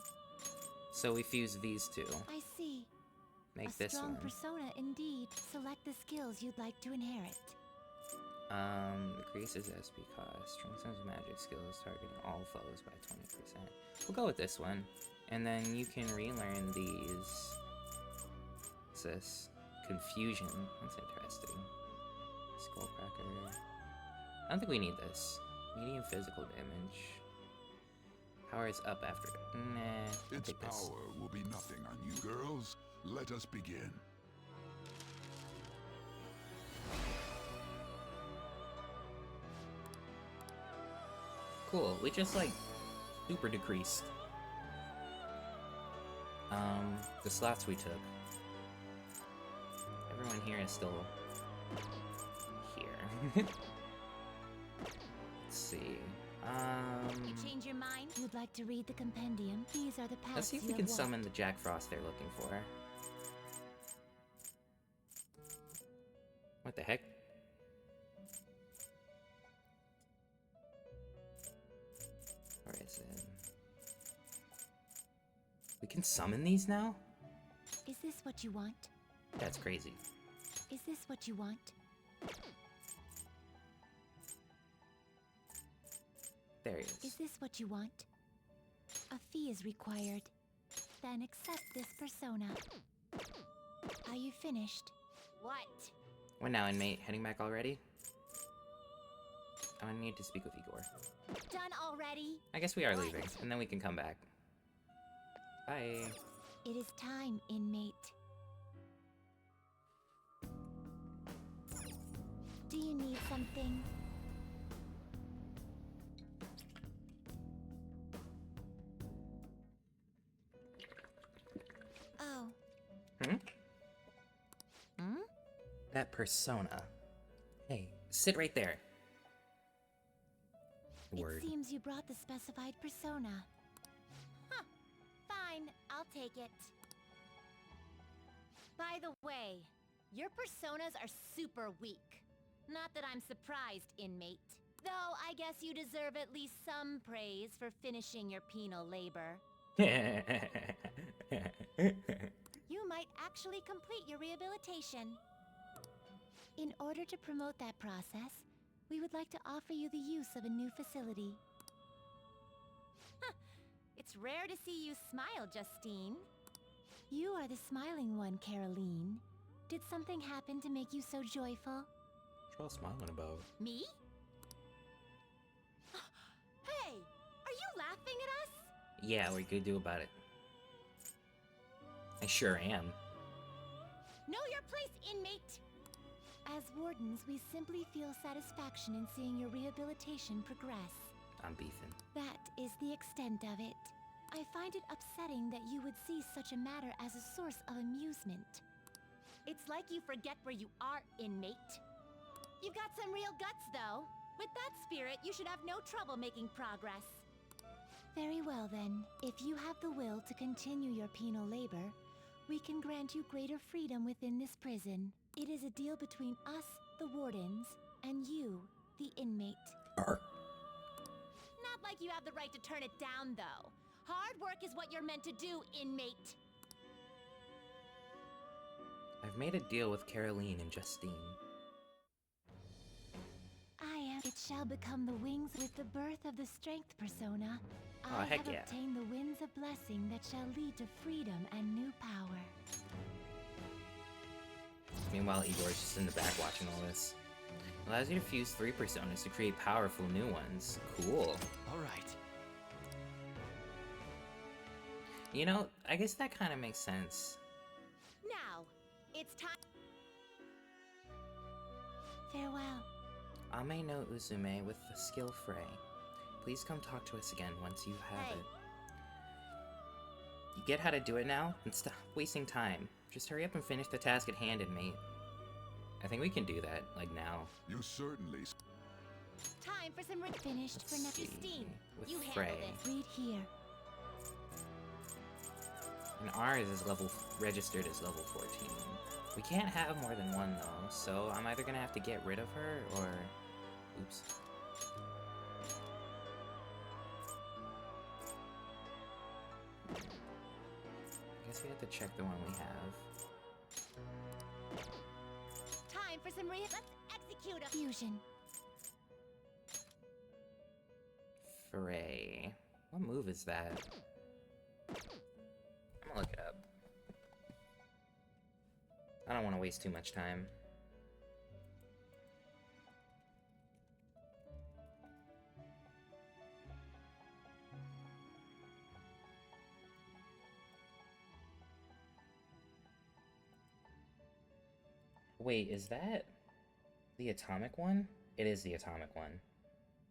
So we fuse these two. I see. Make A this strong one. persona indeed. Select the skills you'd like to inherit. Increases SP cost. Strengthens magic skills targeting all foes by 20%. We'll go with this one. And then you can relearn these. What's this? Confusion. That's interesting. Skullcracker. I don't think we need this. Medium physical damage. Power is up after. Nah. I'll Its take this. power will be nothing on you. Girls, let us begin. Cool. We just like super decreased. The slots we took. Everyone here is still here. Let's see. You change your mind? You'd like to read the compendium? These are the paths Let's see if you we can have summon walked. the Jack Frost they're looking for. What the heck? Where is it? We can summon these now? Is this what you want? That's crazy. Is this what you want? There he Is is. this what you want? A fee is required. Then accept this persona. Are you finished? What? What now, inmate? Heading back already? I need to speak with Igor. Done already? I guess we are What? leaving, and then we can come back. Bye. It is time, inmate. Do you need something? Oh. Hmm? Hmm? That persona. Hey, sit right there. Word. It seems you brought the specified persona. Huh. Fine, I'll take it. By the way, your personas are super weak. Not that I'm surprised, inmate. Though I guess you deserve at least some praise for finishing your penal labor. You might actually complete your rehabilitation. In order to promote that process, we would like to offer you the use of a new facility. Huh. It's rare to see you smile, Justine. You are the smiling one, Caroline. Did something happen to make you so joyful? What you all smiling about? Me? Hey! Are you laughing at us? Yeah, what are you gonna do about it? I sure am. Know your place, inmate! As wardens, we simply feel satisfaction in seeing your rehabilitation progress. I'm beefing. That is the extent of it. I find it upsetting that you would see such a matter as a source of amusement. It's like you forget where you are, inmate. You've got some real guts, though. With that spirit, you should have no trouble making progress. Very well then. If you have the will to continue your penal labor, we can grant you greater freedom within this prison. It is a deal between us, the wardens, and you, the inmate. Arr. Not like you have the right to turn it down, though. Hard work is what you're meant to do, inmate. I've made a deal with Caroline and Justine. It shall become the wings with the birth of the strength persona. Oh, I heck have yeah. obtained the winds of blessing that shall lead to freedom and new power. Meanwhile, Igor's just in the back watching all this. Allows you to fuse 3 personas to create powerful new ones. Cool. Alright. You know, I guess that kind of makes sense. Now, it's time. Farewell. Ame no Uzume with the skill Frey. Please come talk to us again once you have Hey. it. You get how to do it now? And stop wasting time. Just hurry up and finish the task at hand, inmate. I think we can do that, like now. You certainly... Time for some Finished for next. Justine. With You handle Frey. this. Read here. And ours is registered as level 14. We can't have more than one though, so I'm either gonna have to get rid of her or... Oops. I guess we have to check the one we have. Time for some Let's execute a Fusion. Frey. What move is that? I'm gonna look it up. I don't want to waste too much time. Wait, is that the atomic one? It is the atomic one.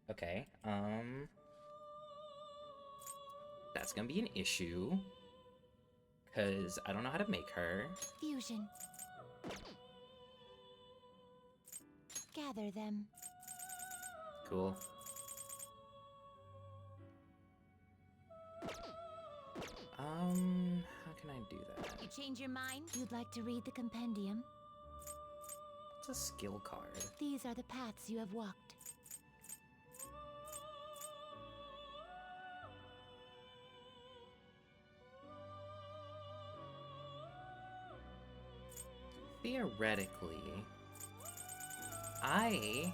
Okay, that's gonna be an issue. Because I don't know how to make her. Fusion. Gather them. Cool. How can I do that? You change your mind? You'd like to read the compendium? It's a skill card. These are the paths you have walked. Theoretically, I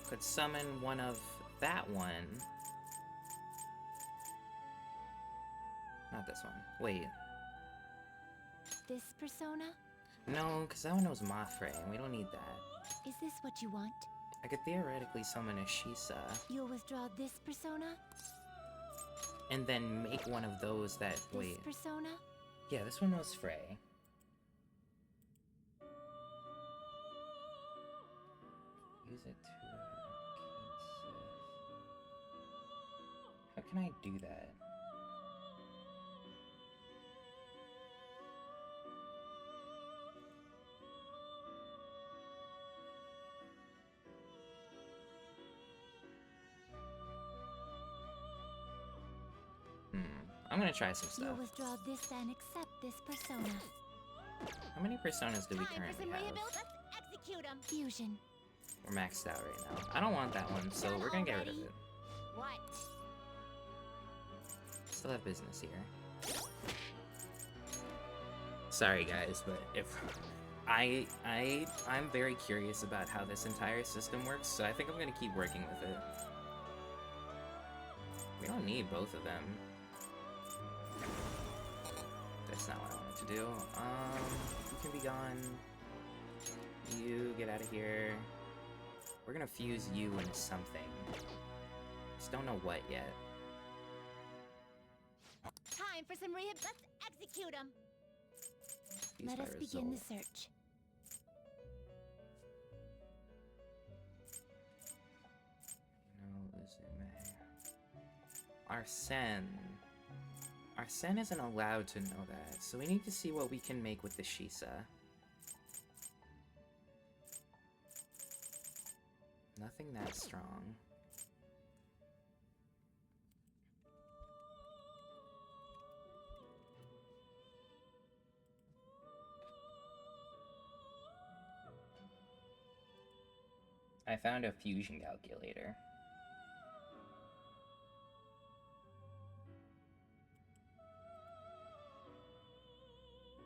could summon one of that one. Not this one. Wait. This persona? No, because that one was Mafre, and we don't need that. Is this what you want? I could theoretically summon a Shisa, You'll withdraw this persona? and then make one of those that... This Wait. persona? Yeah, this one was Frey. Use it to... How can I do that? I'm gonna try some You'll stuff. withdraw this and accept this persona. How many personas do we Time for currently some have? Let's execute them. Fusion. We're maxed out right now. I don't want that one, so we're gonna get rid of it. What? Still have business here. Sorry guys, but if I'm very curious about how this entire system works, so I think I'm gonna keep working with it. We don't need both of them. That's not what I wanted to do. You can be gone. You get out of here. We're gonna fuse you into something. Just don't know what yet. some rehab. Let's execute him. Use Let my us begin the result. search. No, Uzume. Arsene. Arsene isn't allowed to know that, so we need to see what we can make with the Shisa. Nothing that strong. I found a fusion calculator.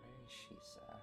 Where is Shisa?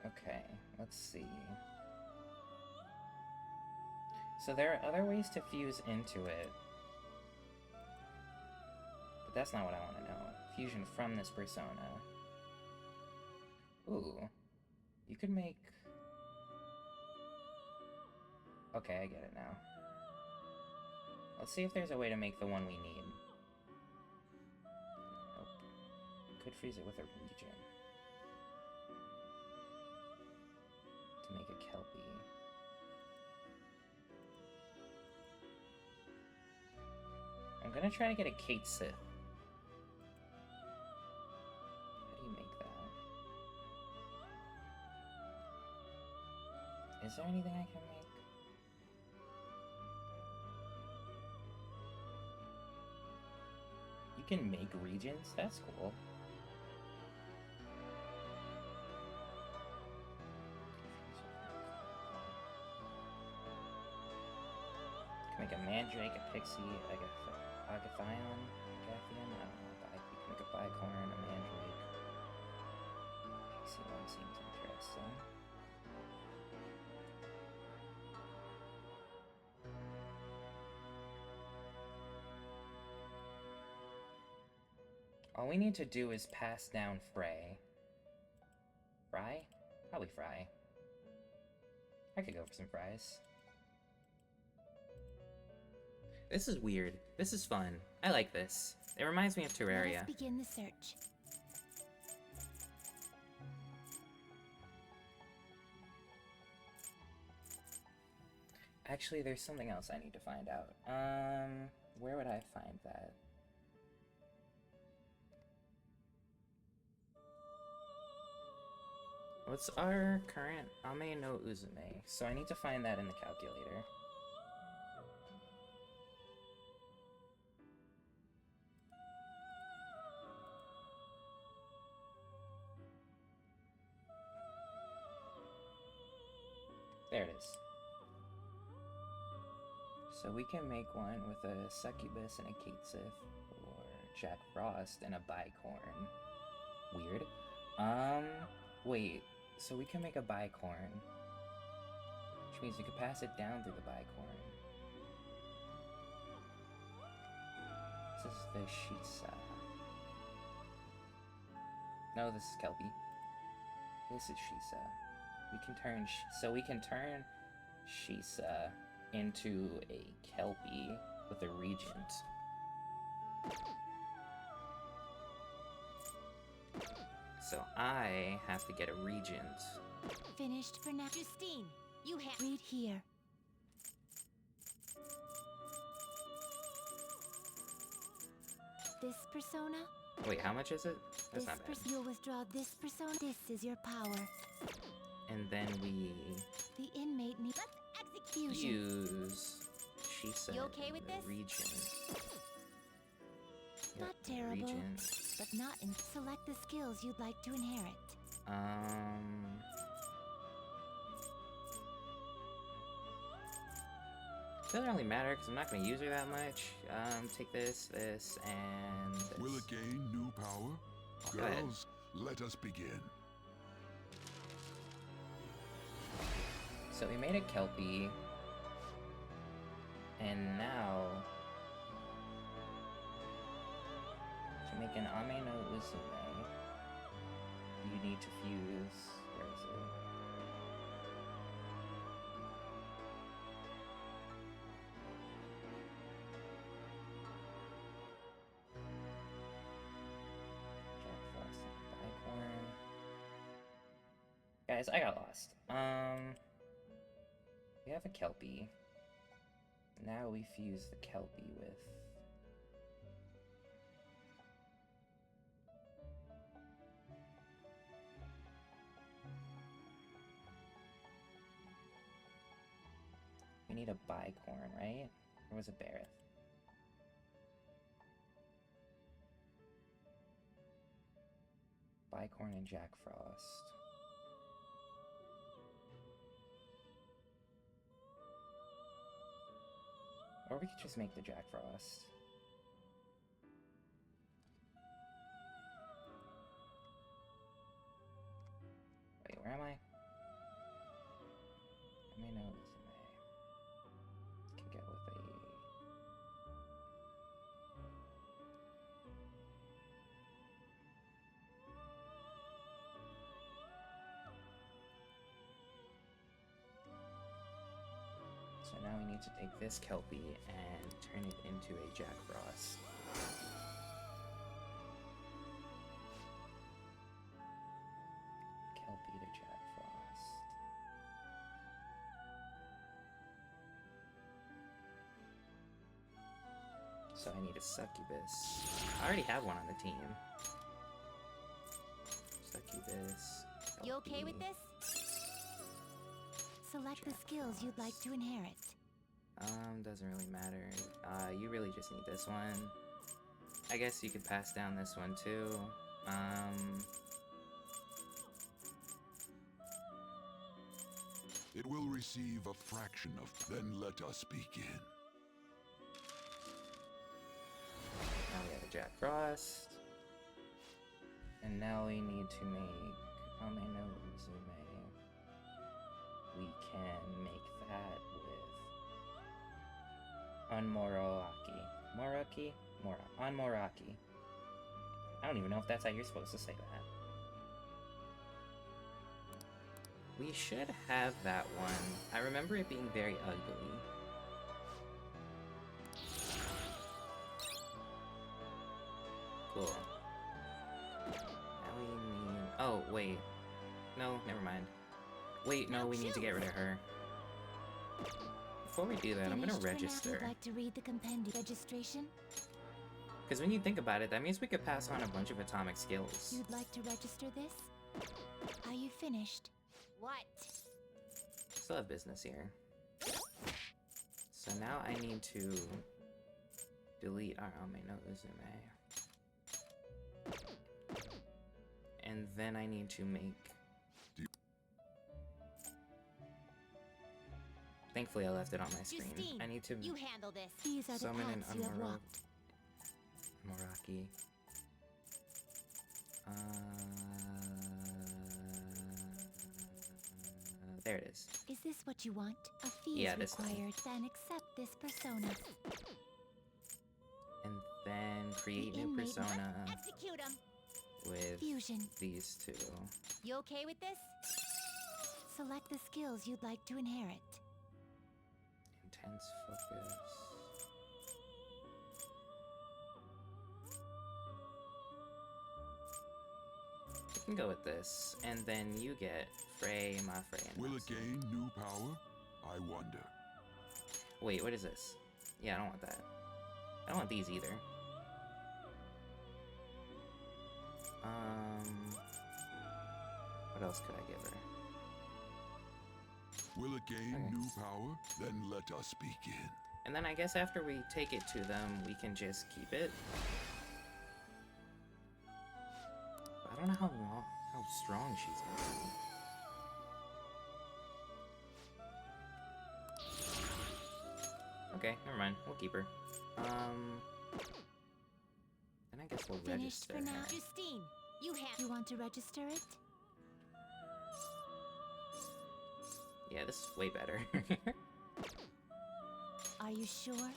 Okay, let's see. So there are other ways to fuse into it. But that's not what I want to know. Fusion from this persona. Ooh. You could make... Okay, I get it now. Let's see if there's a way to make the one we need. Nope. Could freeze it with a region. To make a Kelpie. I'm gonna try to get a Kate Sith. How do you make that? Is there anything I can make? You can make regions? That's cool. Can make a Mandrake, a Pixie, Agathion? Agathion? I don't know. You can make a Bicorn, a Mandrake. Pixie one seems interesting. All we need to do is pass down Frey. Fry? Probably Fry. I could go for some fries. This is weird. This is fun. I like this. It reminds me of Terraria. Let us begin the search. Actually, there's something else I need to find out. Where would I find that? What's our current Ame no Uzume? So I need to find that in the calculator. There it is. So we can make one with a Succubus and a Kate Sith, or Jack Frost and a Bicorn. Weird. Wait. So we can make a Bicorn, which means we could pass it down through the Bicorn. This is the Shisa. No, this is Kelpie. This is Shisa. We can turn, so we can turn Shisa into a Kelpie with a Regent. So I have to get a Regent. Finished for now. Justine, you have... Read here. This persona? Wait, how much is it? That's This not bad. you'll withdraw this persona. This is your power. And then we The inmate needs... Let's execution. use Shisa You okay with the this? Regent. Not Yep, terrible, Regent. but not in... Select the skills you'd like to inherit. doesn't really matter because I'm not going to use her that much. Take this, this, and this. Will it gain new power? Go ahead. Girls, let us begin. So we made a Kelpie, and now to make an Ame no Uzume, you need to fuse. Where is it? Jack Frost and Bicorn. Guys, I got lost. We have a Kelpie. Now we fuse the Kelpie with... We need a Bicorn, right? Or was it Barrett? Bicorn and Jack Frost. Or we could just make the Jack Frost. Wait, where am I? I may know this can get with a... So now we need to take this Kelpie and turn it into a Jack Frost. Kelpie to Jack Frost. So I need a Succubus. I already have one on the team. Succubus. You okay with this? Select the skills you'd like to inherit. Doesn't really matter. You really just need this one. I guess you could pass down this one too. It will receive a fraction of... Then let us begin. Now we have a Jack Frost. And now we need to make Ame no Uzume. We can make that with Unmoraki. Moraki? Unmoraki. I don't even know if that's how you're supposed to say that. We should have that one. I remember it being very ugly. Cool. Now we need... Oh, wait. No, never mind. Wait, no, we need to get rid of her. Before we do that, I'm gonna register. Would like to read the compendium registration? Because when you think about it, that means we could pass on a bunch of atomic skills. You'd like to register this? Are you finished? What? Still have business here. So now I need to delete our Ame no Uzume. And then I need to make... Thankfully I left it on my screen. Justine, I need to you handle this. These are the summon an paths you have walked. Moraki. There it is. Is this what you want? A fee is this required. Then accept this persona. And then create The new inmate persona must execute him. with Fusion. these two. You okay with this? Select the skills you'd like to inherit. Intense focus. We can go with this, and then you get Frey, my Frey, and Will it Matsu. gain new power? I wonder. Wait, what is this? Yeah, I don't want that. I don't want these either. What else could I give her? Will it gain Okay. new power? Then let us begin. And then I guess after we take it to them, we can just keep it. I don't know how strong she's gonna be. Okay, never mind. We'll keep her. Then I guess we'll Finished register for now. her. Justine, you want to register it? Yeah, this is way better. Are you sure?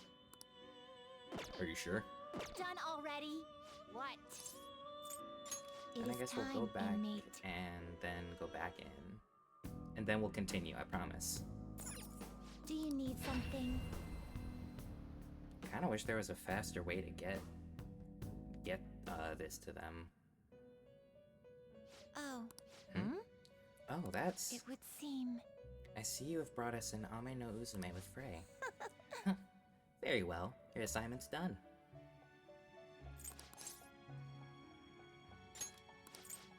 Are you sure? done already? What? It And I is guess we'll go time, back inmate. and then go back in. And then we'll continue, I promise. Do you need something? Kinda wish there was a faster way to get this to them. Oh. Oh, that's... It would seem. I see you have brought us an Ame no Uzume with Frey. Very well. Your assignment's done.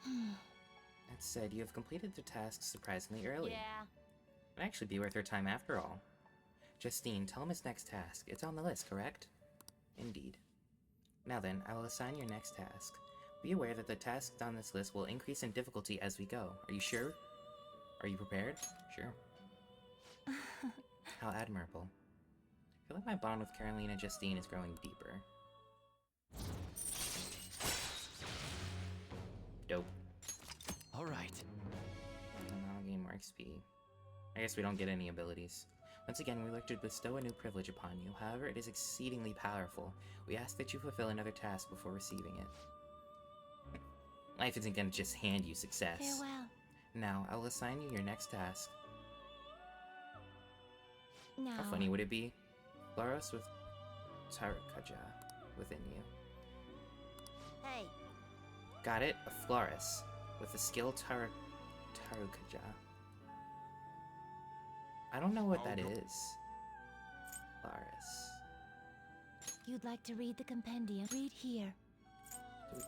That said, you have completed the task surprisingly early. Yeah. It'd actually be worth your time after all. Justine, tell him his next task. It's on the list, correct? Indeed. Now then, I will assign your next task. Be aware that the tasks on this list will increase in difficulty as we go. Are you sure? Are you prepared? Sure. How admirable. I feel like my bond with Carolina Justine is growing deeper. Dope. Alright. And I'll gain more XP. I guess we don't get any abilities. Once again, we look to bestow a new privilege upon you. However, it is exceedingly powerful. We ask that you fulfill another task before receiving it. Life isn't gonna just hand you success. Farewell. Now, I will assign you your next task. Now. How funny would it be? Floros with Tarukaja within you. Hey. Got it? A Floris with the skill Tarukaja. I don't know what that is. Floris. You'd like to read the compendium? Read here.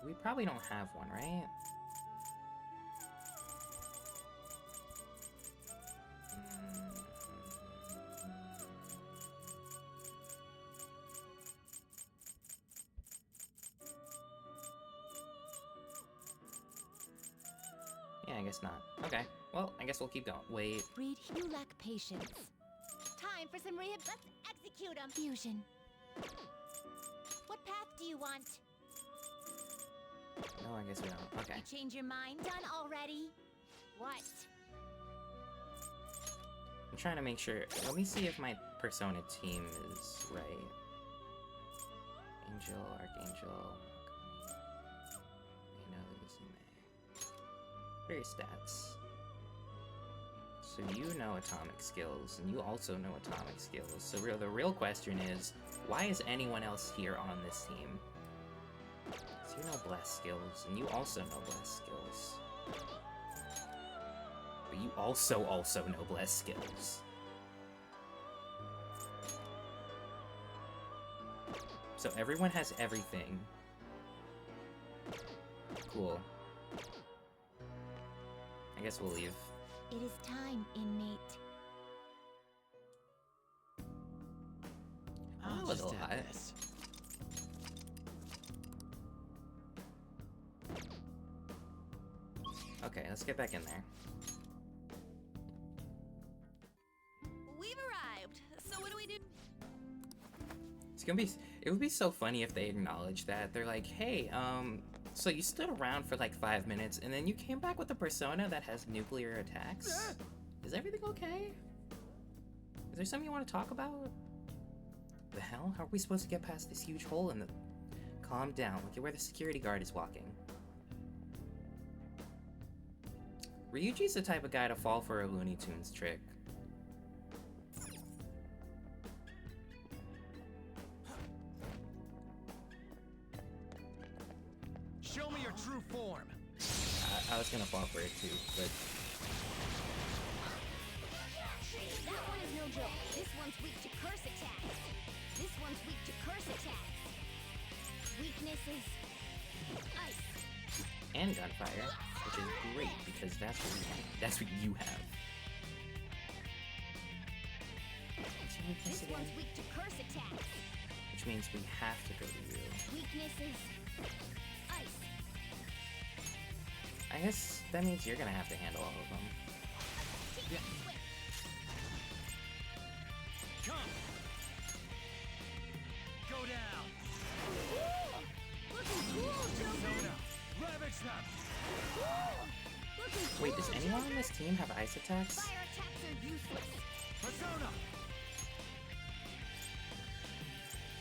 We probably don't have one, right? Yeah, I guess not. Okay, well, I guess we'll keep going. Wait. Read. You lack patience. Time for some rehab. Let's execute him. Fusion. What path do you want? No, I guess we don't. Okay. You change your mind? Done already? What? I'm trying to make sure. Let me see if my Persona team is right. Angel, Archangel. What are your stats? So you know atomic skills, and you also know atomic skills. So the real question is, why is anyone else here on this team? So you know bless skills, and you also know bless skills. But you also know bless skills. So everyone has everything. Cool. I guess we'll leave. It is time, inmate. That was a lot. Okay, let's get back in there. We've arrived. So what do we do? It would be so funny if they acknowledged that. They're like, hey, so you stood around for like 5 minutes and then you came back with a persona that has nuclear attacks? Is everything okay? Is there something you want to talk about? The hell? How are we supposed to get past this huge hole in the... Calm down. Look at where the security guard is walking. Ryuji's the type of guy to fall for a Looney Tunes trick. Show me your true form. I was gonna fall for it too, but... That one is no joke. This one's weak to curse attacks. This one's weak to curse attacks. Weakness is... ice. And gunfire, which is great because that's what we have. That's what you have. What's your weakness This again? one's weak to curse attacks. Which means we have to go to you. Weakness is... ice. I guess that means you're gonna have to handle all of them. Yeah. Come. team have ice attacks? Fire attacks are useless. Persona!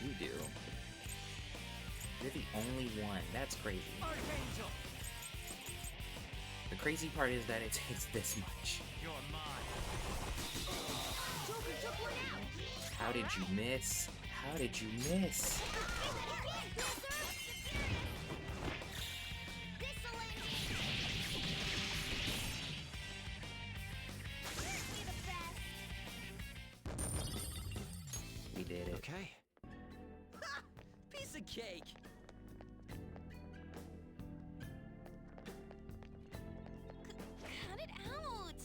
You do. You're the only one. That's crazy. Archangel! The crazy part is that it takes this much. You're mine. Joker took one out. How did you miss? How did you miss? We did it. Okay. Ha! Piece of cake! Cut it out!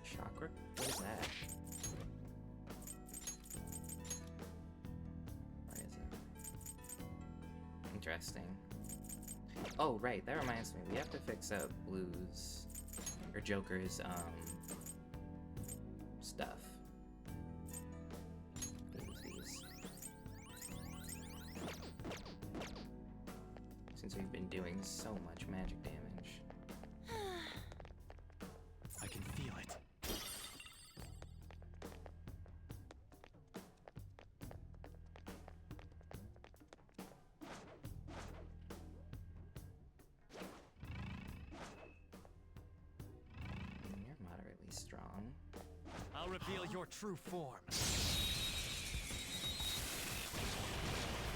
Chakra? What is that? What is it? Interesting. Oh, right, that reminds me. We have to fix up Blue's or Joker's stuff. These. Since we've been doing so much magic damage. I can feel it. You're moderately strong. I'll reveal your true form.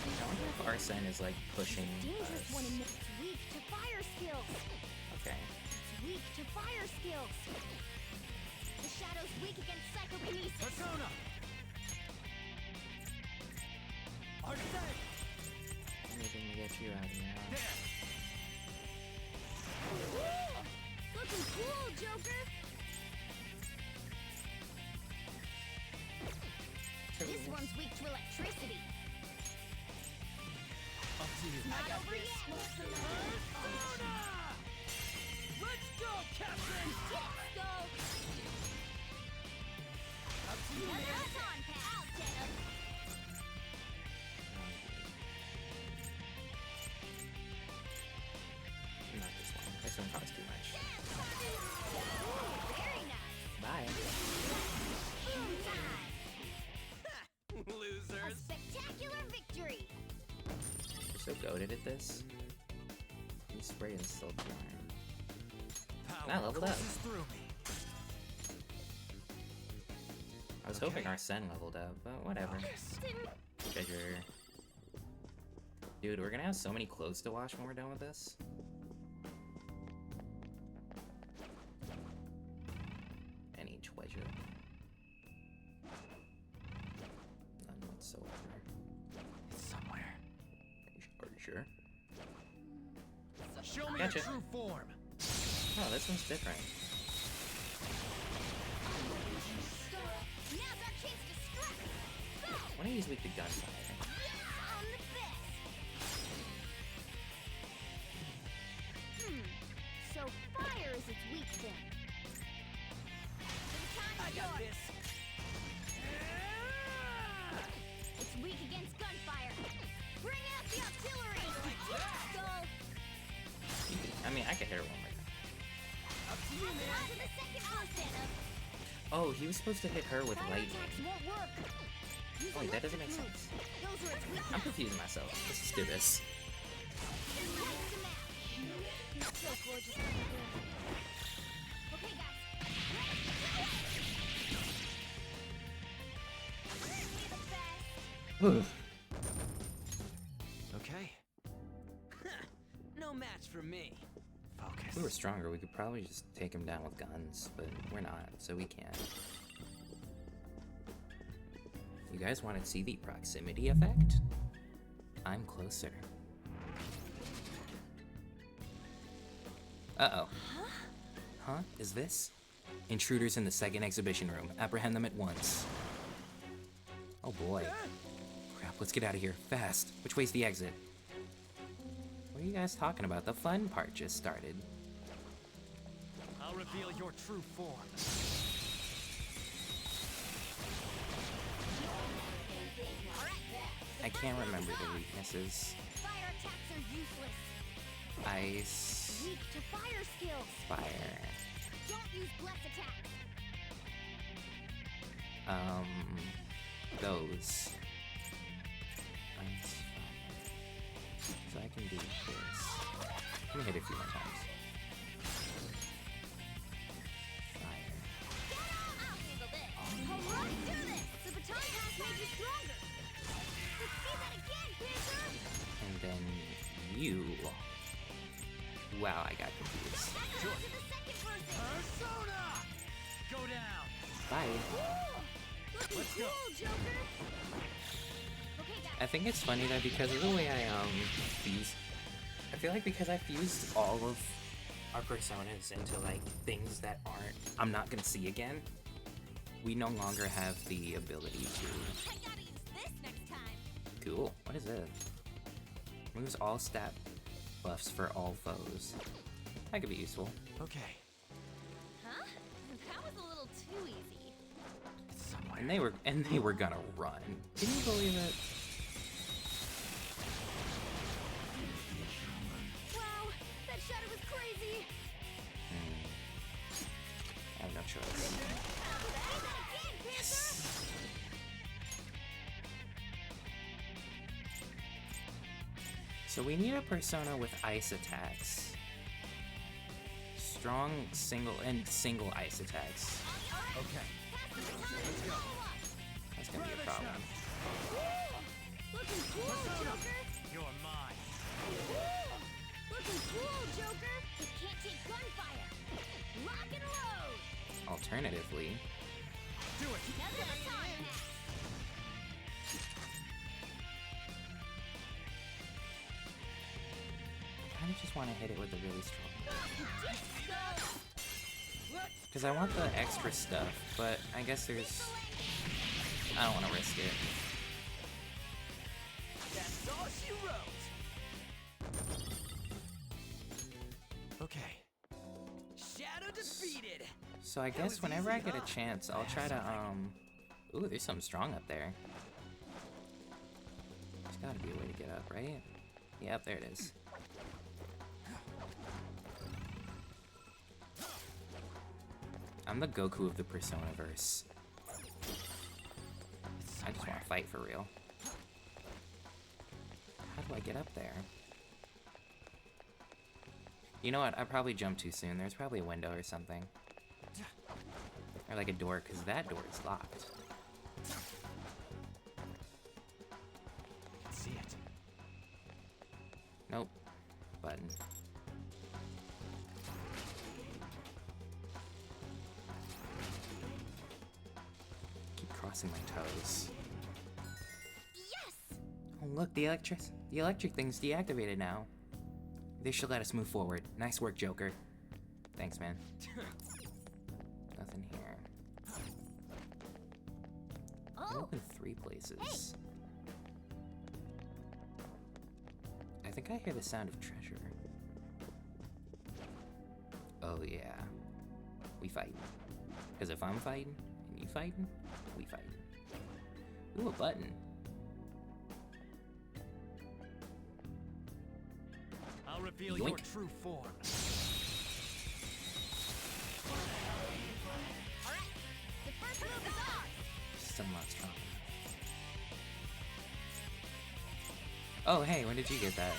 I wonder if Arsene is like pushing Dangerous one us. in this. It's weak to fire skills. Okay. It's weak to fire skills. The shadow's weak against psychokinesis. Persona! Arsene! Anything to get you out of here. There! Looking cool, Joker. This one's weak to electricity. Up to you. Not over yet. Persona! Let's go, Captain! Let's go. Up to you, Another man. baton pass. I'll get him. Not this one. This one costs too much. Very nice. Bye. Boom time. A Losers. spectacular victory. You're so goated at this. You spray and still yarn. Power Not leveled up. courses through me. I was hoping Arsene leveled up, but whatever. Treasure. Dude, we're gonna have so many clothes to wash when we're done with this. Any treasure? None whatsoever. It's somewhere. Are you sure? Show me Gotcha. your true form. Oh, this one's different. Now's our chance to strike. Go. Why don't you use weak to gunfire? I'm the best. So fire is its weak thing. The I time's got yours. this. It's weak against gunfire. Bring out the artillery. Let's go. I mean, I could hit her one more time. Up to you, On man. to the second one. Oh, he was supposed to hit her with Fire lightning. attacks won't work. Use Wait, that doesn't electric make moves. sense. Those are its weak I'm confusing myself. Let's just do this. Lights them out. You're so gorgeous. Okay, guys. We're the best. Okay. No match for me. Focus. If we were stronger, we could probably just take him down with guns, but we're not, so we can't. You guys want to see the proximity effect? I'm closer. Uh-oh. Huh? Is this? Intruders in the second exhibition room. Apprehend them at once. Oh boy. Crap, let's get out of here. Fast. Which way's the exit? What are you guys talking about? The fun part just started. I'll reveal your true form. I can't remember the weaknesses. Fire attacks are useless. Ice. Weak to fire skills. Fire. Don't use bless attack. Those. Ice, fire. So I can do this. Let me hit it a few more times. Fire. I'll handle this. All right, do this. The baton pass made you stronger. Let's see that again, Panther. And then you. Wow, I got confused. Sure. To the second person. Persona! Go down! Bye. Looking cool, Joker. Okay, guys. I think it's funny that because of the way I fused, I feel like because I fused all of our personas into like things that I'm not gonna see again, we no longer have the ability to. I gotta use this next time. Cool. What is this? Moves all stat buffs for all foes. That could be useful. Okay. Huh? That was a little too easy. It's somewhere. And they were gonna run. Can you believe it? Wow, that shadow was crazy. I have no choice. Say that again, Panther. So we need a persona with ice attacks. Strong single ice attacks. Okay. Let's go. That's gonna be a problem. Looking cool, Joker. You're mine. Looking cool, Joker. It can't take gunfire. Lock and load. Alternatively, Do it. Another baton pass. I kind of just want to hit it with a really strong. Disco. Because I want the extra stuff, but I guess there's. I don't want to risk it. That's all she wrote. Okay. Shadow defeated. So I guess whenever I get a chance, I'll try to Ooh, there's something strong up there. There's gotta be a way to get up, right? Yep, there it is. I'm the Goku of the Persona-verse. I just want to fight for real. How do I get up there? You know what? I probably jumped too soon. There's probably a window or something. Or like a door, because that door is locked. I can see it. Nope. Button. Keep crossing my toes. Yes. Oh look, the electric thing's deactivated now. They should let us move forward. Nice work, Joker. Thanks, man. Nothing here. I Oh. opened 3 places. I think I hear the sound of treasure. Oh yeah. We fight. Because if I'm fighting, and you fighting, we fight. Ooh, a button. I'll reveal Yoink. your true form. All right. The first move is ours. Still not strong enough. Oh, hey, when did you get that?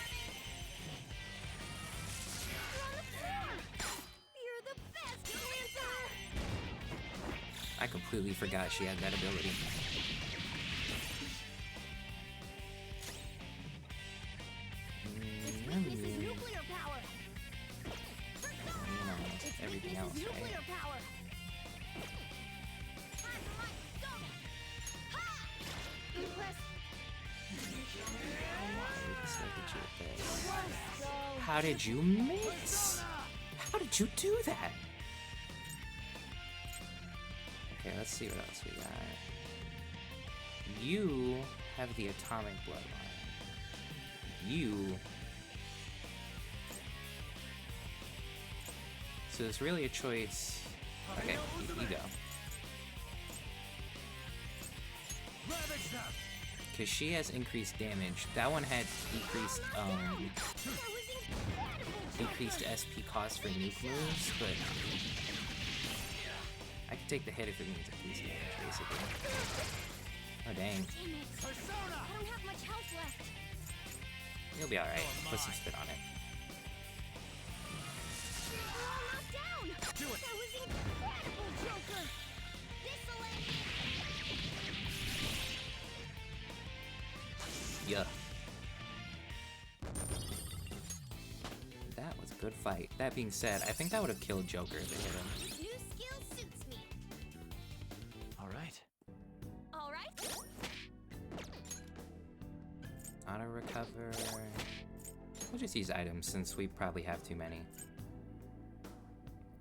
You're on the floor. You're the best, Panther. I completely forgot she had that ability. Its weakness is nuclear power. You know, Its everything weakness else, is nuclear right? power. Time for my stone. Ha! Impress. Let's go. How did you miss? How did you do that? Okay, let's see what else we got. You have the atomic bloodline. You. So it's really a choice. Okay, you go. Ravage them. Because she has increased damage. That one had decreased, That was incredible. increased SP cost for nuke moves, but I can take the hit if it means increased damage, basically. Oh, dang. Damn it. I don't have much health left. You'll be alright. Put some spit on it. We're all knocked down! Do it! That was incredible, Joker! This'll end it! Yeah. That was a good fight. That being said, I think that would have killed Joker if it hit him. This new skill suits me. Alright. Alright? Auto recover. We'll just use items since we probably have too many.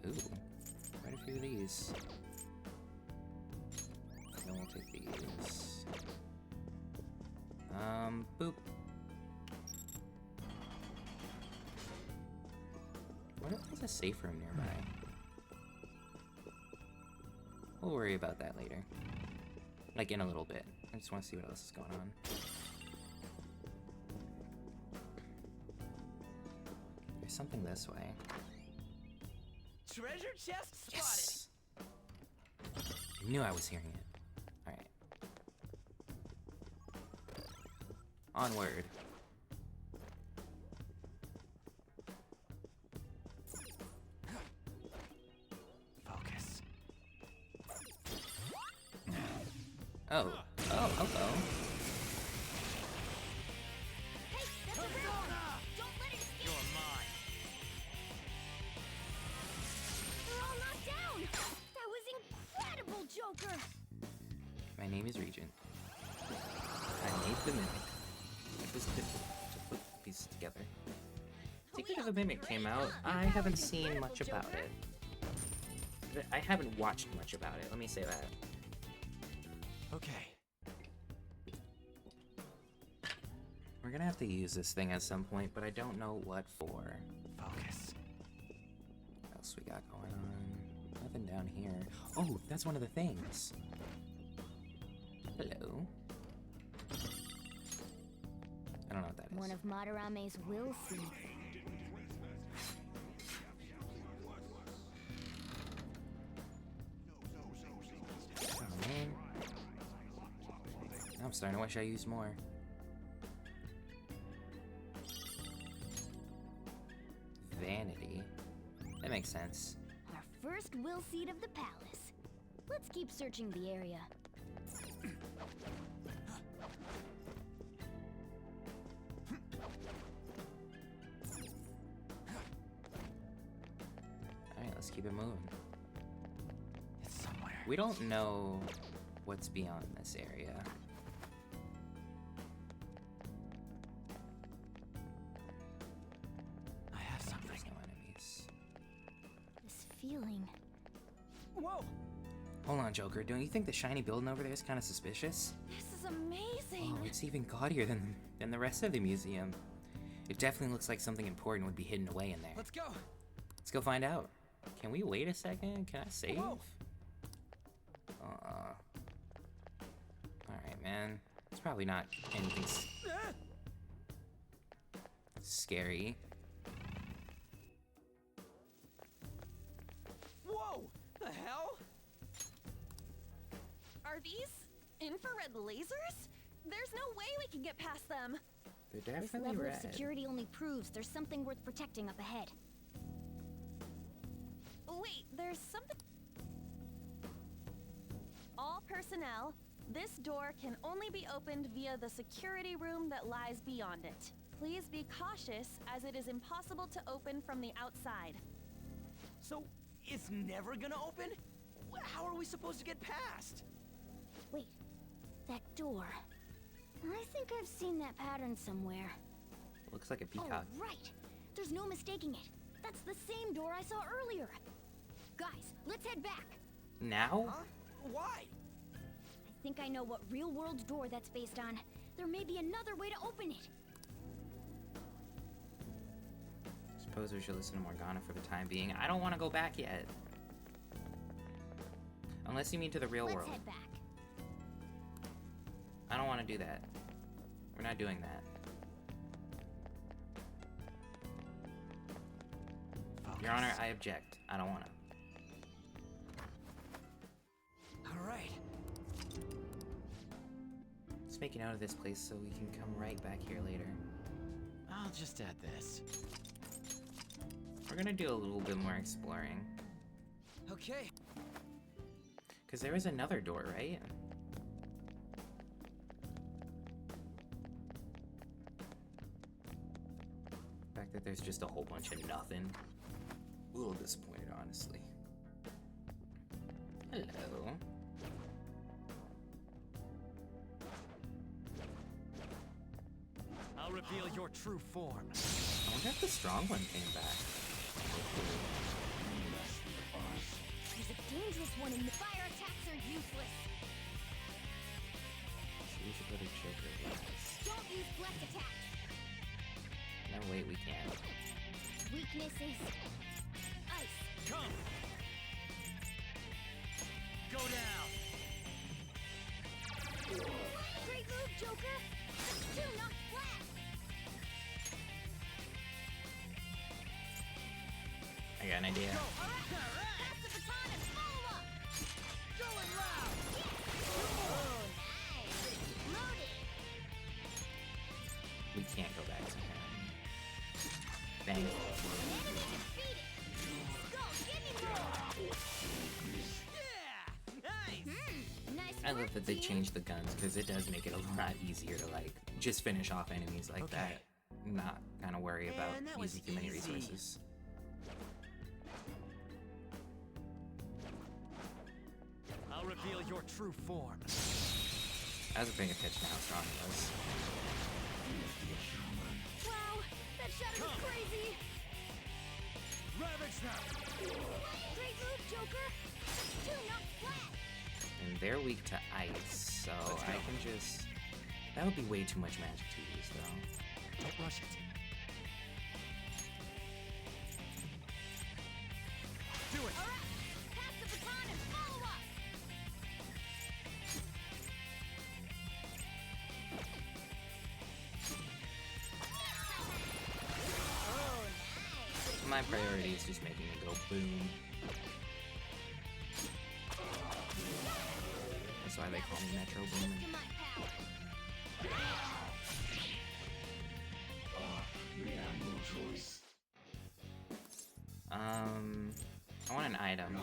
Ooh, quite a few of these. Then we'll take these. Boop. What if there's a safe room nearby? We'll worry about that later. Like in a little bit. I just want to see what else is going on. There's something this way. Treasure chest spotted. Yes! I knew I was hearing it. Alright. Onward. Focus. Oh. Oh, hello. Hey, that's a room! Don't let it escape! You're mine. We're all knocked down! That was incredible, Joker! My name is Regent. I made the mimic. It was difficult to put pieces together. Secret of the Mimic came out. I haven't seen much about it. I haven't watched much about it, let me say that. Okay. We're gonna have to use this thing at some point, but I don't know what for. Focus. What else we got going on? Nothing down here. Oh, that's one of the things. Hello. I don't know what that is. One of Madarame's will seed. Oh, man. I'm starting to wish I used more. Vanity. That makes sense. Our first will seed of the palace. Let's keep searching the area. Alright, let's keep it moving. It's somewhere. We don't know what's beyond this area. I have something. There's no enemies. This feeling. Whoa! Hold on, Joker. Don't you think the shiny building over there is kind of suspicious? This is amazing. Oh, it's even gaudier than the rest of the museum. It definitely looks like something important would be hidden away in there. Let's go. Let's go find out. Can we wait a second? Can I save? Whoa. Alright, man. It's probably not anything scary. Whoa! The hell? Are these infrared lasers? There's no way we can get past them. They're This definitely level red. of security only proves there's something worth protecting up ahead. Wait, there's something. All personnel, this door can only be opened via the security room that lies beyond it. Please be cautious, as it is impossible to open from the outside. So, it's never gonna open? How are we supposed to get past? Wait, that door. I think I've seen that pattern somewhere. Looks like a peacock. Oh, right! There's no mistaking it. That's the same door I saw earlier. Guys, let's head back. Now? Huh? Why? I think I know what real-world door that's based on. There may be another way to open it. Suppose we should listen to Morgana for the time being. I don't want to go back yet. Unless you mean to the real Let's world. head back. I don't want to do that. We're not doing that. Your Honor, I object. I don't wanna. Alright. Let's make a note of this place so we can come right back here later. I'll just add this. We're gonna do a little bit more exploring. Okay. Because there is another door, right? The fact that there's just a whole bunch of nothing. A little disappointed, honestly. Hello. I'll reveal your true form. I wonder if the strong one came back. There's a dangerous one in the fire attacks are useless. So we should go to Joker last. Don't use blessed attacks. No, wait, we can't. Weakness is ice. Come. Go down. Great move, Joker. Two knocked flat. I got an idea. Pass the baton and follow up. Going loud. Oh, nice. Loaded. We can't go back to him. Bang. Enemy defeated. Go, give me more. Yeah. Nice. Nice I work, love that they team. changed the guns because it does make it a lot easier to like just finish off enemies like that. Not kind of worry about Man, that was using too many easy. resources. I'll reveal your true form. I wasn't paying attention to how strong it was. Wow, that shadow was crazy. Ravage them. Great move, Joker. Two knocked flat. And they're weak to ice, so I can just... That would be way too much magic to use, though. Don't rush it. Do it. All right, pass the baton and follow up. Oh, nice. My priority is just making it go boom. That's why they call me Metro Boomin. To my power. I want an item.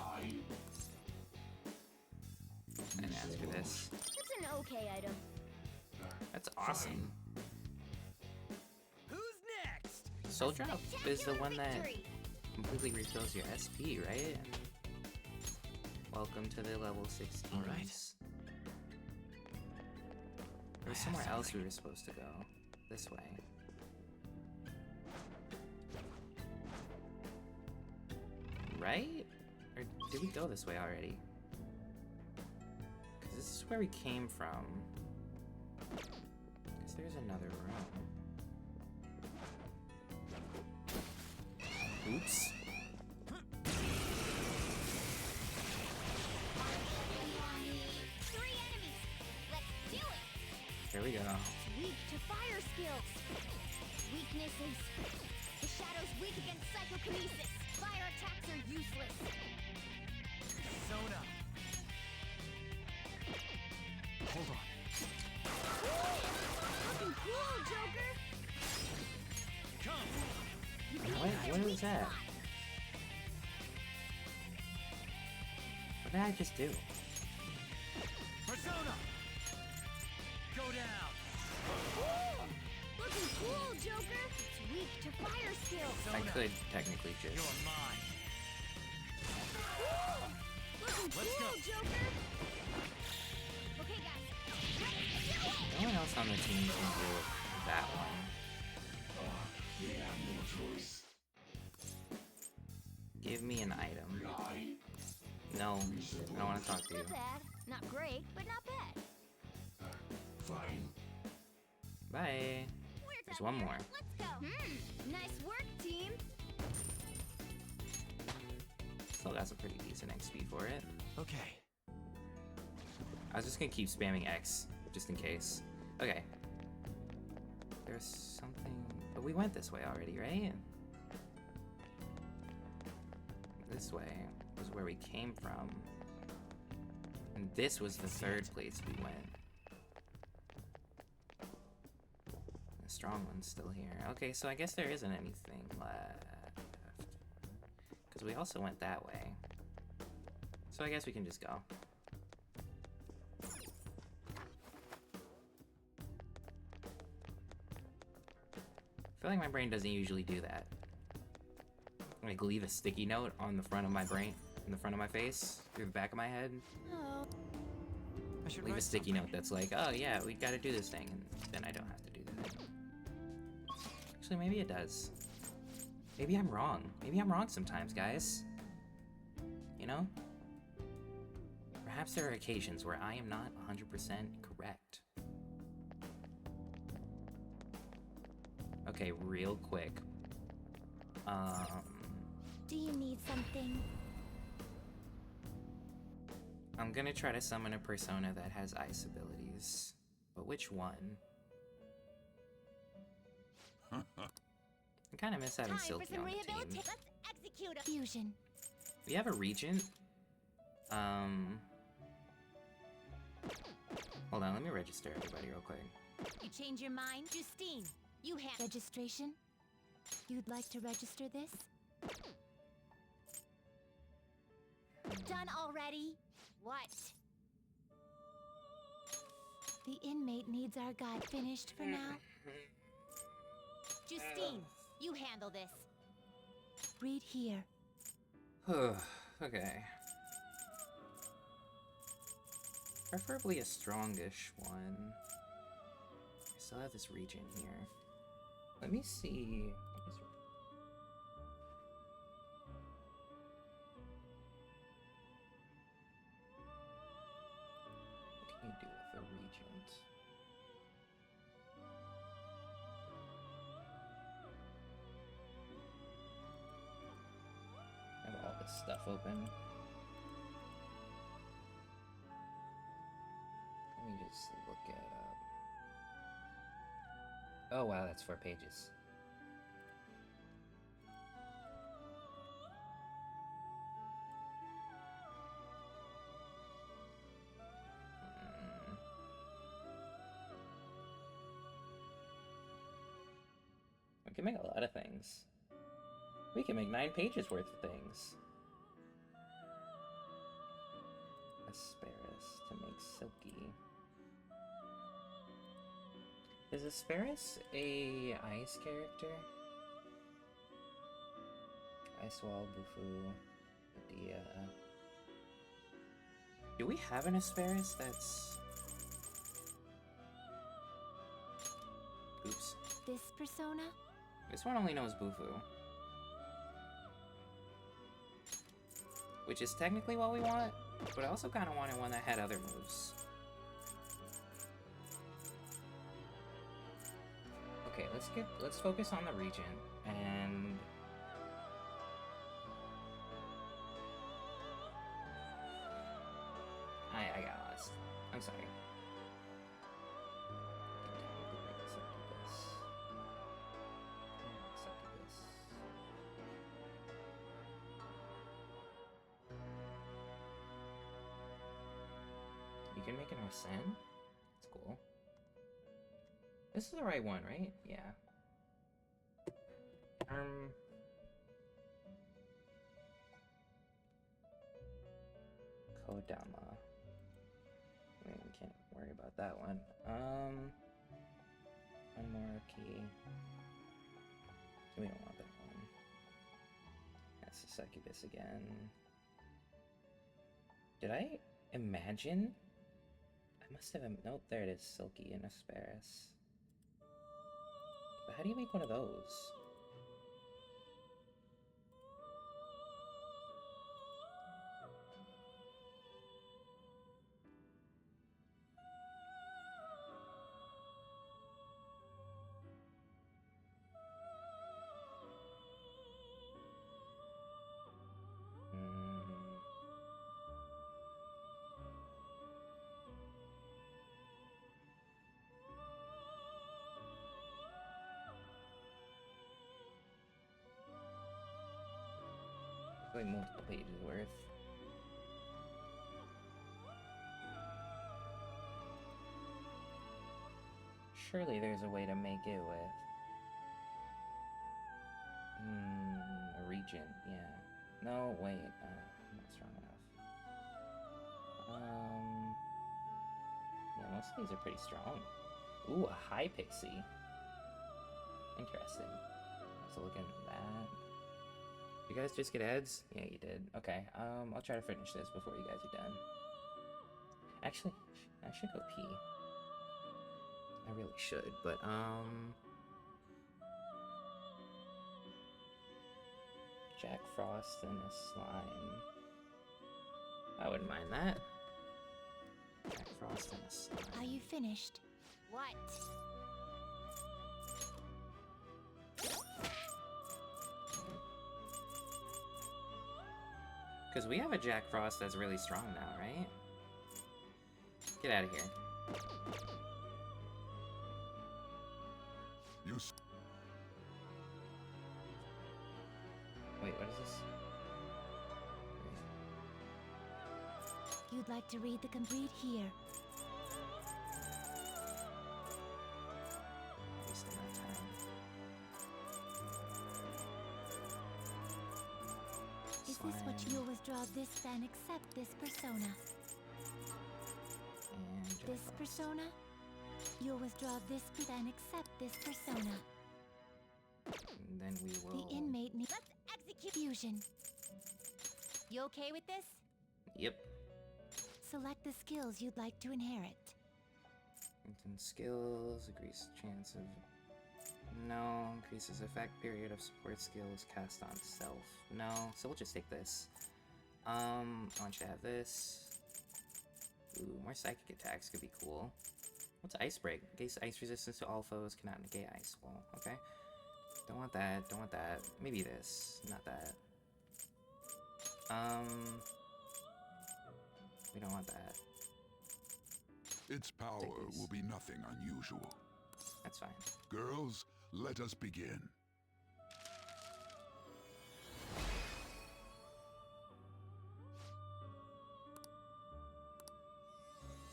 And ask for this. It's an okay item. That's awesome. Who's next? Soul Drop is the one that Victory. completely refills your SP, right? Welcome to the level 16. All right. There was somewhere else we were supposed to go. This way. Right? Or did we go this way already? Because this is where we came from. Because there's another room. Oops. Three enemies. Let's do it. There we go. Weak to fire skills. Weaknesses. The shadow's weak against psychokinesis. Fire attacks are useless. Zona. Hold on. Looking cool, Joker. Come. You beat What their was weak that? spot. What did I just do? Persona. Go down. Looking cool, Joker. It's weak to fire skills. I could technically just... You're mine. Looking Let's cool, go. Joker. Okay, guys. Let's do it. No one else on the team can deal with that one. Give me an item. No, I don't want to talk to you. Not bad. Not great, but not bad. Bye. We're There's done one here. more. Let's go. Nice work, team. Still got some pretty decent XP for it. Okay. I was just gonna keep spamming X, just in case. Okay. There's something... But we went this way already, right? this way was where we came from. And this was the third place we went. The strong one's still here. Okay, so I guess there isn't anything left. Because we also went that way. So I guess we can just go. I feel like my brain doesn't usually do that. Like leave a sticky note on the front of my brain, in the front of my face, through the back of my head. Oh. Leave a sticky note that's like, oh yeah, we gotta do this thing, and then I don't have to do that. Actually, maybe it does. Maybe I'm wrong. Maybe I'm wrong sometimes, guys. You know? Perhaps there are occasions where I am not 100% correct. Okay, real quick. Do you need something? I'm gonna try to summon a persona that has ice abilities. But which one? I kinda miss having Silky on the team. Let's execute a fusion. We have a regent. Hold on, let me register everybody real quick. You change your mind? Justine, you have registration? You'd like to register this? Done already? What? The inmate needs our guide finished for now. Justine, you handle this. Read here. Okay. Preferably a strongish one. I still have this region here. Let me see. What can you do with a regent? I have all this stuff open. Let me just look it up. Oh wow, that's 4 pages. We can make a lot of things. We can make 9 pages worth of things. Asparus to make silky. Is Asparus a ice character? Ice Wall, Bufu, Medea. Do we have an Asparus that's... Oops. This persona? This one only knows Bufu. Which is technically what we want, but I also kind of wanted one that had other moves. Okay, let's focus on the region, and... I got lost. I'm sorry. You can make an Arsene? That's cool. This is the right one, right? Yeah. Kodama. We can't worry about that one. One more key. We don't want that one. That's the succubus again. Did I imagine? I must have... Nope, there it is. Silky and Asparus. But how do you make one of those? Like multiple pages worth. Surely there's a way to make it with a regent, yeah. No, wait, I'm not strong enough. Yeah, most of these are pretty strong. Ooh, a high pixie. Interesting. So look at that. You guys just get ads? Yeah, you did. Okay, I'll try to finish this before you guys are done. Actually, I should go pee. I really should, but, Jack Frost and a slime. I wouldn't mind that. Jack Frost and a slime. Are you finished? What? Because we have a Jack Frost that's really strong now, right? Get out of here. Wait, what is this? You'd like to read the complete here. Wasting my time. Is this what you always draw this then accept this persona? And Jack This Frost. persona? You always draw this then accept this persona. And then we will... The inmate needs... Let's execute fusion. You okay with this? Yep. Select the skills you'd like to inherit. Instant skills, increased chance of... No, increases effect period of support skills cast on self. No, so we'll just take this. I want you to have this. Ooh, more psychic attacks could be cool. What's Ice Break? Gains ice resistance to all foes, cannot negate ice wall. Okay. Don't want that, don't want that. Maybe this, not that. We don't want that. Its power will be nothing unusual. That's fine. Girls, let us begin.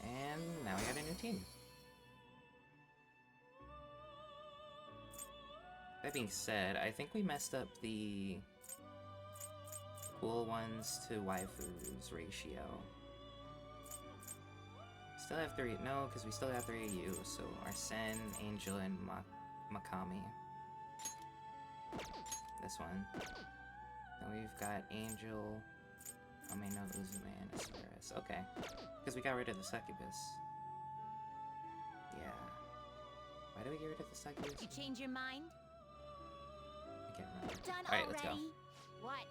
And now we got a new team. That being said, I think we messed up the cool ones to waifus ratio. Still have 3, no, because we still have 3 of you, so Arsene, Angel, and Makami. This one. Then we've got Angel, Ameno, Uzume, and Asperis. Okay. Because we got rid of the succubus. Yeah. Why do we get rid of the succubus? You change your mind? I can't remember. Done Alright, already? let's go. What?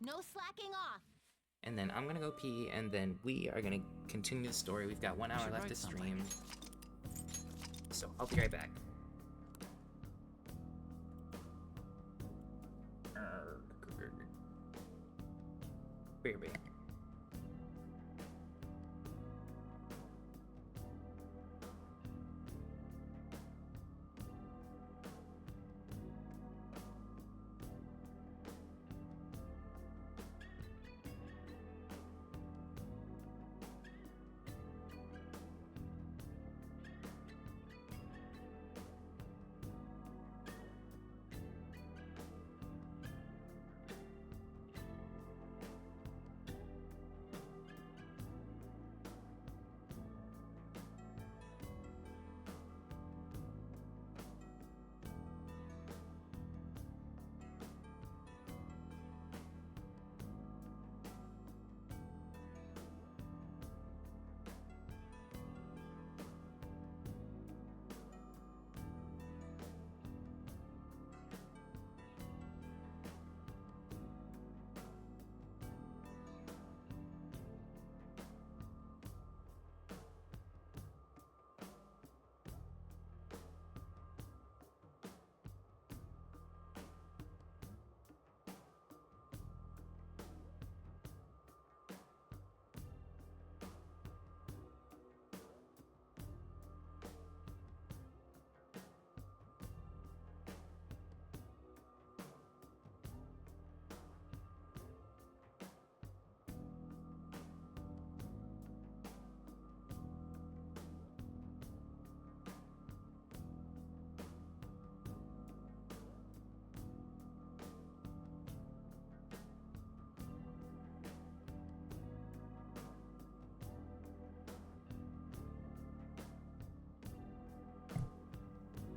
No slacking off. And then I'm gonna go pee, and then we are gonna continue the story. We've got 1 hour left to stream. So I'll be right back. Baby.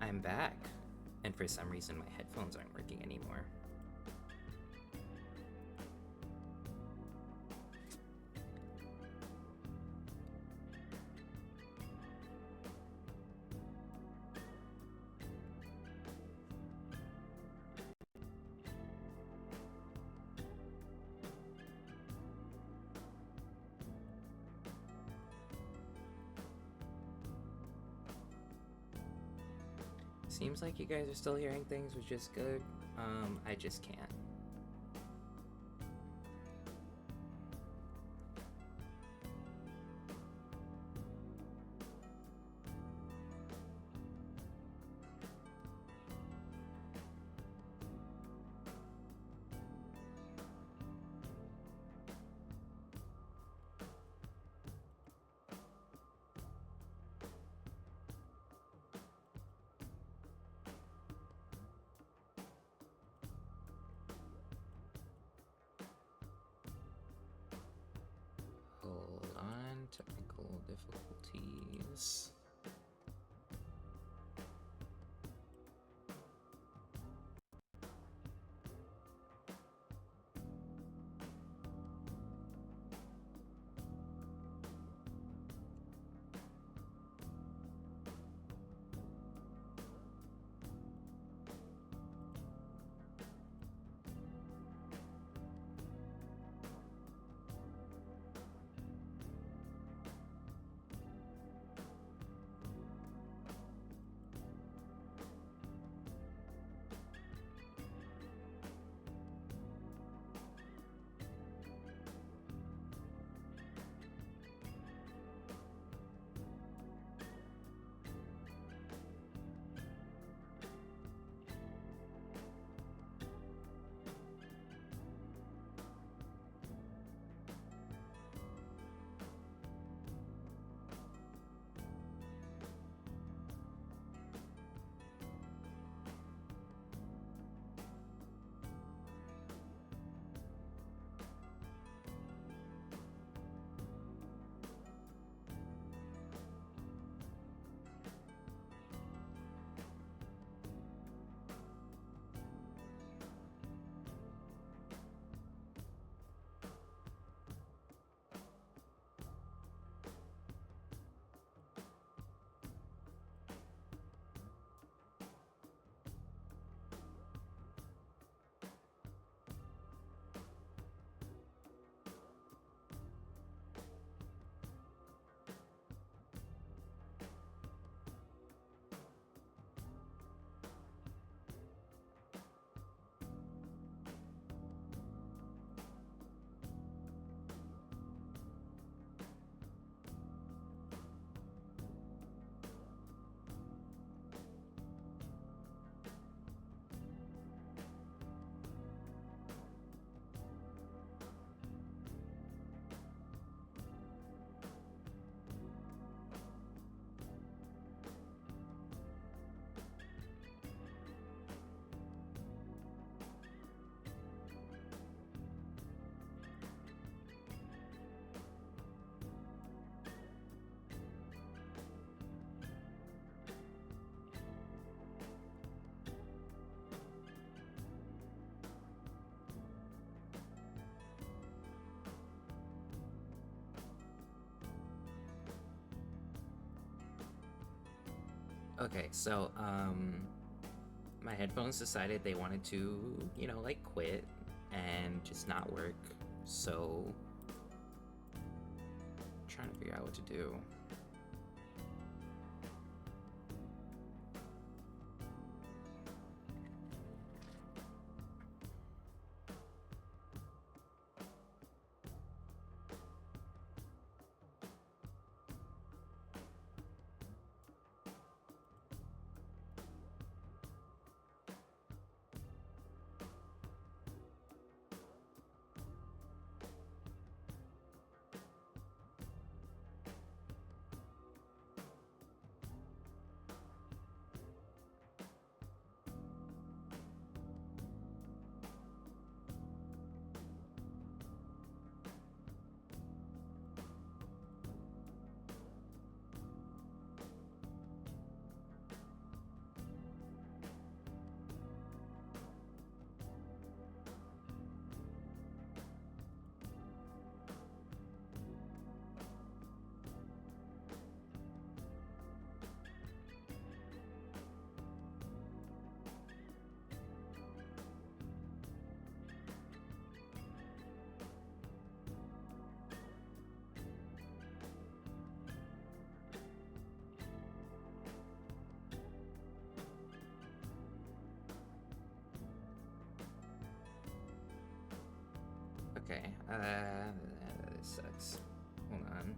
I'm back. And for some reason, my headphones aren't working anymore. Seems like you guys are still hearing things, which is good. I just can't. Hold on, technical difficulties. Okay, so, my headphones decided they wanted to, like quit and just not work. So, I'm trying to figure out what to do. Okay, this sucks. Hold on.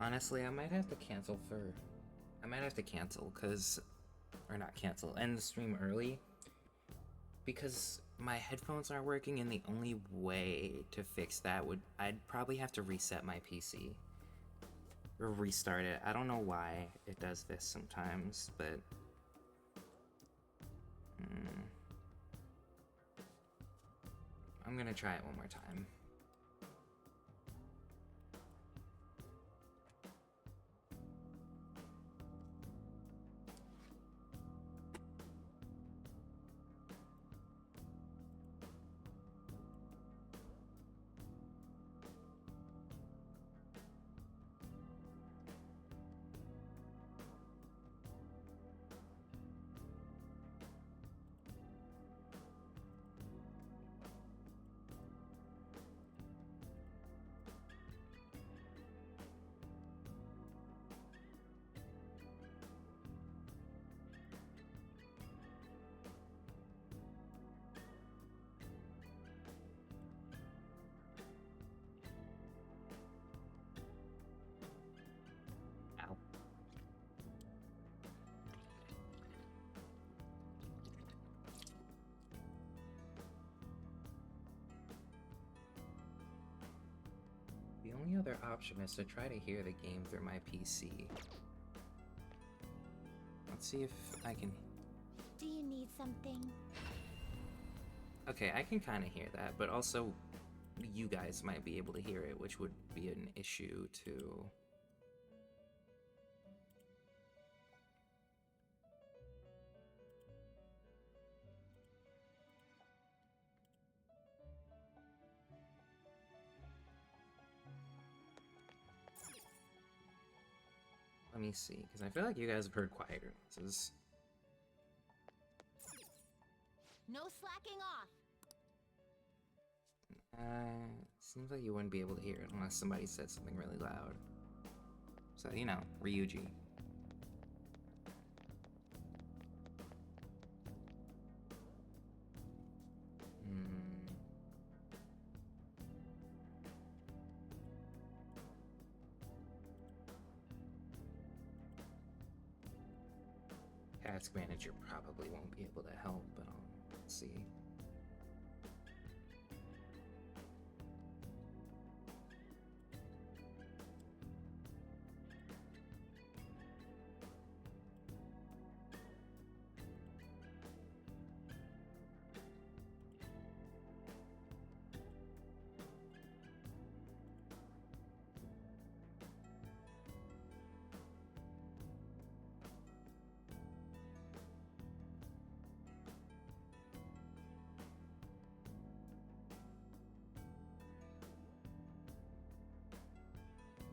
Honestly, I might have to cancel because, or not cancel, end the stream early because my headphones aren't working, and the only way to fix that I'd probably have to reset my PC or restart it. I don't know why it does this sometimes, but I'm gonna try it one more time. Ow. The only other option is to try to hear the game through my PC. Let's see if I can... Do you need something? Okay, I can kind of hear that, but also you guys might be able to hear it, which would be an issue too. Let me see, because I feel like you guys have heard quieter noises. No slacking off. Seems like you wouldn't be able to hear it unless somebody said something really loud. So, you know, Ryuji. Task Manager probably won't be able to help, but I'll see.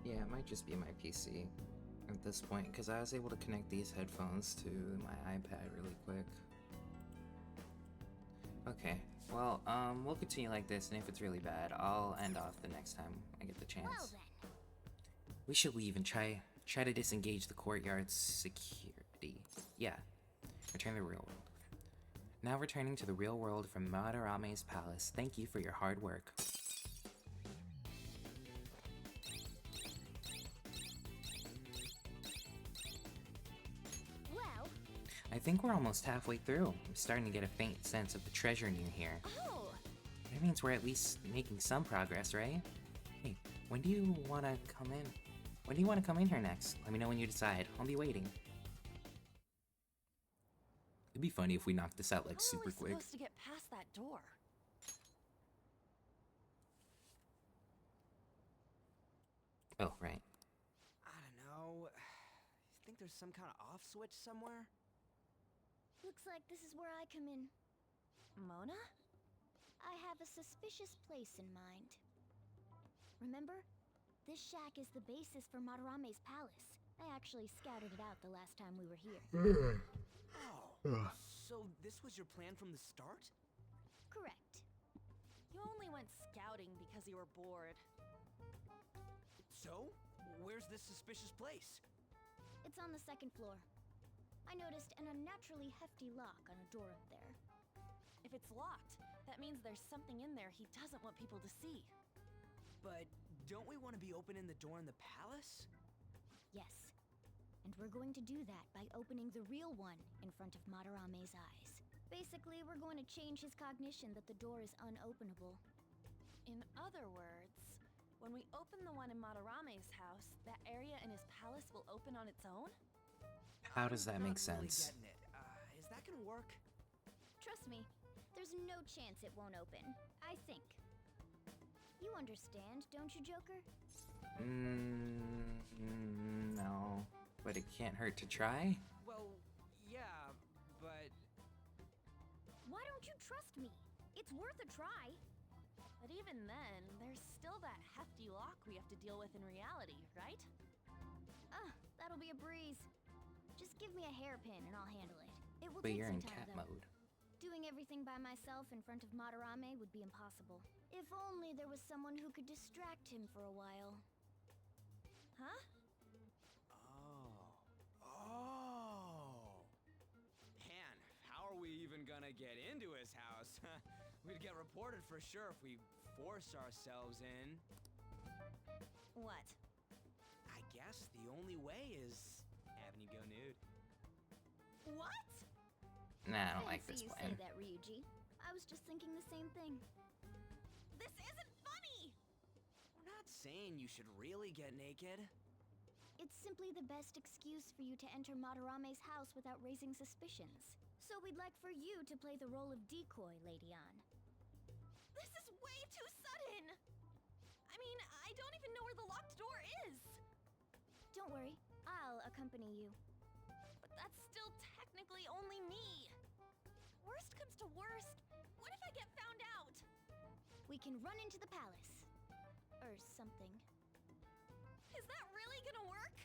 Yeah, it might just be my PC at this point, because I was able to connect these headphones to my iPad really quick. Okay, well, we'll continue like this, and if it's really bad, I'll end off the next time I get the chance. Well then. We should leave and try to disengage the courtyard's security. Yeah, return to the real world. Now returning to the real world from Madarame's palace, thank you for your hard work. I think we're almost halfway through. I'm starting to get a faint sense of the treasure near here. Oh! That means we're at least making some progress, right? Hey, when do you want to come in? When do you want to come in here next? Let me know when you decide. I'll be waiting. It'd be funny if we knocked this out like super quick. How are we supposed to get past that door? Oh, right. I don't know. You think there's some kind of off switch somewhere? Looks like this is where I come in. Mona? I have a suspicious place in mind. Remember? This shack is the basis for Madarame's palace. I actually scouted it out the last time we were here. Oh, so this was your plan from the start? because you were bored. So, where's this suspicious place? It's on the second floor. I noticed an unnaturally hefty lock on a door up there. If it's locked, that means there's something in there he doesn't want people to see. But don't we want to be opening the door in the palace? Yes. And we're going to do that by opening the real one in front of Madarame's eyes. Basically, we're going to change his cognition that the door is unopenable. In other words, when we open the one in Madarame's house, that area in his palace will open on its own? How does that make Not really sense? getting it. Is that gonna work? Trust me, there's no chance it won't open. I think. You understand, don't you, Joker? No. But it can't hurt to try? Well, yeah, but... Why don't you trust me? It's worth a try. But even then, there's still that hefty lock we have to deal with in reality, right? That'll be a breeze. Just give me a hairpin and I'll handle it. It will But take you're some in time, cat though. mode. Doing everything by myself in front of Madarame would be impossible. If only there was someone who could distract him for a while. Huh? Oh. Man, how are we even gonna get into his house? We'd get reported for sure if we force ourselves in. What? I guess the only way is having you go nude. What? Nah, I don't I like didn't this see you plan. say that, Ryuji. I was just thinking the same thing. This isn't funny! We're not saying you should really get naked. It's simply the best excuse for you to enter Madarame's house without raising suspicions. So we'd like for you to play the role of decoy, Lady Ann. This is way too sudden! I mean, I don't even know where the locked door is! Don't worry, I'll accompany you. But that's still technically only me! Worst comes to worst, what if I get found out? We can run into the palace. Or something. Is that really gonna work?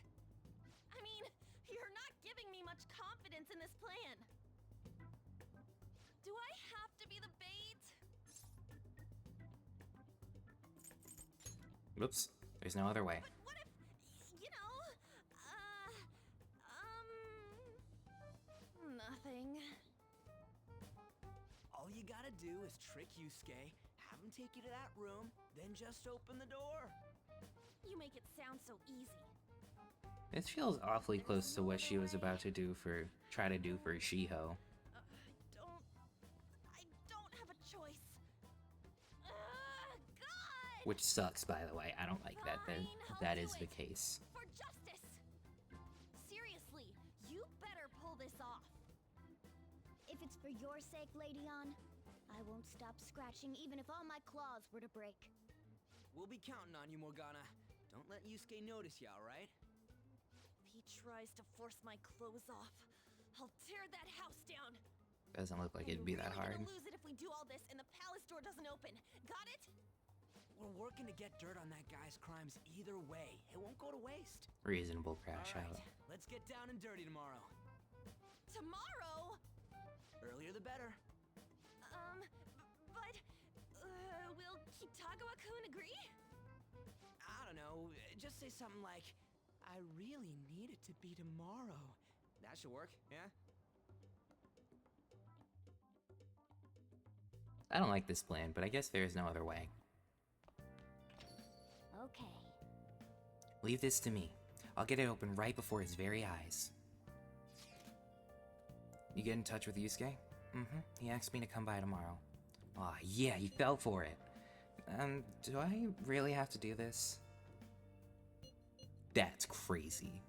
I mean, you're not giving me much confidence in this plan. Do I have to be the bait? Whoops. There's no other way. But what if, you know, nothing. All you gotta do is trick Yusuke, have him take you to that room, then just open the door. You make it sound so easy. This feels awfully close to what she was about to try to do for Shiho. I don't have a choice. God! Which sucks, by the way. I don't like that that is the case. For justice! Seriously, you better pull this off. If it's for your sake, Lady Ann, I won't stop scratching even if all my claws were to break. We'll be counting on you, Morgana. Don't let Yusuke notice you, alright? If he tries to force my clothes off, I'll tear that house down. Doesn't look like it'd be that hard. We're really gonna lose it if we do all this and the palace door doesn't open. Got it? We're working to get dirt on that guy's crimes either way. It won't go to waste. Reasonable crash All out. right, let's get down and dirty tomorrow. Tomorrow? Earlier the better. But, will Kitagawa-kun agree? I don't know, just say something like, I really need it to be tomorrow. That should work, yeah? I don't like this plan, but I guess there is no other way. Okay. Leave this to me. I'll get it open right before his very eyes. You get in touch with Yusuke? Mm-hmm. He asked me to come by tomorrow. Aw, yeah, he fell for it. Do I really have to do this? That's crazy.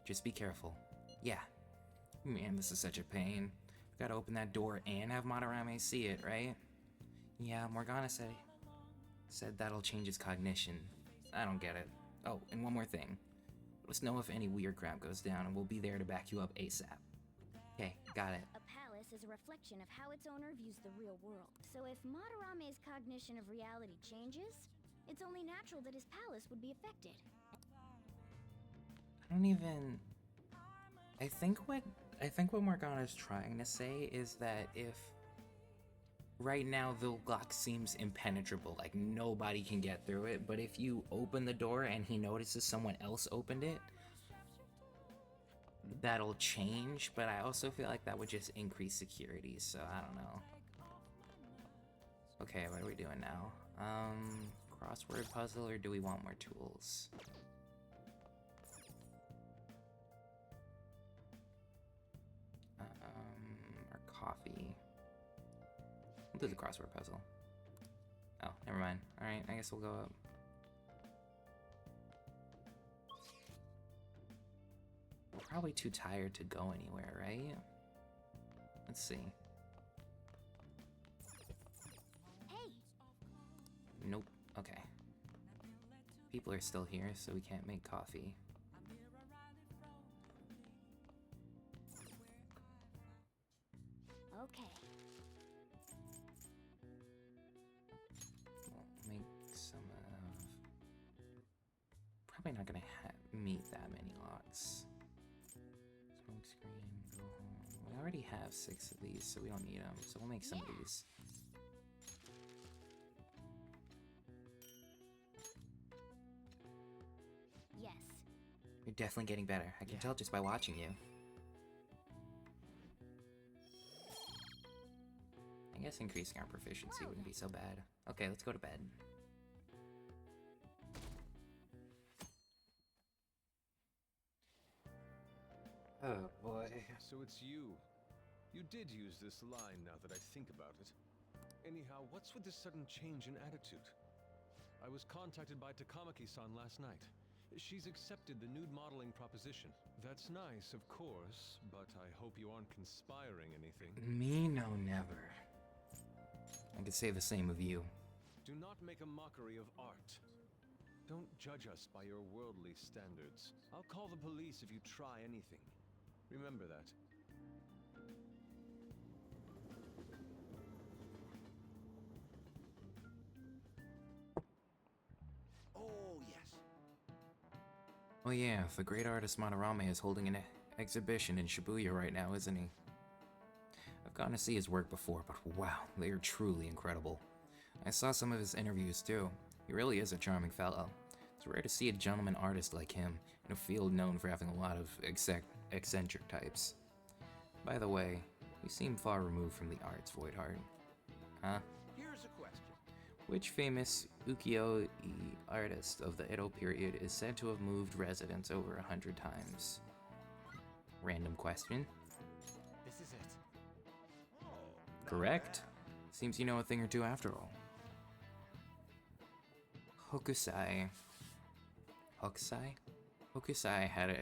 Just be careful. Yeah. Man, this is such a pain. Gotta open that door and have Madarame see it, right? Yeah, Morgana said that'll change his cognition. I don't get it. Oh, and one more thing. Let us know if any weird crap goes down, and we'll be there to back you up ASAP. Okay, got it. A palace is a reflection of how its owner views the real world. So if Madarame's cognition of reality changes, it's only natural that his palace would be affected. I don't even... I think what Morgana's trying to say is that if right now the lock seems impenetrable, like nobody can get through it, but if you open the door and he notices someone else opened it, that'll change, but I also feel like that would just increase security, so I don't know. Okay, what are we doing now? Crossword puzzle, or do we want more tools? Or coffee. We'll do the crossword puzzle. Oh, never mind. Alright, I guess we'll go up. We're probably too tired to go anywhere, right? Let's see. Hey! Nope. Okay. People are still here, so we can't make coffee. Okay. We'll make some of... Probably not gonna meet that many locks. Smoke screen, go home. We already have 6 of these, so we don't need them. So we'll make some of these. Yes. You're definitely getting better. I can tell just by watching you. I guess increasing our proficiency wouldn't be so bad. Okay, let's go to bed. Oh boy. So it's you. You did use this line now that I think about it. Anyhow, what's with this sudden change in attitude? I was contacted by Takamaki-san last night. She's accepted the nude modeling proposition. That's nice, of course, but I hope you aren't conspiring anything. Me no never. I could say the same of you. Do not make a mockery of art. Don't judge us by your worldly standards. I'll call the police if you try anything. Remember that. Oh, yes. Oh yeah, the great artist Madarame is holding an exhibition in Shibuya right now, isn't he? I've gotten to see his work before, but wow, they are truly incredible. I saw some of his interviews too. He really is a charming fellow. It's rare to see a gentleman artist like him in a field known for having a lot of eccentric types. By the way, you seem far removed from the arts, Voidheart. Huh? Here's a question. Which famous ukiyo-e artist of the Edo period is said to have moved residence over 100 times? Random question. This is it. Correct. Seems you know a thing or two after all. Hokusai. Hokusai? Hokusai had a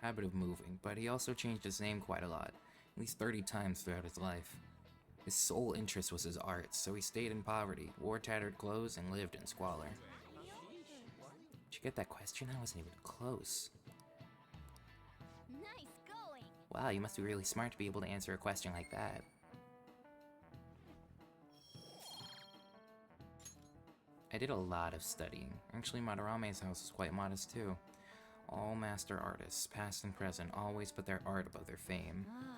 habit of moving, but he also changed his name quite a lot, at least 30 times throughout his life. His sole interest was his art, so he stayed in poverty, wore tattered clothes, and lived in squalor. Did you get that question? I wasn't even close. Nice going! Wow, you must be really smart to be able to answer a question like that. I did a lot of studying. Actually, Madarame's house is quite modest too. All master artists, past and present, always put their art above their fame. Nah.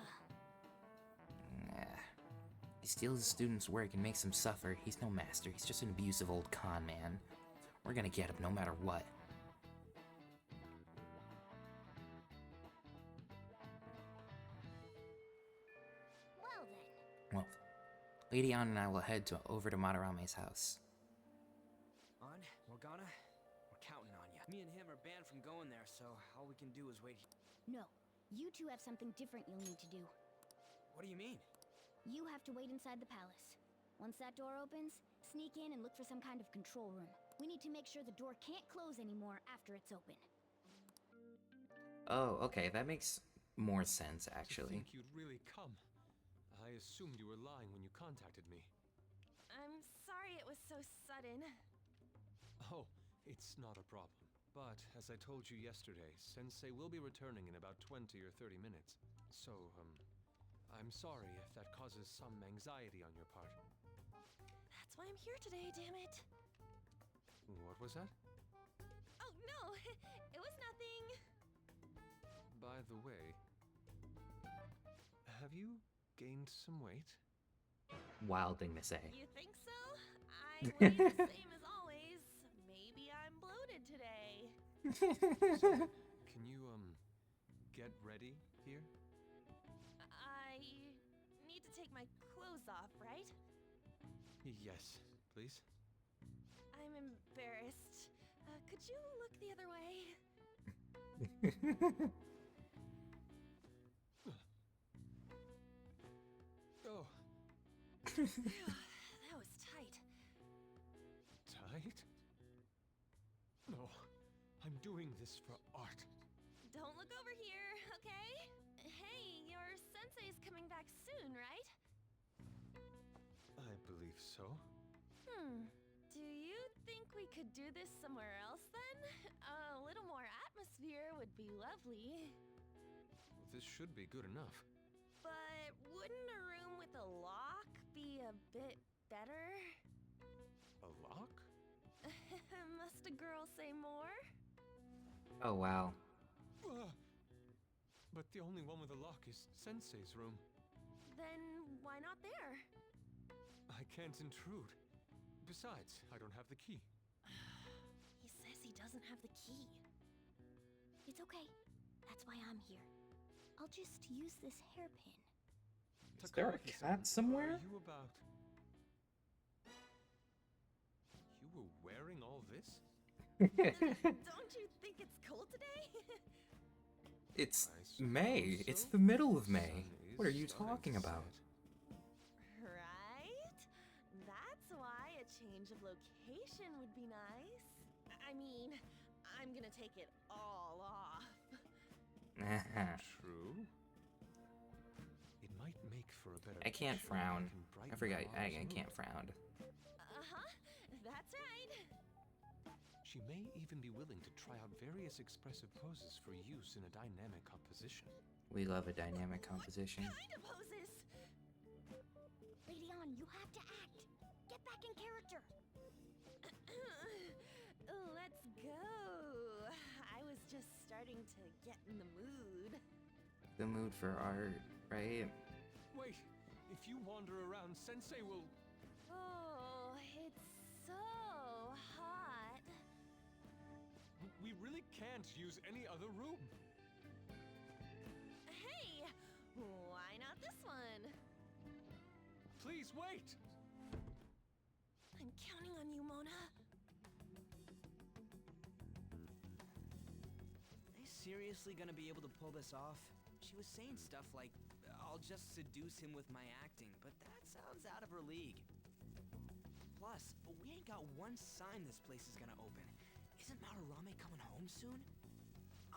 He steals his students' work and makes them suffer. He's no master, he's just an abusive old con man. We're gonna get him no matter what. Well then. Well, Lady Ann and I will head over to Madarame's house. On, Morgana, we're counting on you. Me and him are banned from going there, so all we can do is wait. No. You two have something different you'll need to do. What do you mean? You have to wait inside the palace. Once that door opens, sneak in and look for some kind of control room. We need to make sure the door can't close anymore after it's open. Oh, okay, that makes more sense, To actually. think you'd really come. I assumed you were lying when you contacted me. I'm sorry it was so sudden. Oh, it's not a problem. But, as I told you yesterday, Sensei will be returning in about 20 or 30 minutes. So, I'm sorry if that causes some anxiety on your part. That's why I'm here today, damn it. What was that? Oh, no, it was nothing. By the way, have you gained some weight? wild thing to say. You think so? I weigh the same as always. Maybe I'm bloated today. Can you, get ready here? I need to take my clothes off, right? Yes, please. I'm embarrassed. Could you look the other way? Oh. Phew, that was tight. Tight? No, I'm doing this for art. Don't look over here, okay? Hey, your sensei's coming back soon, right? I believe so. Do you think we could do this somewhere else then? A little more atmosphere would be lovely. This should be good enough. But wouldn't a room with a lock be a bit better? A lock? Must a girl say more? Oh, wow. But the only one with a lock is Sensei's room. Then why not there? I can't intrude. Besides, I don't have the key. He says he doesn't have the key. It's okay. That's why I'm here. I'll just use this hairpin. Is there a cat somewhere? Are you about... You were wearing all this? Don't you think it's cold today? It's May. It's the middle of May. What are you talking about? Right? That's why a change of location would be nice. I mean, I'm gonna take it all off. True. It might make for a better I can't picture frown. that can brighten I forgot. our I mood. can't frown. That's right. She may even be willing to try out various expressive poses for use in a dynamic composition. We love a dynamic composition. What kind of poses? Lady On, you have to act. Get back in character. Let's go. I was just starting to get in the mood. The mood for art, right? Wait, if you wander around, Sensei will... Oh, it's so hot. We really can't use any other room. Hey, why not this one? Please wait. I'm counting on you, Mona. Are they seriously gonna be able to pull this off? She was saying stuff like, I'll just seduce him with my acting, but that sounds out of her league. Plus, we ain't got one sign this place is gonna open. Isn't Madarame coming home soon?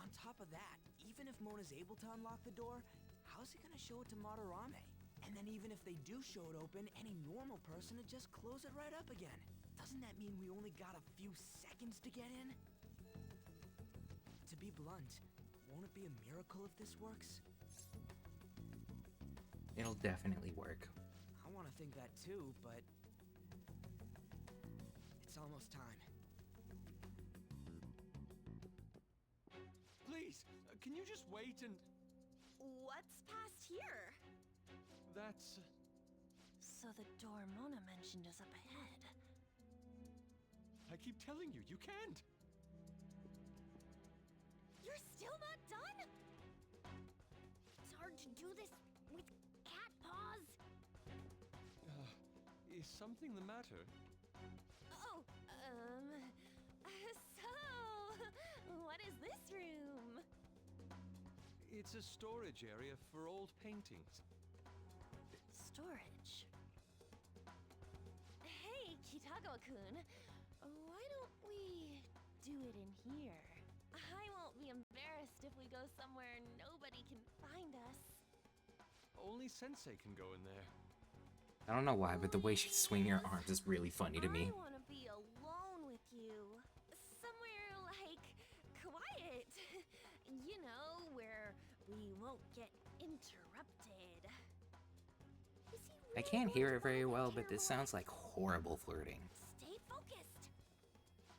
On top of that, even if Mona's able to unlock the door, how's he gonna show it to Madarame? And then even if they do show it open, any normal person would just close it right up again. Doesn't that mean we only got a few seconds to get in? To be blunt, won't it be a miracle if this works? It'll definitely work. I want to think that too, but... it's almost time. Please, can you just wait and... What's past here? That's... So the door Mona mentioned is up ahead. I keep telling you, you can't! You're still not done? It's hard to do this with cat paws. Is something the matter? Oh, so, what is this room? It's a storage area for old paintings. Storage. Hey, Kitagawa-kun, why don't we do it in here? I won't be embarrassed if we go somewhere nobody can find us. Only Sensei can go in there. I don't know why, but the way she swing her arms is really funny to me. I want to be alone with you. Somewhere like quiet. You know, where we won't get interrupted. I can't hear it very well, but this sounds like horrible flirting. Stay focused.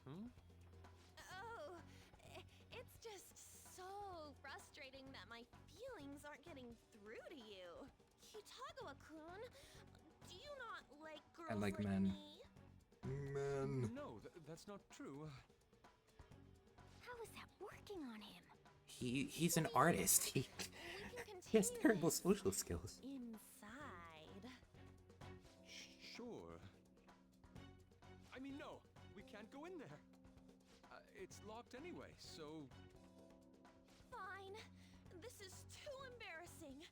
Hmm? Oh, it's just so frustrating that my feelings aren't getting through to you. Kitagawa-kun, do you I like men. Men. No, that's not true. How is that working on him? He's an artist. He has terrible social skills. Inside. Sure. I mean, no, we can't go in there. It's locked anyway, so... Fine. This is too embarrassing.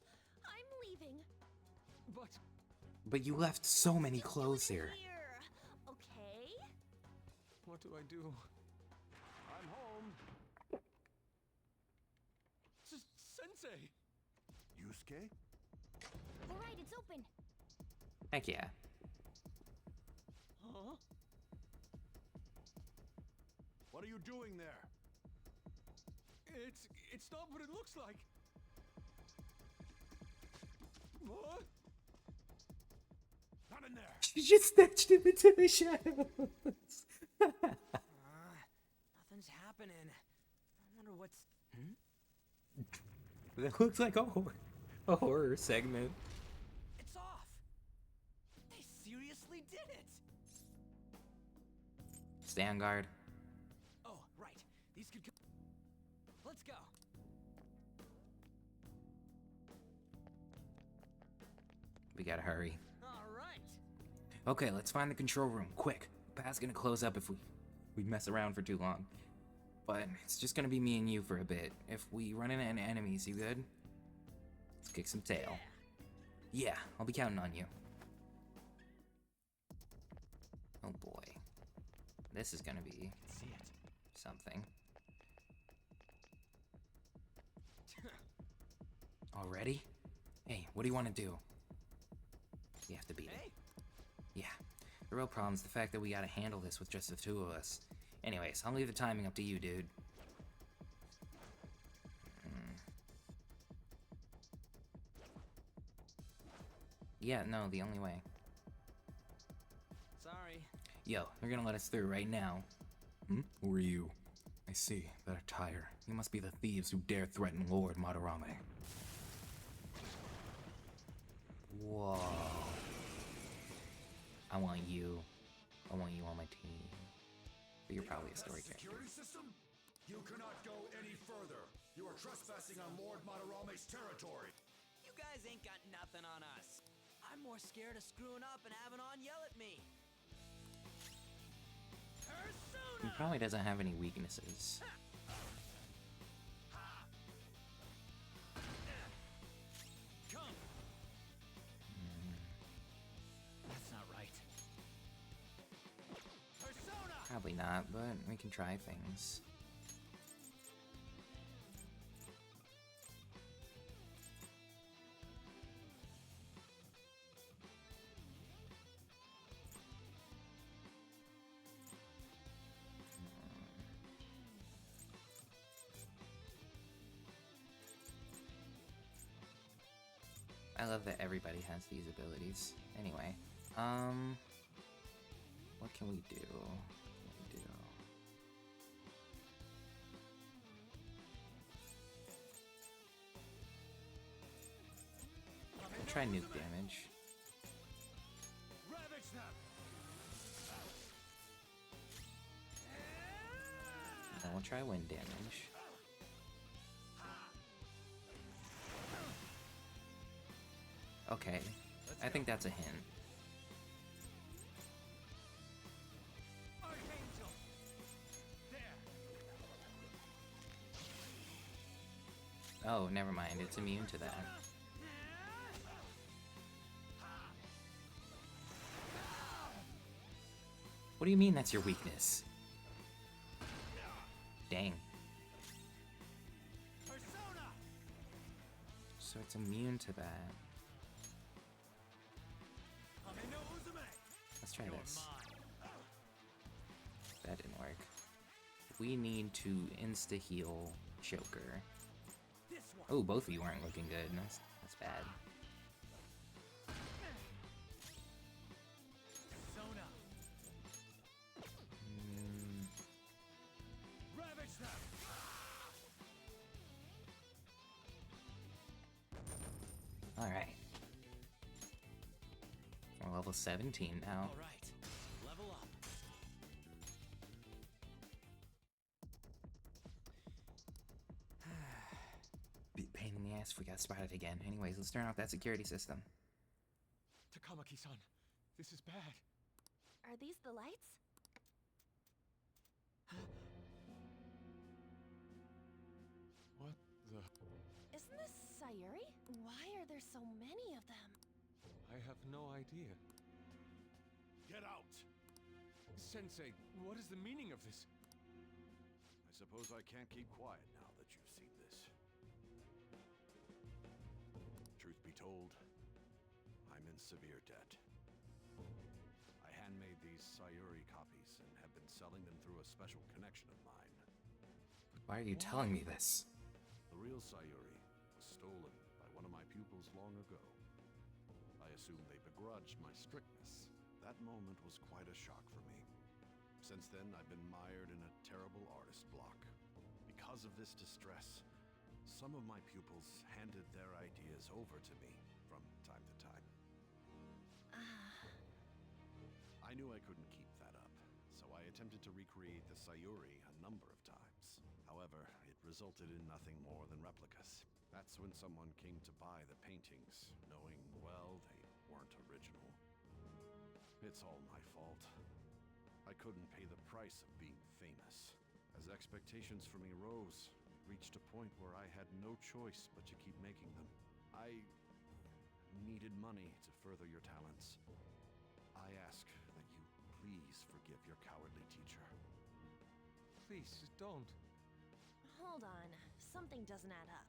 I'm leaving. But you left so many clothes here. Okay? What do I do? I'm home. Sensei! Yusuke? All right, it's open. Heck yeah. Huh? What are you doing there? It's not what it looks like. What? Not in there. She just snatched him into the shadows. Nothing's happening. I wonder what's... That looks like a horror segment. It's off! They seriously did it! Stay on guard. Oh, right. These could go... Let's go. We gotta hurry. All right. Okay, let's find the control room, quick. Path's gonna close up if we mess around for too long. But it's just gonna be me and you for a bit. If we run into any enemies, you good? Let's kick some tail. Yeah, I'll be counting on you. Oh boy. This is gonna be something. Already? Hey, what do you want to do? We have to beat it. Yeah. The real problem's the fact that we gotta handle this with just the two of us. Anyways, I'll leave the timing up to you, dude. Yeah, no, the only way. Sorry. Yo, you're gonna let us through right now. Who are you? I see, that attire. You must be the thieves who dare threaten Lord Madarame. Whoa. I want you on my team. But you're probably a story character. Security system? You cannot go any further. You are trespassing on Lord Madarame's territory. You guys ain't got nothing on us. I'm more scared of screwing up and having On yell at me. He probably doesn't have any weaknesses. That's not right. Probably not, but we can try things. I love that everybody has these abilities. Anyway, what can we do? Try nuke damage. Then we'll try wind damage. Okay, I think that's a hint. Oh, never mind, it's immune to that. What do you mean that's your weakness? Dang. So it's immune to that. Let's try this. That didn't work. We need to insta-heal Joker. Oh, both of you aren't looking good. That's bad. Alright. We're level level 17 now. All right, level up. Be a pain in the ass if we got spotted again. Anyways, let's turn off that security system. Takamaki-san, this is bad. Are these the lights? What the... Isn't this Sayuri? Why are there so many of them? I have no idea. Get out! Sensei, what is the meaning of this? I suppose I can't keep quiet now that you've seen this. Truth be told, I'm in severe debt. I handmade these Sayuri copies and have been selling them through a special connection of mine. Why are you telling me this? The real Sayuri was stolen by one of my pupils long ago. I assume they begrudged my strictness. That moment was quite a shock for me. Since then, I've been mired in a terrible artist block. Because of this distress, some of my pupils handed their ideas over to me from time to time. I knew I couldn't keep that up, so I attempted to recreate the Sayuri a number of times. However, it resulted in nothing more than replicas. That's when someone came to buy the paintings, knowing, well, they weren't original. It's all my fault. I couldn't pay the price of being famous. As expectations for me rose, it reached a point where I had no choice but to keep making them. I needed money to further your talents. I ask that you please forgive your cowardly teacher. Please, don't. Hold on, something doesn't add up.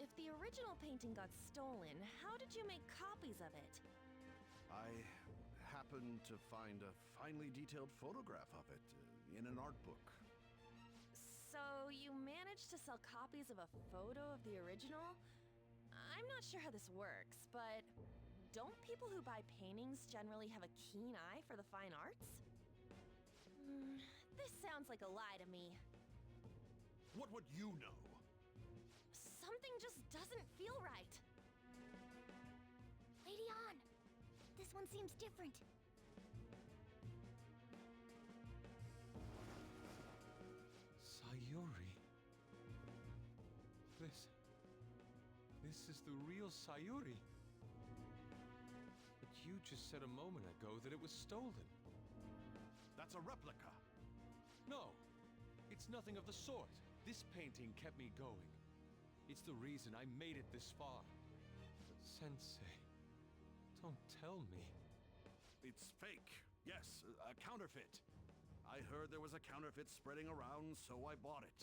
If the original painting got stolen, how did you make copies of it? I happened to find a finely detailed photograph of it in an art book. So you managed to sell copies of a photo of the original? I'm not sure how this works, but don't people who buy paintings generally have a keen eye for the fine arts? This sounds like a lie to me. What would you know? Something just doesn't feel right. Lady On! This one seems different. Sayuri. This is the real Sayuri. But you just said a moment ago that it was stolen. That's a replica. No, it's nothing of the sort. This painting kept me going. It's the reason I made it this far. But Sensei, don't tell me. It's fake. Yes, a counterfeit. I heard there was a counterfeit spreading around, so I bought it.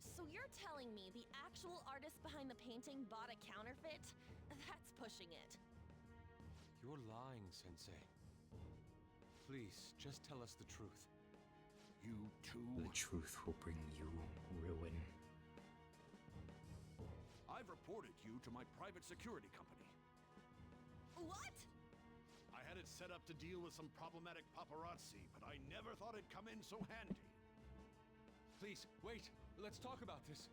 So you're telling me the actual artist behind the painting bought a counterfeit? That's pushing it. You're lying, Sensei. Please, just tell us the truth. You too? The truth will bring you ruin. I've reported you to my private security company. What? I had it set up to deal with some problematic paparazzi, but I never thought it'd come in so handy. Please, wait. Let's talk about this.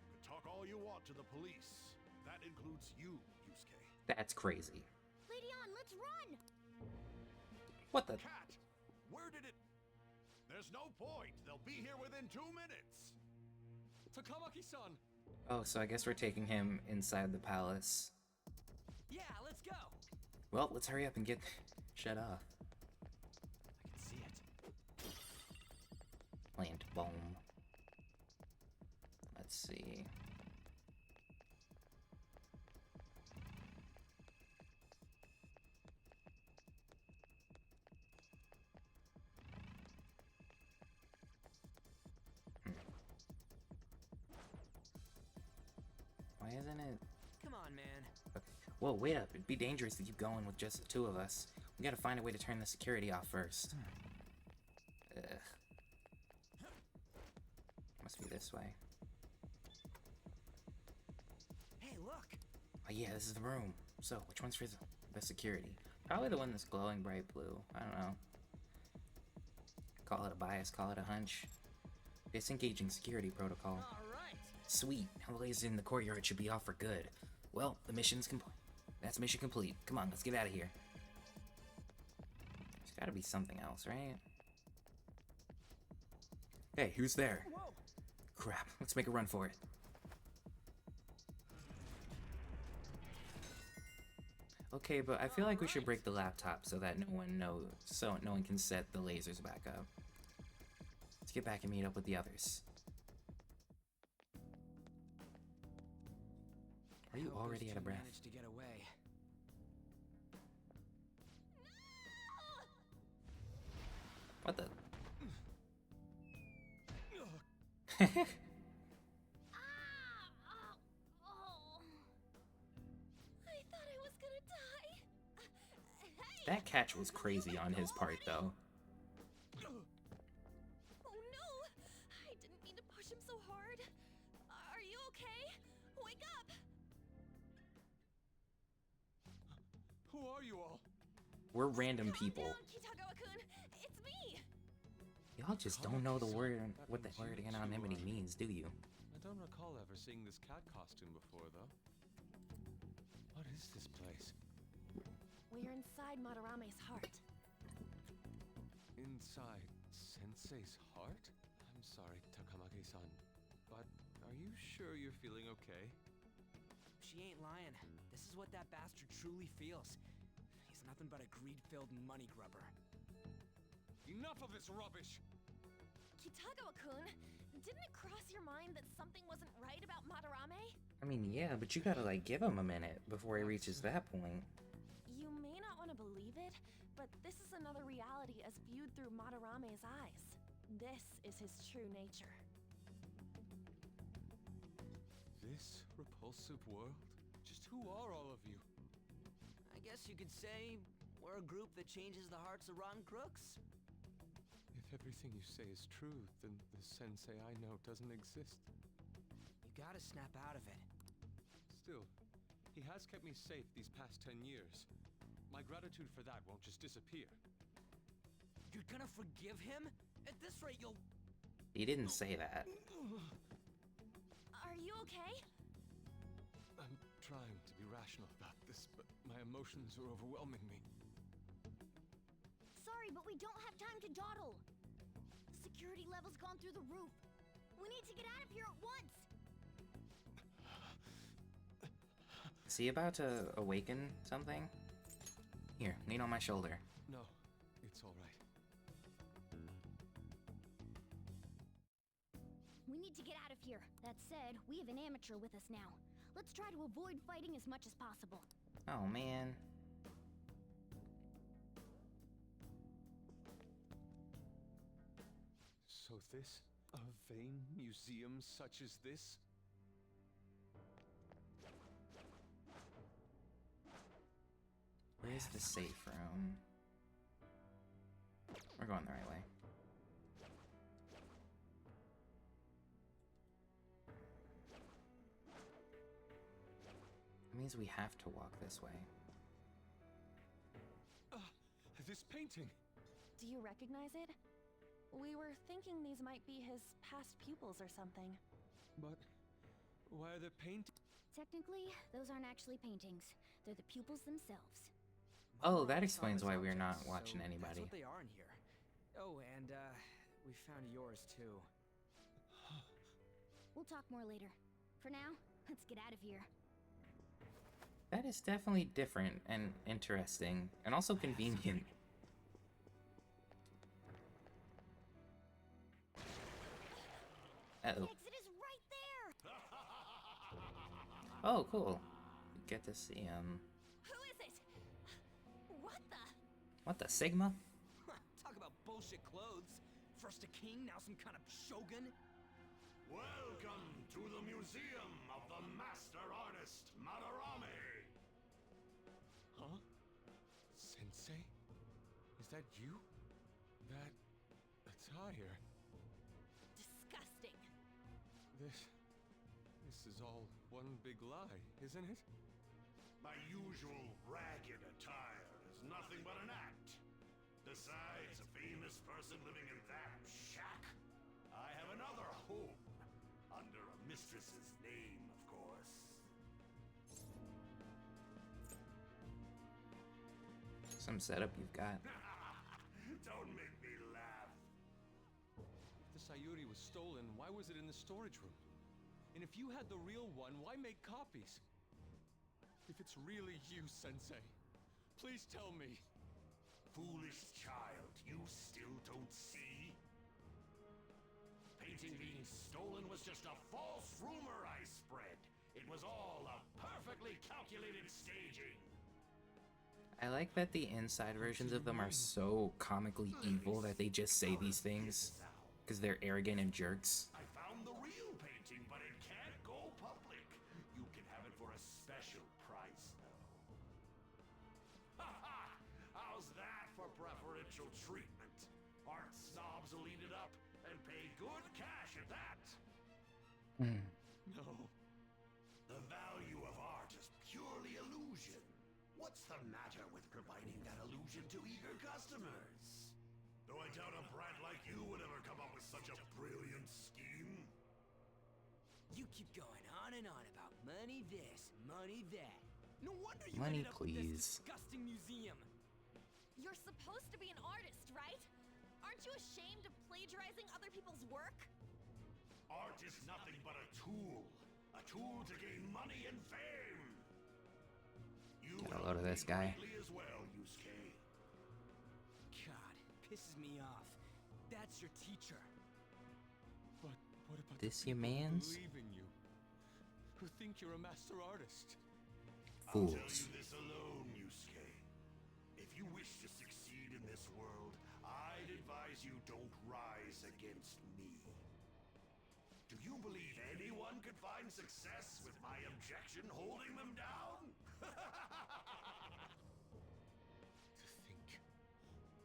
You can talk all you want to the police. That includes you, Yusuke. That's crazy. Lady On, let's run! What the? Cat! Where did it... There's no point. They'll be here within 2 minutes. Takamaki-san! Oh, so I guess we're taking him inside the palace. Yeah, let's go. Well, let's hurry up and get shut off. I can see it. Plant bomb. Let's see. Why isn't it? Come on, man. Okay. Whoa, wait up. It'd be dangerous to keep going with just the two of us. We gotta find a way to turn the security off first. Ugh. Must be this way. Hey, look. Oh yeah, this is the room. So, which one's for the security? Probably the one that's glowing bright blue. I don't know. Call it a bias, call it a hunch. Disengaging security protocol. All right. Sweet. Now the lasers in the courtyard should be off for good. Well, the mission's complete. That's mission complete. Come on, let's get out of here. There's gotta be something else, right? Hey, who's there? Whoa! Crap, let's make a run for it. Okay, but I feel like we should break the laptop so that no one can set the lasers back up. Let's get back and meet up with the others. Are you already out of breath? Managed to get away. What the? I thought I was gonna die. Hey! That catch was crazy on his part, though. Oh no! I didn't mean to push him so hard. Are you okay? Wake up! Who are you all? We're random people. Calm down, Kitagawa-kun. It's me. Y'all just don't know the word, what the word anonymity means, do you? I don't recall ever seeing this cat costume before, though. What is this place? We're inside Madarame's heart. Inside Sensei's heart? I'm sorry, Takamaki-san, but are you sure you're feeling okay? She ain't lying. This is what that bastard truly feels. He's nothing but a greed-filled money grubber. Enough of this rubbish! Kitagawa-kun, didn't it cross your mind that something wasn't right about Madarame? I mean, yeah, but you gotta, like, give him a minute before he reaches that point. You may not want to believe it, but this is another reality as viewed through Madarame's eyes. This is his true nature. This repulsive world? Just who are all of you? I guess you could say we're a group that changes the hearts of rotten crooks. If everything you say is true, then the sensei I know doesn't exist. You gotta snap out of it. Still, he has kept me safe these past 10 years. My gratitude for that won't just disappear. You're gonna forgive him? At this rate, you'll... He didn't say that. Are you okay? I'm trying to be rational about this, but my emotions are overwhelming me. Sorry, but we don't have time to dawdle. The security level's gone through the roof. We need to get out of here at once. Is he about to awaken something? Here, lean on my shoulder. No, it's all right. We need to get out of here. That said, we have an amateur with us now. Let's try to avoid fighting as much as possible. Oh, man. So this? A vain museum such as this? Where's the safe room? We're going the right way. It means we have to walk this way. This painting! Do you recognize it? We were thinking these might be his past pupils or something. But why are there Technically, those aren't actually paintings. They're the pupils themselves. Oh, that explains why we're not watching anybody. That's what they are in here. Oh, and we found yours too. We'll talk more later. For now, let's get out of here. That is definitely different and interesting, and also convenient. Uh-oh. The exit is right there! Oh, cool. You get to see him. Who is it? What the? What the Sigma? Talk about bullshit clothes. First a king, now some kind of shogun. Welcome to the Museum of the Master Artist, Madarame! Huh? Sensei? Is that you? That attire? Disgusting. This is all one big lie, isn't it? My usual ragged attire is nothing but an act. Besides a famous person living in that shack, I have another home. Under a mistress's name, of course. Some setup you've got. Don't make me laugh. If the Sayuri was stolen, why was it in the storage room? And if you had the real one, why make copies? If it's really you, Sensei, please tell me. Foolish child, you still don't see? Painting being stolen was just a false rumor I spread. It was all a perfectly calculated staging. I like that the inside versions of them are so comically evil that they just say these things because they're arrogant and jerks. I found the real painting, but it can't go public. You can have it for a special price, though. Ha ha! How's that for preferential treatment? Art snobs will eat it up and pay good cash at that. No. The value of art is purely illusion. What's the matter with providing that illusion to eager customers? Though I doubt a brat like you would ever come up with such a brilliant scheme. You keep going on and on about money this, money that. No wonder you Money, ended up with please. this disgusting museum. You're supposed to be an artist, right? Aren't you ashamed of plagiarizing other people's work? Art is nothing but a tool. A tool to gain money and fame. You Get a load of this guy. greatly as well, Yusuke. God, pisses me off. That's your teacher. But what about This the your people who mans? believe in you? Who think you're a master artist? I'll tell Fools. you this alone, Yusuke. If you wish to succeed in this world, I'd advise you don't rise against me. Do you believe anyone could find success with my objection holding them down? To think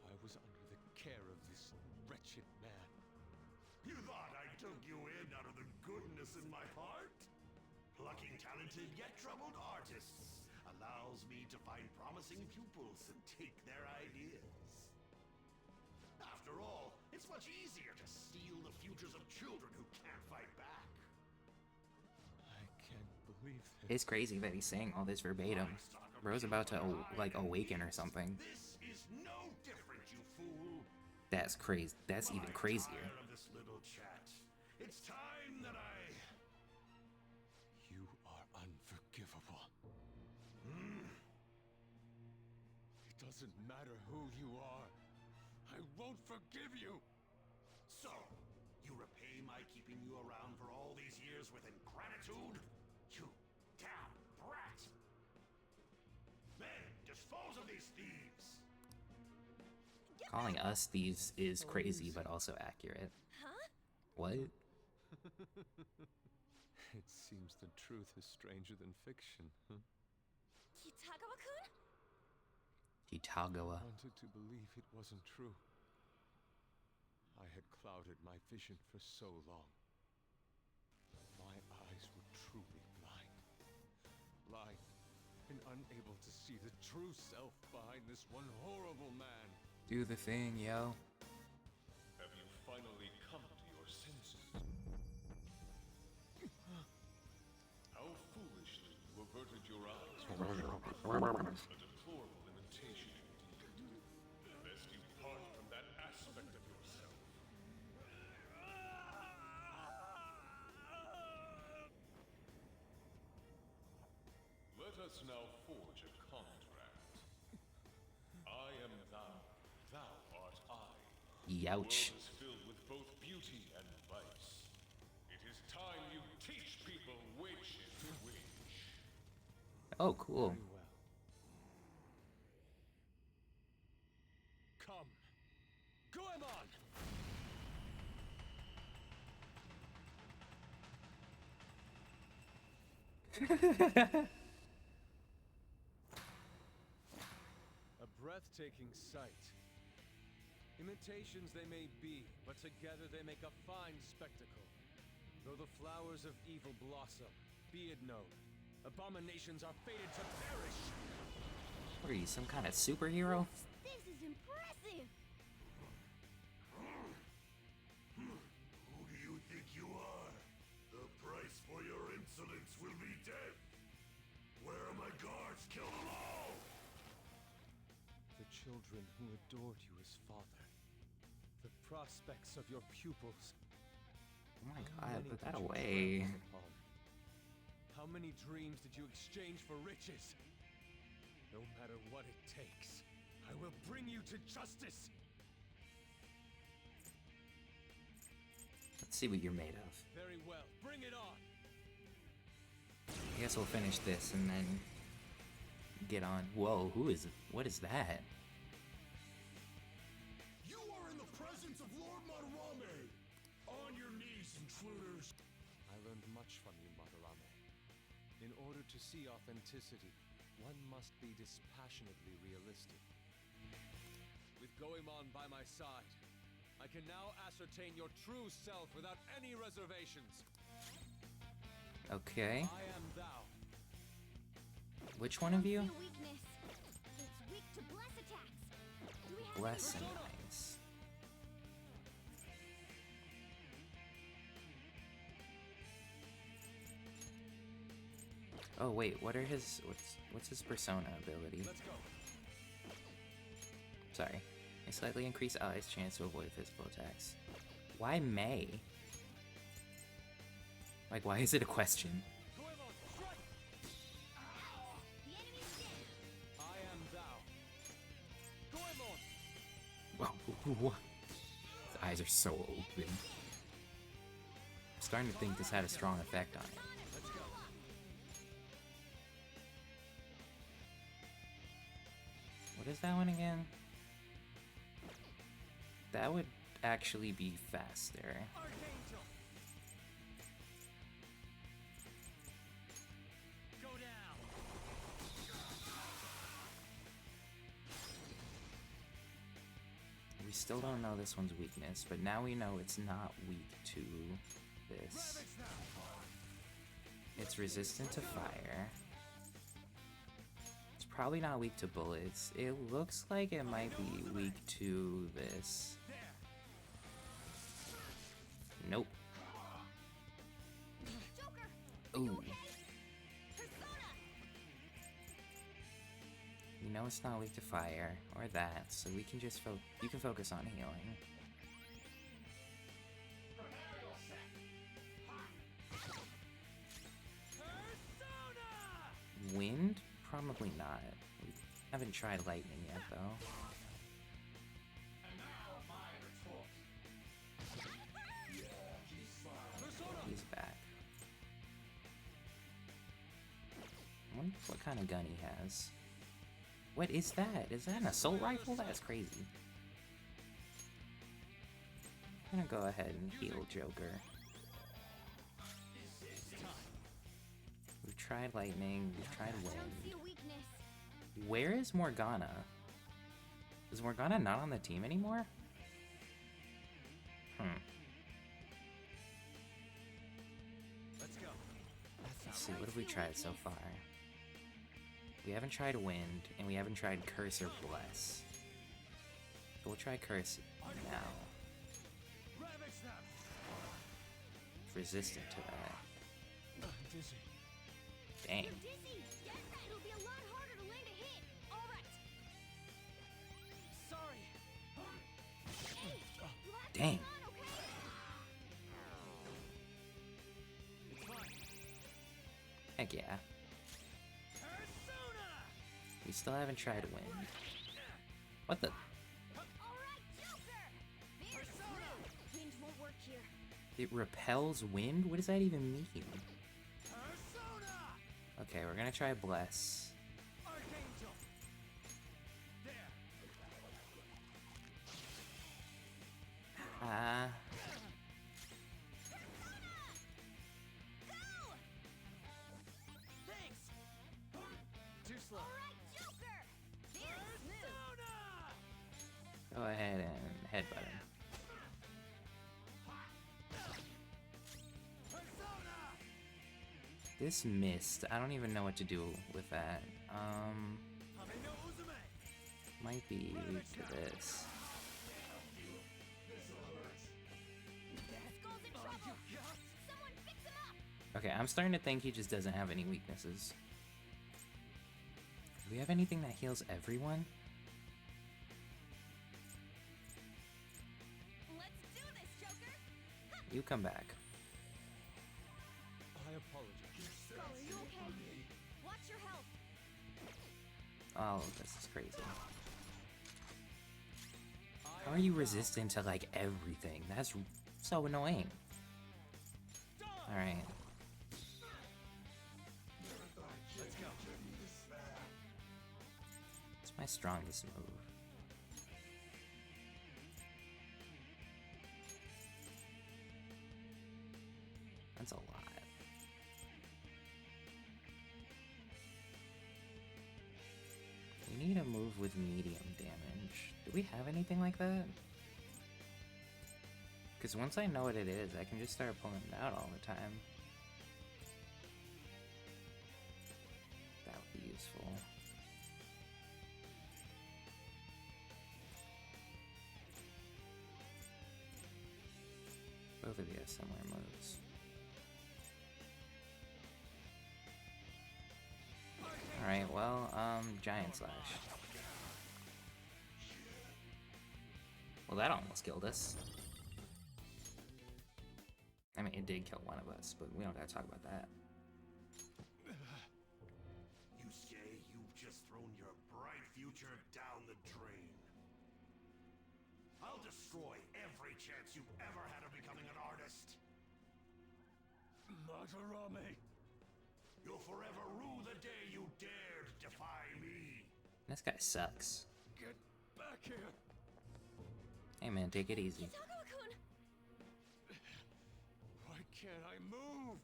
I was under the care of this wretched man. You thought I took you in out of the goodness in my heart? Plucking talented yet troubled artists allows me to find promising pupils and take their ideas. After all, it's much easier to steal the futures of children who can't fight back. I can't believe this. It's crazy that he's saying all this verbatim. Bro's about to like awaken or something. This is no different, you fool. That's crazy. That's even I'm crazier. tired of this little chat. It's time that I... You are unforgivable. It doesn't matter who you are. I won't forgive you. So, you repay my keeping you around for all these years with ingratitude? You damn brat! Men, dispose of these thieves! Calling us thieves is crazy, but also accurate. Huh? What? It seems the truth is stranger than fiction, huh? Kitagawa-kun? Kitagawa. Wanted to believe it wasn't true. I had clouded my vision for so long. My eyes were truly blind. Blind and unable to see the true self behind this one horrible man. Do the thing, yo. Have you finally come to your senses? How foolishly you averted your eyes from a deplorable imitation indeed. Lest you part from that aspect of yourself. Let us now forge a contract. I am thou, thou art I. The world Youch. is filled with both beauty and vice. It is time you teach people which is which. Oh, cool. Very well. Come. Goemon! A breathtaking sight. Imitations they may be, but together they make a fine spectacle. Though the flowers of evil blossom, be it known, abominations are fated to perish! What are you, some kind of superhero? This is impressive! Who do you think you are? The price for your insolence will be death. Where are my guards? Kill them all! The children who adored you as father. The prospects of your pupils. Oh my How god, many put did that you away. trample upon? How many dreams did you exchange for riches? No matter what it takes, I will bring you to justice! Let's see what you're made of. Very well, bring it on! I guess we'll finish this and then get on. Whoa, who is it? What is that? You are in the presence of Lord Madarame! On your knees, intruders! I learned much from you, Madarame. In order to see authenticity, one must be dispassionately realistic. With Goemon by my side, I can now ascertain your true self without any reservations. Okay. I am thou. Which one of you? Your weakness. It's weak to bless attacks. Do we have Bless and any- nice. Oh wait, what are his what's his persona ability? Let's go. Sorry. A slightly increased allies' chance to avoid physical attacks. Why May? Like, why is it a question? Goemon, strike! The enemy's dead. I am thou. Goemon! What? His eyes are so open. I'm starting to think this had a strong effect on it. Let's go. What is that one again? That would actually be faster. Archangel! Go down! We still don't know this one's weakness, but now we know it's not weak to this. It's resistant to fire. It's probably not weak to bullets. It looks like it might be weak to this. Nope. Joker. Ooh. Persona. You know it's not weak to fire or that, so we can just you can focus on healing. Wind? Probably not. We haven't tried lightning yet, though. He's back. I wonder what kind of gun he has. What is that? Is that an assault rifle? That's crazy. I'm gonna go ahead and heal Joker. We've tried lightning, we've tried Don't see wind. a weakness. Where is Morgana? Is Morgana not on the team anymore? Let's go. Let's see, what have we tried so far? We haven't tried wind, and we haven't tried curse or bless. So we'll try curse now. Ravage them! It's resistant to that. Dizzy. Dang. You're dizzy. Yes, it'll be a lot harder to land a hit. All right. Sorry! Hey, you have to Dang. hang on, okay? It's fine. Heck yeah. Persona! We still haven't tried wind. What the? All right, Joker. Very smooth. Wind won't work here. It repels wind? What does that even mean? Persona! Okay, we're gonna try bless. Archangel! There! Ah. Thanks! Too slow. All right, Joker. Very smooth. Persona! Go ahead and headbutt him. Persona! This missed. I don't even know what to do with that. Hame no Uzume! Might be weak to this. Skull's in trouble. Someone fix him up. Okay, I'm starting to think he just doesn't have any weaknesses. Do we have anything that heals everyone? You come back. I apologize. Are you okay? Watch your health. Oh, this is crazy. How are you resistant to like everything? That's so annoying. Alright. Let's go. It's my strongest move. That's a lot. We need a move with medium damage. Do we have anything like that? Because once I know what it is, I can just start pulling it out all the time. That would be useful. Both of you have similar moves. Alright, well, Giant Slash. Well, that almost killed us. I mean, it did kill one of us, but we don't gotta talk about that. Yusuke, you've just thrown your bright future down the drain. I'll destroy every chance you've ever had of becoming an artist. Madarame! You'll forever rue the day you dared defy me. This guy sucks. Get back here! Hey man, take it easy. Kitagawa-kun! Why can't I move?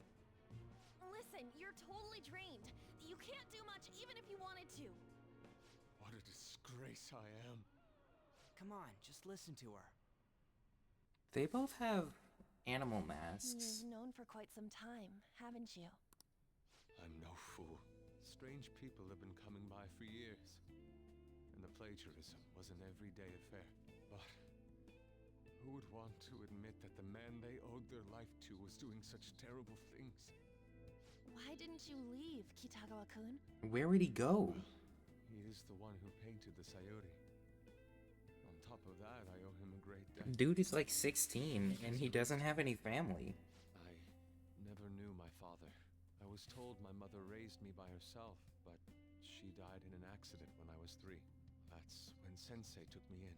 Listen, you're totally drained. You can't do much even if you wanted to. What a disgrace I am. Come on, just listen to her. They both have animal You've masks. known for quite some time, haven't you? I'm no fool. Strange people have been coming by for years. And the plagiarism was an everyday affair. But who would want to admit that the man they owed their life to was doing such terrible things? Why didn't you leave, Kitagawa-kun? Where would he go? He is the one who painted the Sayori. On top of that, I owe him a great debt. Dude is like 16 and he doesn't have any family. I never knew my father. I was told my mother raised me by herself, but she died in an accident when I was 3. That's when Sensei took me in.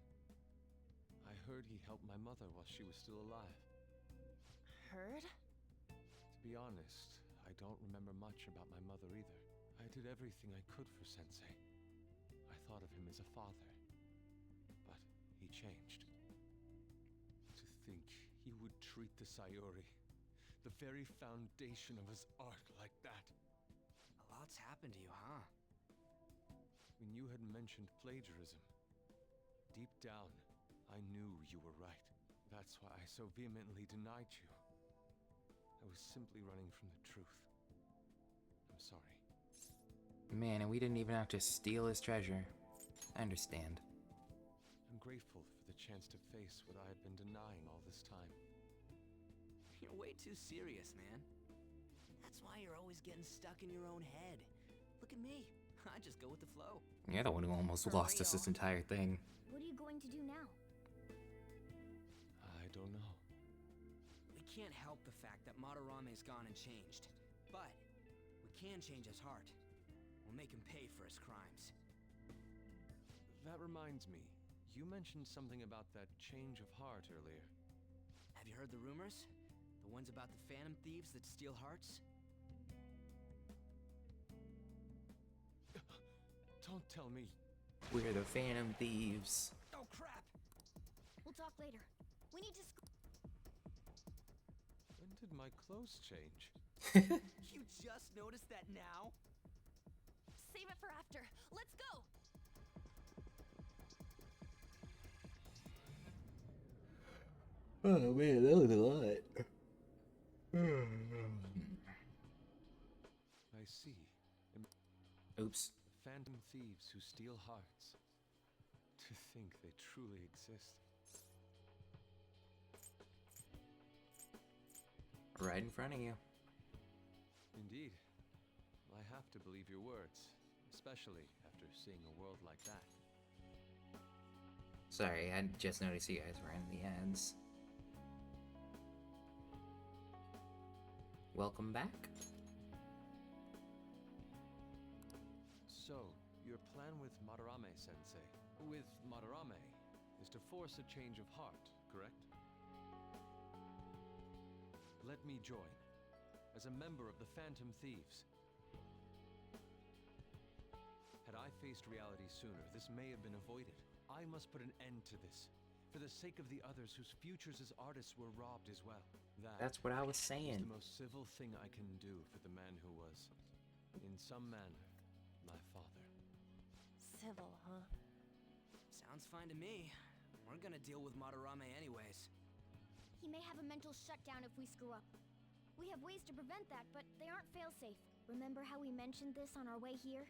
I heard he helped my mother while she was still alive. Heard? To be honest, I don't remember much about my mother either. I did everything I could for Sensei. I thought of him as a father. But he changed. To think he would treat the Sayori, the very foundation of his art, like that. A lot's happened to you, huh? When you had mentioned plagiarism, deep down, I knew you were right. That's why I so vehemently denied you. I was simply running from the truth. I'm sorry. Man, and we didn't even have to steal his treasure. I understand. I'm grateful for the chance to face what I had been denying all this time. You're way too serious, man. That's why you're always getting stuck in your own head. Look at me. I just go with the flow. You're the one who almost For lost us real. this entire thing. What are you going to do now? I don't know. We can't help the fact that Madarame's gone and changed. But we can change his heart. We'll make him pay for his crimes. That reminds me. You mentioned something about that change of heart earlier. Have you heard the rumors? The ones about the phantom thieves that steal hearts? Don't tell me. We're the Phantom Thieves. Oh crap! We'll talk later. We need to When did my clothes change? You just noticed that now? Save it for after. Let's go! Oh man, that was a lot. I see. Oops. Phantom thieves who steal hearts. To think they truly exist. Right in front of you. Indeed. I have to believe your words, especially after seeing a world like that. Sorry, I just noticed you guys were in the ads. welcome back. So, your plan with Madarame-sensei, with Madarame, is to force a change of heart, correct? Let me join, as a member of the Phantom Thieves. Had I faced reality sooner, this may have been avoided. I must put an end to this, for the sake of the others whose futures as artists were robbed as well. That's what I was Is saying. the most civil thing I can do for the man who was, in some manner, my father. Civil, huh? Sounds fine to me. We're gonna deal with Madarame anyways. He may have a mental shutdown if we screw up. We have ways to prevent that, but they aren't fail-safe. Remember how we mentioned this on our way here?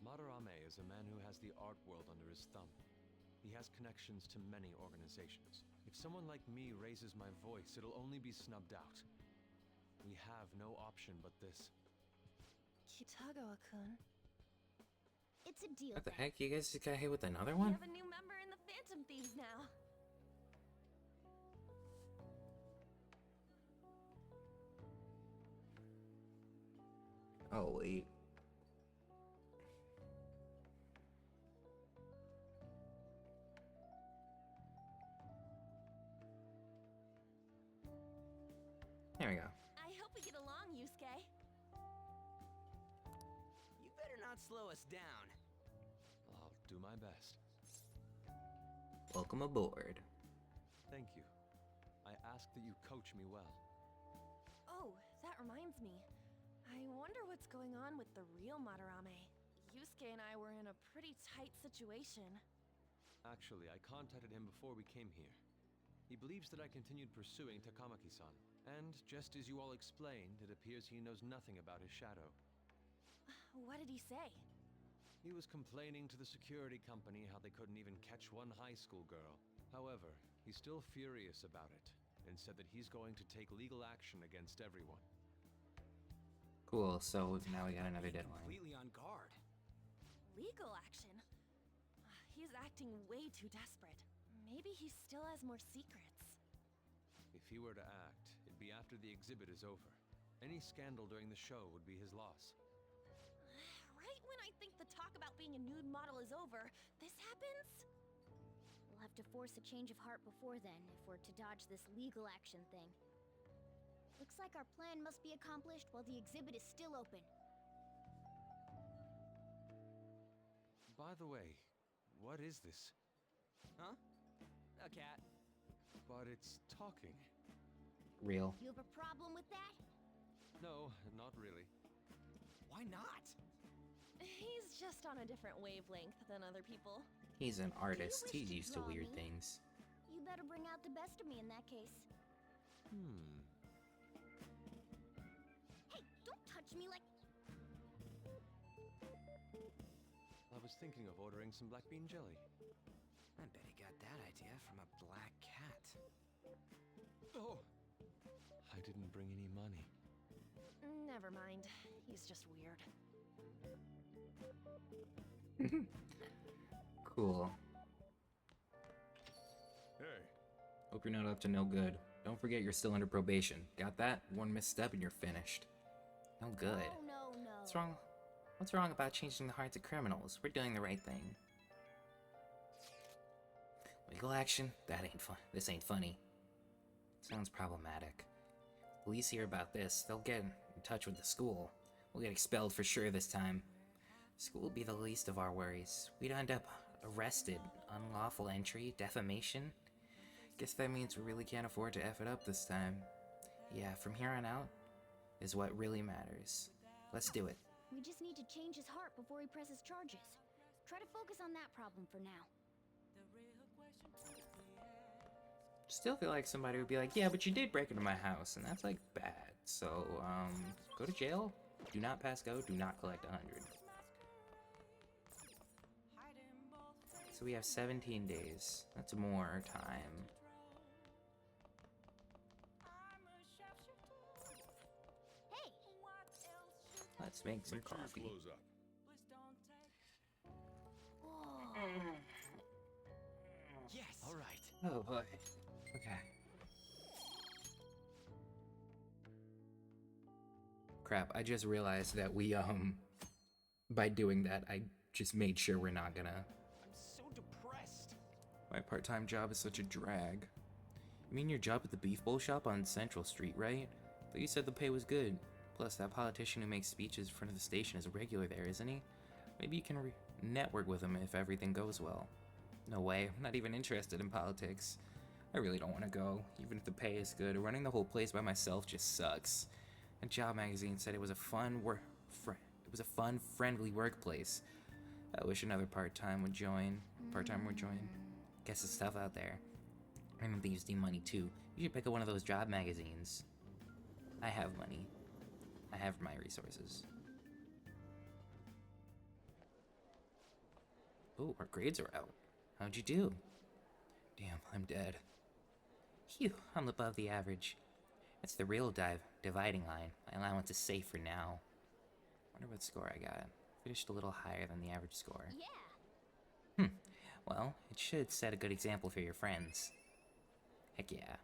Madarame is a man who has the art world under his thumb. He has connections to many organizations. If someone like me raises my voice, it'll only be snubbed out. We have no option but this. Kitagawa-kun. It's a deal. What the heck? You guys just got hit with another We one? have a new member in the Phantom Thieves now. Oh, wait. There we go. I hope we get along, Yusuke. You better not slow us down. I'll do my best. Welcome aboard. Thank you. I ask that you coach me well. Oh, that reminds me. I wonder what's going on with the real Madarame. Yusuke and I were in a pretty tight situation. Actually, I contacted him before we came here. He believes that I continued pursuing Takamaki-san. And just as you all explained, it appears he knows nothing about his shadow. What did he say? He was complaining to the security company how they couldn't even catch one high school girl. However, he's still furious about it, and said that he's going to take legal action against everyone. Cool, so now we got another deadline. Completely on guard. Legal action? He's acting way too desperate. Maybe he still has more secrets. If he were to act, it'd be after the exhibit is over. Any scandal during the show would be his loss. Right when I think the talk about being a nude model is over, this happens? We'll have to force a change of heart before then, if we're to dodge this legal action thing. Looks like our plan must be accomplished while the exhibit is still open. By the way, what is this? Huh? A cat. But it's talking. Real. You have a problem with that? No, not really. Why not? He's just on a different wavelength than other people. He's an artist. wish He's to used to draw weird me? things. You better bring out the best of me in that case. Hey, don't touch me like... I was thinking of ordering some black bean jelly. I bet he got that idea from a black cat. Oh! I didn't bring any money. Never mind. He's just weird. Cool. Hey. Hope you're not up to no good. Don't forget you're still under probation. Got that? One misstep and you're finished. No good. Oh, no, no. What's wrong? What's wrong about changing the hearts of criminals? We're doing the right thing. Legal action? That ain't fun. This ain't funny. Sounds problematic. Police hear about this. They'll get in touch with the school. We'll get expelled for sure this time. School will be the least of our worries. We'd end up arrested. Unlawful entry, defamation. Guess that means we really can't afford to F it up this time. Yeah, from here on out is what really matters. Let's do it. We just need to change his heart before he presses charges. Try to focus on that problem for now. Still feel like somebody would be like, yeah, but you did break into my house, and that's like bad. So, go to jail. Do not pass go. Do not collect 100. So we have 17 days. That's more time. Hey! Let's make some Make sure your coffee. flow's up. Yes. All right. Oh boy. Okay. Crap, I just realized that we, by doing that, I just made sure we're not gonna... I'm so depressed. My part-time job is such a drag. You mean your job at the beef bowl shop on Central Street, right? But you said the pay was good. Plus, that politician who makes speeches in front of the station is a regular there, isn't he? Maybe you can network with him if everything goes well. No way, I'm not even interested in politics. I really don't want to go, even if the pay is good. Running the whole place by myself just sucks. A job magazine said it was a fun, friendly workplace. I wish another part-time would join. Guess it's tough out there. Random thieves need money too. You should pick up one of those job magazines. I have money. I have my resources. Oh, our grades are out. How'd you do? Damn, I'm dead. Phew, I'm above the average. That's the real dividing line. My allowance is safe for now. Wonder what score I got. Finished a little higher than the average score. Yeah. Well, it should set a good example for your friends. Heck yeah.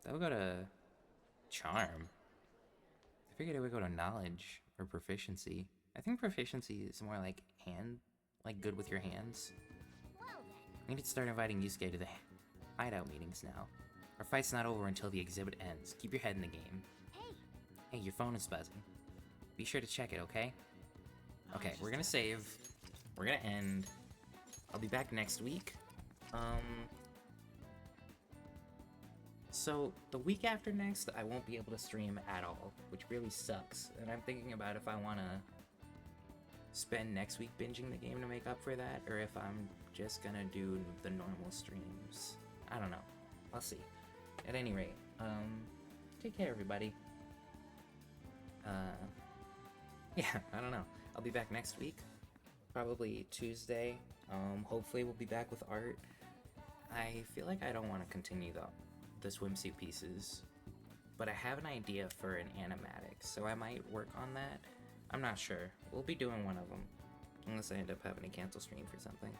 That would go to charm. I figured it would go to knowledge or proficiency. I think proficiency is more like good with your hands. Well then. We need to start inviting Yusuke to the hideout meetings now. Our fight's not over until the exhibit ends. Keep your head in the game. Hey, your phone is buzzing. Be sure to check it, okay? Okay, we're gonna save. We're gonna end. I'll be back next week. So the week after next, I won't be able to stream at all, which really sucks. And I'm thinking about if I want to spend next week binging the game to make up for that, or if I'm just gonna do the normal streams. I don't know. I'll see. At any rate, take care, everybody. Yeah, I don't know. I'll be back next week, probably Tuesday. Hopefully we'll be back with art. I feel like I don't want to continue the swimsuit pieces, but I have an idea for an animatic, so I might work on that. I'm not sure. We'll be doing one of them, unless I end up having to cancel stream for something.